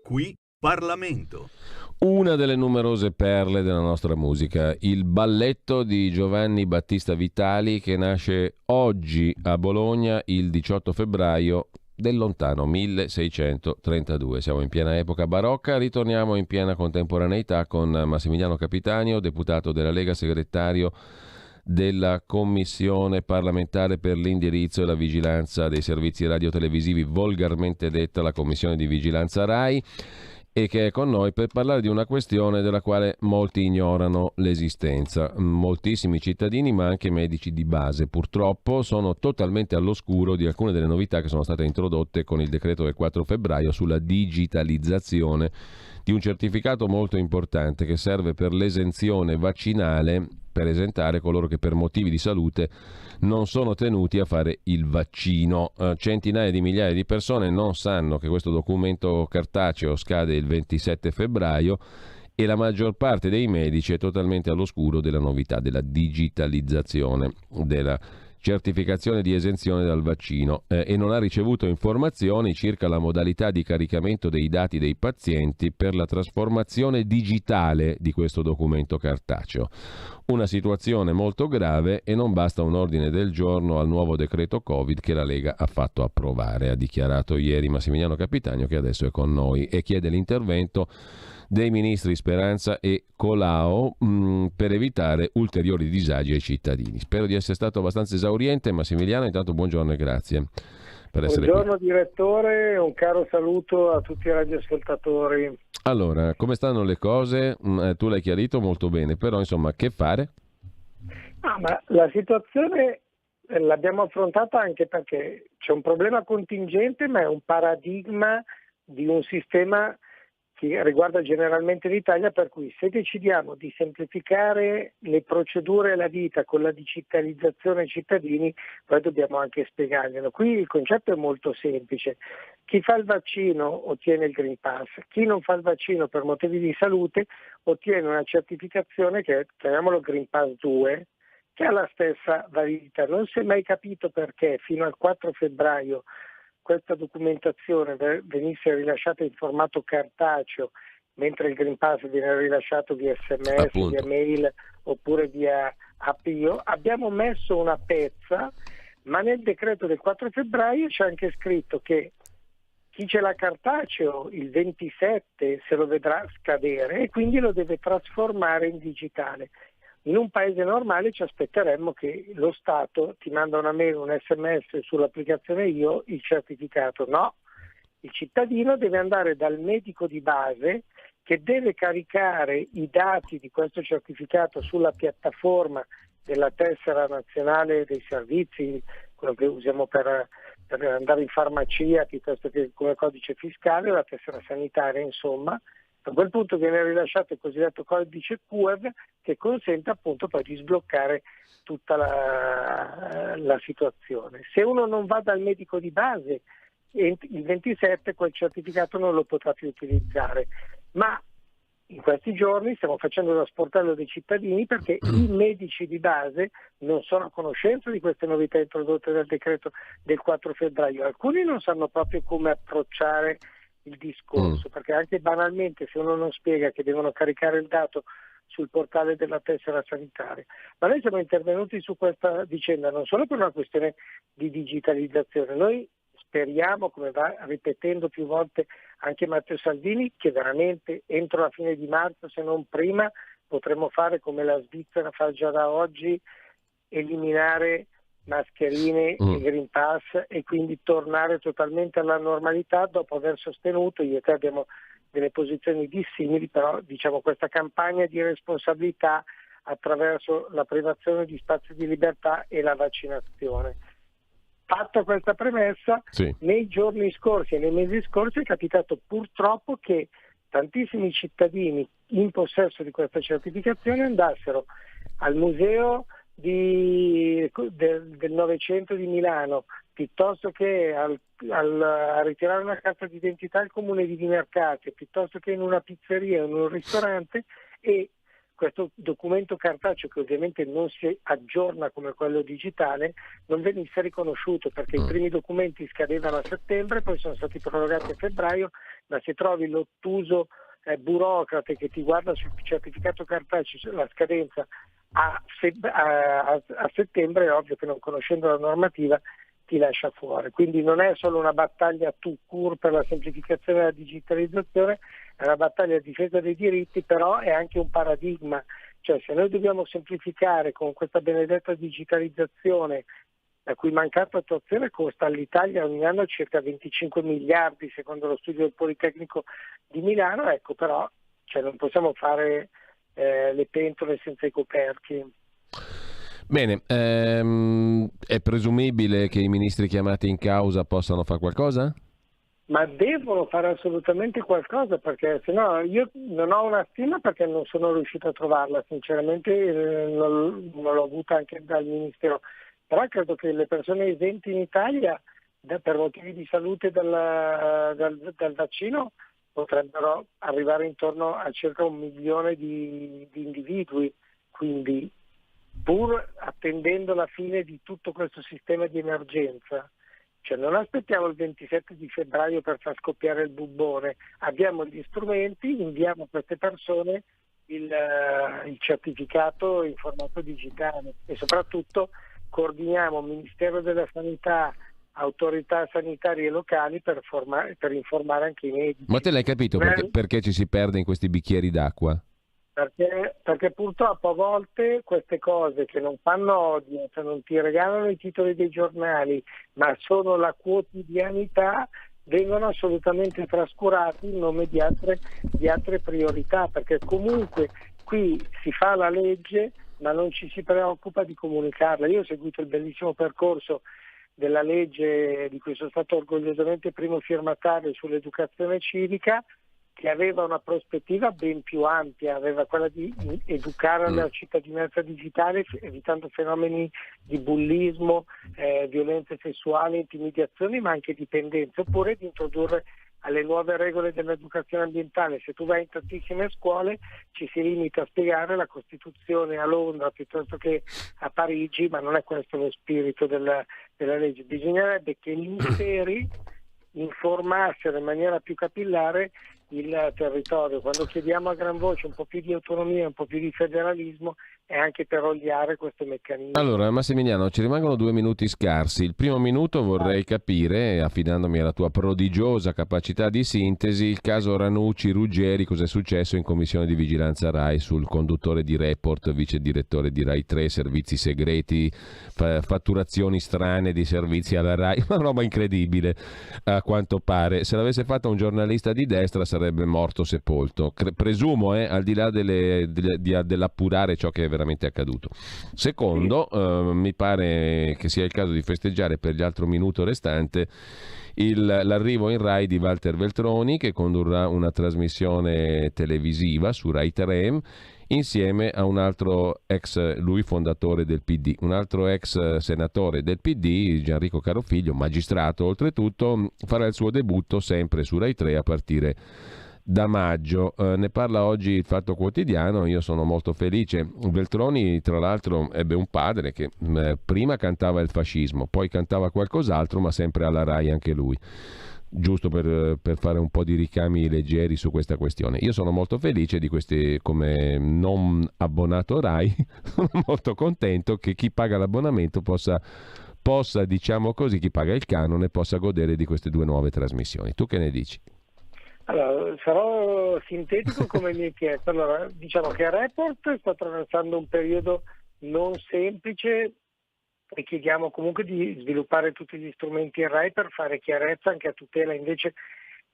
Qui Parlamento. Una delle numerose perle della nostra musica, il balletto di Giovanni Battista Vitali, che nasce oggi a Bologna il 18 febbraio del lontano 1632. Siamo in piena epoca barocca, ritorniamo in piena contemporaneità con Massimiliano Capitanio, deputato della Lega, segretario della Commissione parlamentare per l'indirizzo e la vigilanza dei servizi radiotelevisivi, volgarmente detta la Commissione di Vigilanza RAI, e che è con noi per parlare di una questione della quale molti ignorano l'esistenza. Moltissimi cittadini, ma anche medici di base, purtroppo, sono totalmente all'oscuro di alcune delle novità che sono state introdotte con il decreto del 4 febbraio sulla digitalizzazione di un certificato molto importante che serve per l'esenzione vaccinale, per esentare coloro che per motivi di salute non sono tenuti a fare il vaccino. Centinaia di migliaia di persone non sanno che questo documento cartaceo scade il 27 febbraio e la maggior parte dei medici è totalmente all'oscuro della novità della digitalizzazione della certificazione di esenzione dal vaccino e non ha ricevuto informazioni circa la modalità di caricamento dei dati dei pazienti per la trasformazione digitale di questo documento cartaceo. Una situazione molto grave e non basta un ordine del giorno al nuovo decreto Covid che la Lega ha fatto approvare, ha dichiarato ieri Massimiliano Capitanio, che adesso è con noi e chiede l'intervento dei ministri Speranza e Colao per evitare ulteriori disagi ai cittadini. Spero di essere stato abbastanza esauriente. Massimiliano, intanto buongiorno e grazie per essere buongiorno qui. Direttore, un caro saluto a tutti i radioascoltatori. Allora, come stanno le cose? Tu l'hai chiarito molto bene, però insomma che fare? Ma la situazione l'abbiamo affrontata anche perché c'è un problema contingente, ma è un paradigma di un sistema che riguarda generalmente l'Italia, per cui se decidiamo di semplificare le procedure e la vita con la digitalizzazione ai cittadini, poi dobbiamo anche spiegarglielo. Qui il concetto è molto semplice. Chi fa il vaccino ottiene il Green Pass, chi non fa il vaccino per motivi di salute ottiene una certificazione che chiamiamolo Green Pass 2, che ha la stessa validità. Non si è mai capito perché fino al 4 febbraio questa documentazione venisse rilasciata in formato cartaceo, mentre il Green Pass viene rilasciato via SMS, via mail oppure via APIO. Abbiamo messo una pezza, ma nel decreto del 4 febbraio c'è anche scritto che chi ce l'ha cartaceo il 27 se lo vedrà scadere e quindi lo deve trasformare in digitale. In un paese normale ci aspetteremmo che lo Stato ti manda una mail, un SMS sull'applicazione Io, il certificato. No, il cittadino deve andare dal medico di base che deve caricare i dati di questo certificato sulla piattaforma della tessera nazionale dei servizi, quello che usiamo per andare in farmacia piuttosto che come codice fiscale, la tessera sanitaria, insomma. A quel punto viene rilasciato il cosiddetto codice QR che consente appunto poi di sbloccare tutta la situazione. Se uno non va dal medico di base, il 27 quel certificato non lo potrà più utilizzare. Ma in questi giorni stiamo facendo lo sportello dei cittadini perché i medici di base non sono a conoscenza di queste novità introdotte dal decreto del 4 febbraio. Alcuni non sanno proprio come approcciare il discorso, perché anche banalmente se uno non spiega che devono caricare il dato sul portale della tessera sanitaria. Ma noi siamo intervenuti su questa vicenda non solo per una questione di digitalizzazione. Noi speriamo, come va ripetendo più volte anche Matteo Salvini, che veramente entro la fine di marzo, se non prima, potremo fare come la Svizzera fa già da oggi, eliminare mascherine e Green Pass e quindi tornare totalmente alla normalità dopo aver sostenuto, io e te abbiamo delle posizioni dissimili, però diciamo questa campagna di responsabilità attraverso la privazione di spazi di libertà e la vaccinazione. Fatta questa premessa, nei giorni scorsi e nei mesi scorsi è capitato purtroppo che tantissimi cittadini in possesso di questa certificazione andassero al museo del Novecento di Milano, piuttosto che a ritirare una carta d'identità al comune di Vimercate, piuttosto che in una pizzeria o in un ristorante, e questo documento cartaceo, che ovviamente non si aggiorna come quello digitale, non venisse riconosciuto, perché i primi documenti scadevano a settembre, poi sono stati prorogati a febbraio, ma se trovi l'ottuso burocrate che ti guarda sul certificato cartaceo la scadenza a settembre, è ovvio che non conoscendo la normativa ti lascia fuori. Quindi non è solo una battaglia tout court per la semplificazione e la digitalizzazione, è una battaglia a difesa dei diritti, però è anche un paradigma. Cioè, se noi dobbiamo semplificare con questa benedetta digitalizzazione, la cui mancata attuazione costa all'Italia ogni anno circa 25 miliardi secondo lo studio del Politecnico di Milano, ecco, però non possiamo fare le pentole senza i coperchi. Bene, è presumibile che i ministri chiamati in causa possano fare qualcosa? Ma devono fare assolutamente qualcosa, perché se no io non ho una stima, perché non sono riuscito a trovarla, sinceramente non l'ho avuta anche dal Ministero, però credo che le persone esenti in Italia per motivi di salute dal vaccino potrebbero arrivare intorno a circa 1 milione di individui, quindi pur attendendo la fine di tutto questo sistema di emergenza, cioè non aspettiamo il 27 di febbraio per far scoppiare il bubbone, abbiamo gli strumenti, inviamo a queste persone il certificato in formato digitale e soprattutto coordiniamo Ministero della Sanità, autorità sanitarie locali per informare anche i medici. Ma te l'hai capito perché ci si perde in questi bicchieri d'acqua? Perché purtroppo a volte queste cose che non fanno odio, cioè non ti regalano i titoli dei giornali, ma sono la quotidianità, vengono assolutamente trascurati in nome di altre priorità, perché comunque qui si fa la legge ma non ci si preoccupa di comunicarla. Io ho seguito il bellissimo percorso della legge di cui sono stato orgogliosamente primo firmatario sull'educazione civica, che aveva una prospettiva ben più ampia, aveva quella di educare alla cittadinanza digitale, evitando fenomeni di bullismo, violenze sessuali, intimidazioni, ma anche dipendenze, oppure di introdurre alle nuove regole dell'educazione ambientale. Se tu vai in tantissime scuole ci si limita a spiegare la Costituzione a Londra piuttosto che a Parigi, ma non è questo lo spirito della legge. Bisognerebbe che gli ministeri informassero in maniera più capillare il territorio. Quando chiediamo a gran voce un po' più di autonomia, un po' più di federalismo, è anche per oliare questo meccanismo. Allora, Massimiliano, ci rimangono 2 minuti scarsi. Il primo minuto vorrei capire, affidandomi alla tua prodigiosa capacità di sintesi, il caso Ranucci-Ruggeri, cosa è successo in commissione di vigilanza RAI sul conduttore di Report, vice direttore di RAI 3, servizi segreti, fatturazioni strane di servizi alla RAI, una roba incredibile a quanto pare. Se l'avesse fatta un giornalista di destra sarebbe morto sepolto, presumo, al di là dell'appurare ciò che è veramente accaduto. Secondo, mi pare che sia il caso di festeggiare per l'altro minuto restante l'arrivo in RAI di Walter Veltroni, che condurrà una trasmissione televisiva su RAI 3 insieme a un altro lui fondatore del PD, un altro ex senatore del PD, Gianrico Carofiglio, magistrato oltretutto, farà il suo debutto sempre su RAI 3 a partire da maggio. Ne parla oggi il Fatto Quotidiano. Io sono molto felice. Veltroni, tra l'altro, ebbe un padre che prima cantava il fascismo, poi cantava qualcos'altro, ma sempre alla RAI anche lui. Giusto per fare un po' di ricami leggeri su questa questione. Io sono molto felice di questi, come non abbonato RAI, sono molto contento che chi paga l'abbonamento possa, diciamo così, chi paga il canone possa godere di queste 2 nuove trasmissioni. Tu che ne dici? Allora, sarò sintetico come mi hai chiesto. Allora, diciamo che Report sta attraversando un periodo non semplice e chiediamo comunque di sviluppare tutti gli strumenti in RAI per fare chiarezza anche a tutela invece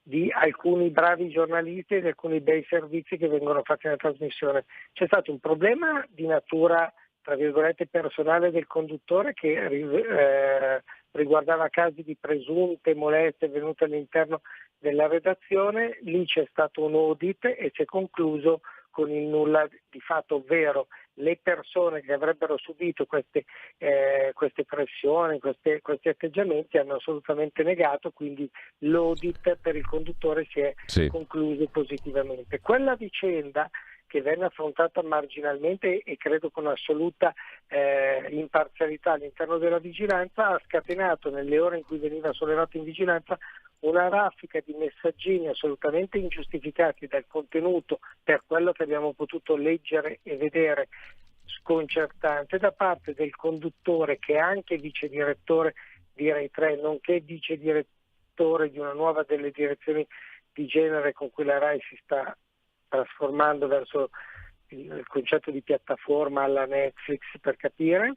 di alcuni bravi giornalisti e di alcuni bei servizi che vengono fatti nella trasmissione. C'è stato un problema di natura, tra virgolette, personale del conduttore che riguardava casi di presunte molestie avvenute all'interno della redazione. Lì c'è stato un audit e si è concluso con il nulla di fatto, ovvero le persone che avrebbero subito queste pressioni, questi atteggiamenti hanno assolutamente negato, quindi l'audit per il conduttore si è concluso positivamente. Quella vicenda che venne affrontata marginalmente e credo con assoluta imparzialità all'interno della vigilanza, ha scatenato nelle ore in cui veniva sollevato in vigilanza una raffica di messaggini assolutamente ingiustificati dal contenuto, per quello che abbiamo potuto leggere e vedere, sconcertante da parte del conduttore, che è anche vice direttore di Rai 3, nonché vice direttore di una nuova delle direzioni di genere con cui la Rai si sta trasformando verso il concetto di piattaforma alla Netflix, per capire.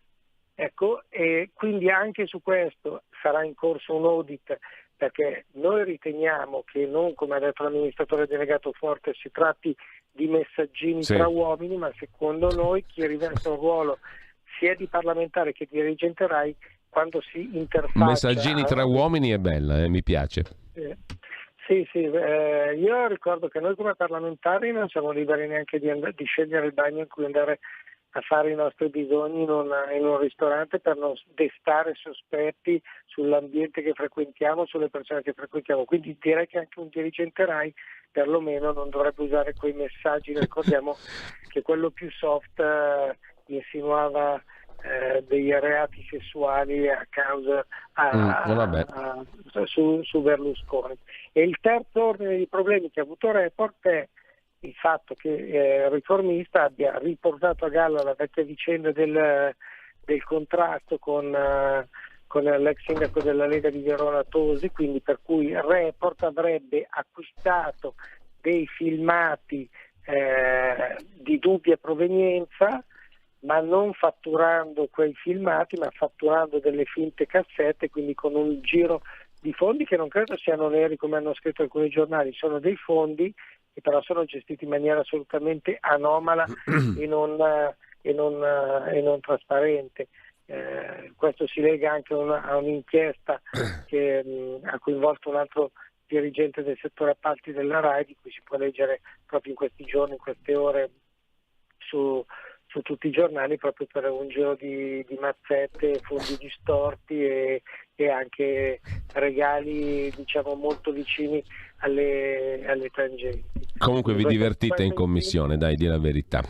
Ecco, e quindi anche su questo sarà in corso un audit, perché noi riteniamo che non, come ha detto l'amministratore delegato Forte, si tratti di messaggini tra uomini, ma secondo noi chi riveste un ruolo sia di parlamentare che di dirigente RAI, quando si interfaccia... Messaggini tra uomini è bella, mi piace. Sì, io ricordo che noi come parlamentari non siamo liberi neanche di scegliere il bagno in cui andare a fare i nostri bisogni in un ristorante, per non destare sospetti sull'ambiente che frequentiamo, sulle persone che frequentiamo. Quindi direi che anche un dirigente RAI perlomeno non dovrebbe usare quei messaggi. Ricordiamo che quello più soft insinuava dei reati sessuali a causa su Berlusconi. E il terzo ordine di problemi che ha avuto Report è il fatto che il Riformista abbia riportato a galla la vecchia vicenda del contrasto con l'ex sindaco della Lega di Verona Tosi, quindi per cui Report avrebbe acquistato dei filmati di dubbia provenienza, ma non fatturando quei filmati, ma fatturando delle finte cassette, quindi con un giro di fondi che non credo siano neri come hanno scritto alcuni giornali, sono dei fondi che però sono gestiti in maniera assolutamente anomala e non trasparente. Questo si lega anche a un'inchiesta che ha coinvolto un altro dirigente del settore appalti della RAI, di cui si può leggere proprio in questi giorni, in queste ore su tutti i giornali, proprio per un giro di mazzette, fondi distorti e anche regali, diciamo, molto vicini alle tangenti. Comunque vi divertite in commissione, dai, di la verità.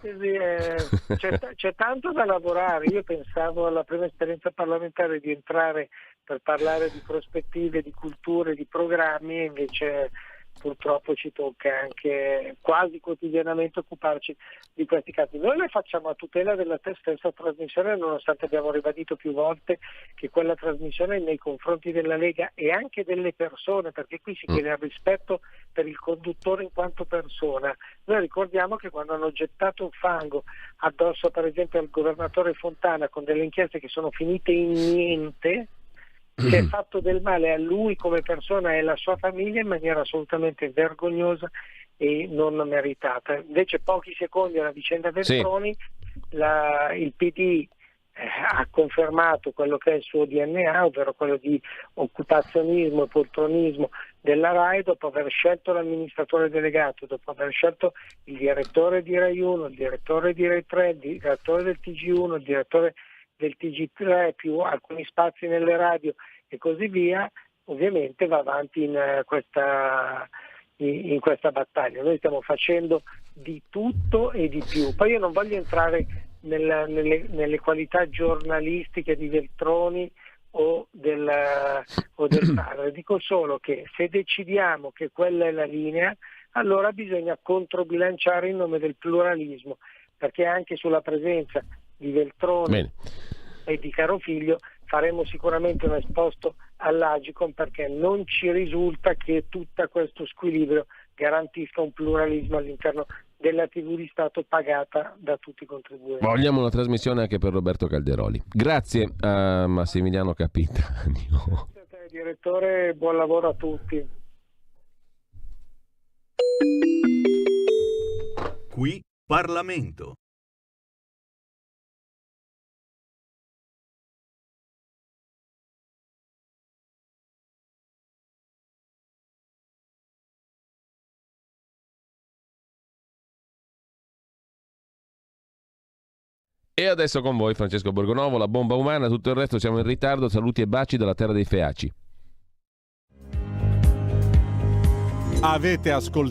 C'è tanto da lavorare. Io pensavo alla prima esperienza parlamentare di entrare per parlare di prospettive, di culture, di programmi, e invece purtroppo ci tocca anche quasi quotidianamente occuparci di questi casi. Noi le facciamo a tutela della stessa trasmissione, nonostante abbiamo ribadito più volte che quella trasmissione nei confronti della Lega e anche delle persone, perché qui si chiede il rispetto per il conduttore in quanto persona. Noi ricordiamo che quando hanno gettato un fango addosso per esempio al governatore Fontana con delle inchieste che sono finite in niente, si è fatto del male a lui come persona e alla sua famiglia in maniera assolutamente vergognosa e non meritata. Invece pochi secondi alla vicenda Veltroni, il PD ha confermato quello che è il suo DNA, ovvero quello di occupazionismo e poltronismo della RAI, dopo aver scelto l'amministratore delegato, dopo aver scelto il direttore di Rai 1, il direttore di Rai 3, il direttore del TG1, il direttore del TG3 più alcuni spazi nelle radio e così via. Ovviamente va avanti in questa battaglia. Noi stiamo facendo di tutto e di più. Poi io non voglio entrare nelle qualità giornalistiche di Veltroni o del padre, dico solo che se decidiamo che quella è la linea, allora bisogna controbilanciare in nome del pluralismo, perché anche sulla presenza di Veltroni e di Carofiglio faremo sicuramente un esposto all'Agcom, perché non ci risulta che tutto questo squilibrio garantisca un pluralismo all'interno della TV di Stato pagata da tutti i contribuenti. Vogliamo una trasmissione anche per Roberto Calderoli. Grazie a Massimiliano Capitanio. Grazie a te, direttore, buon lavoro a tutti. Qui Parlamento. E adesso con voi Francesco Borgonovo, la bomba umana, tutto il resto siamo in ritardo, saluti e baci dalla terra dei Feaci. Avete ascoltato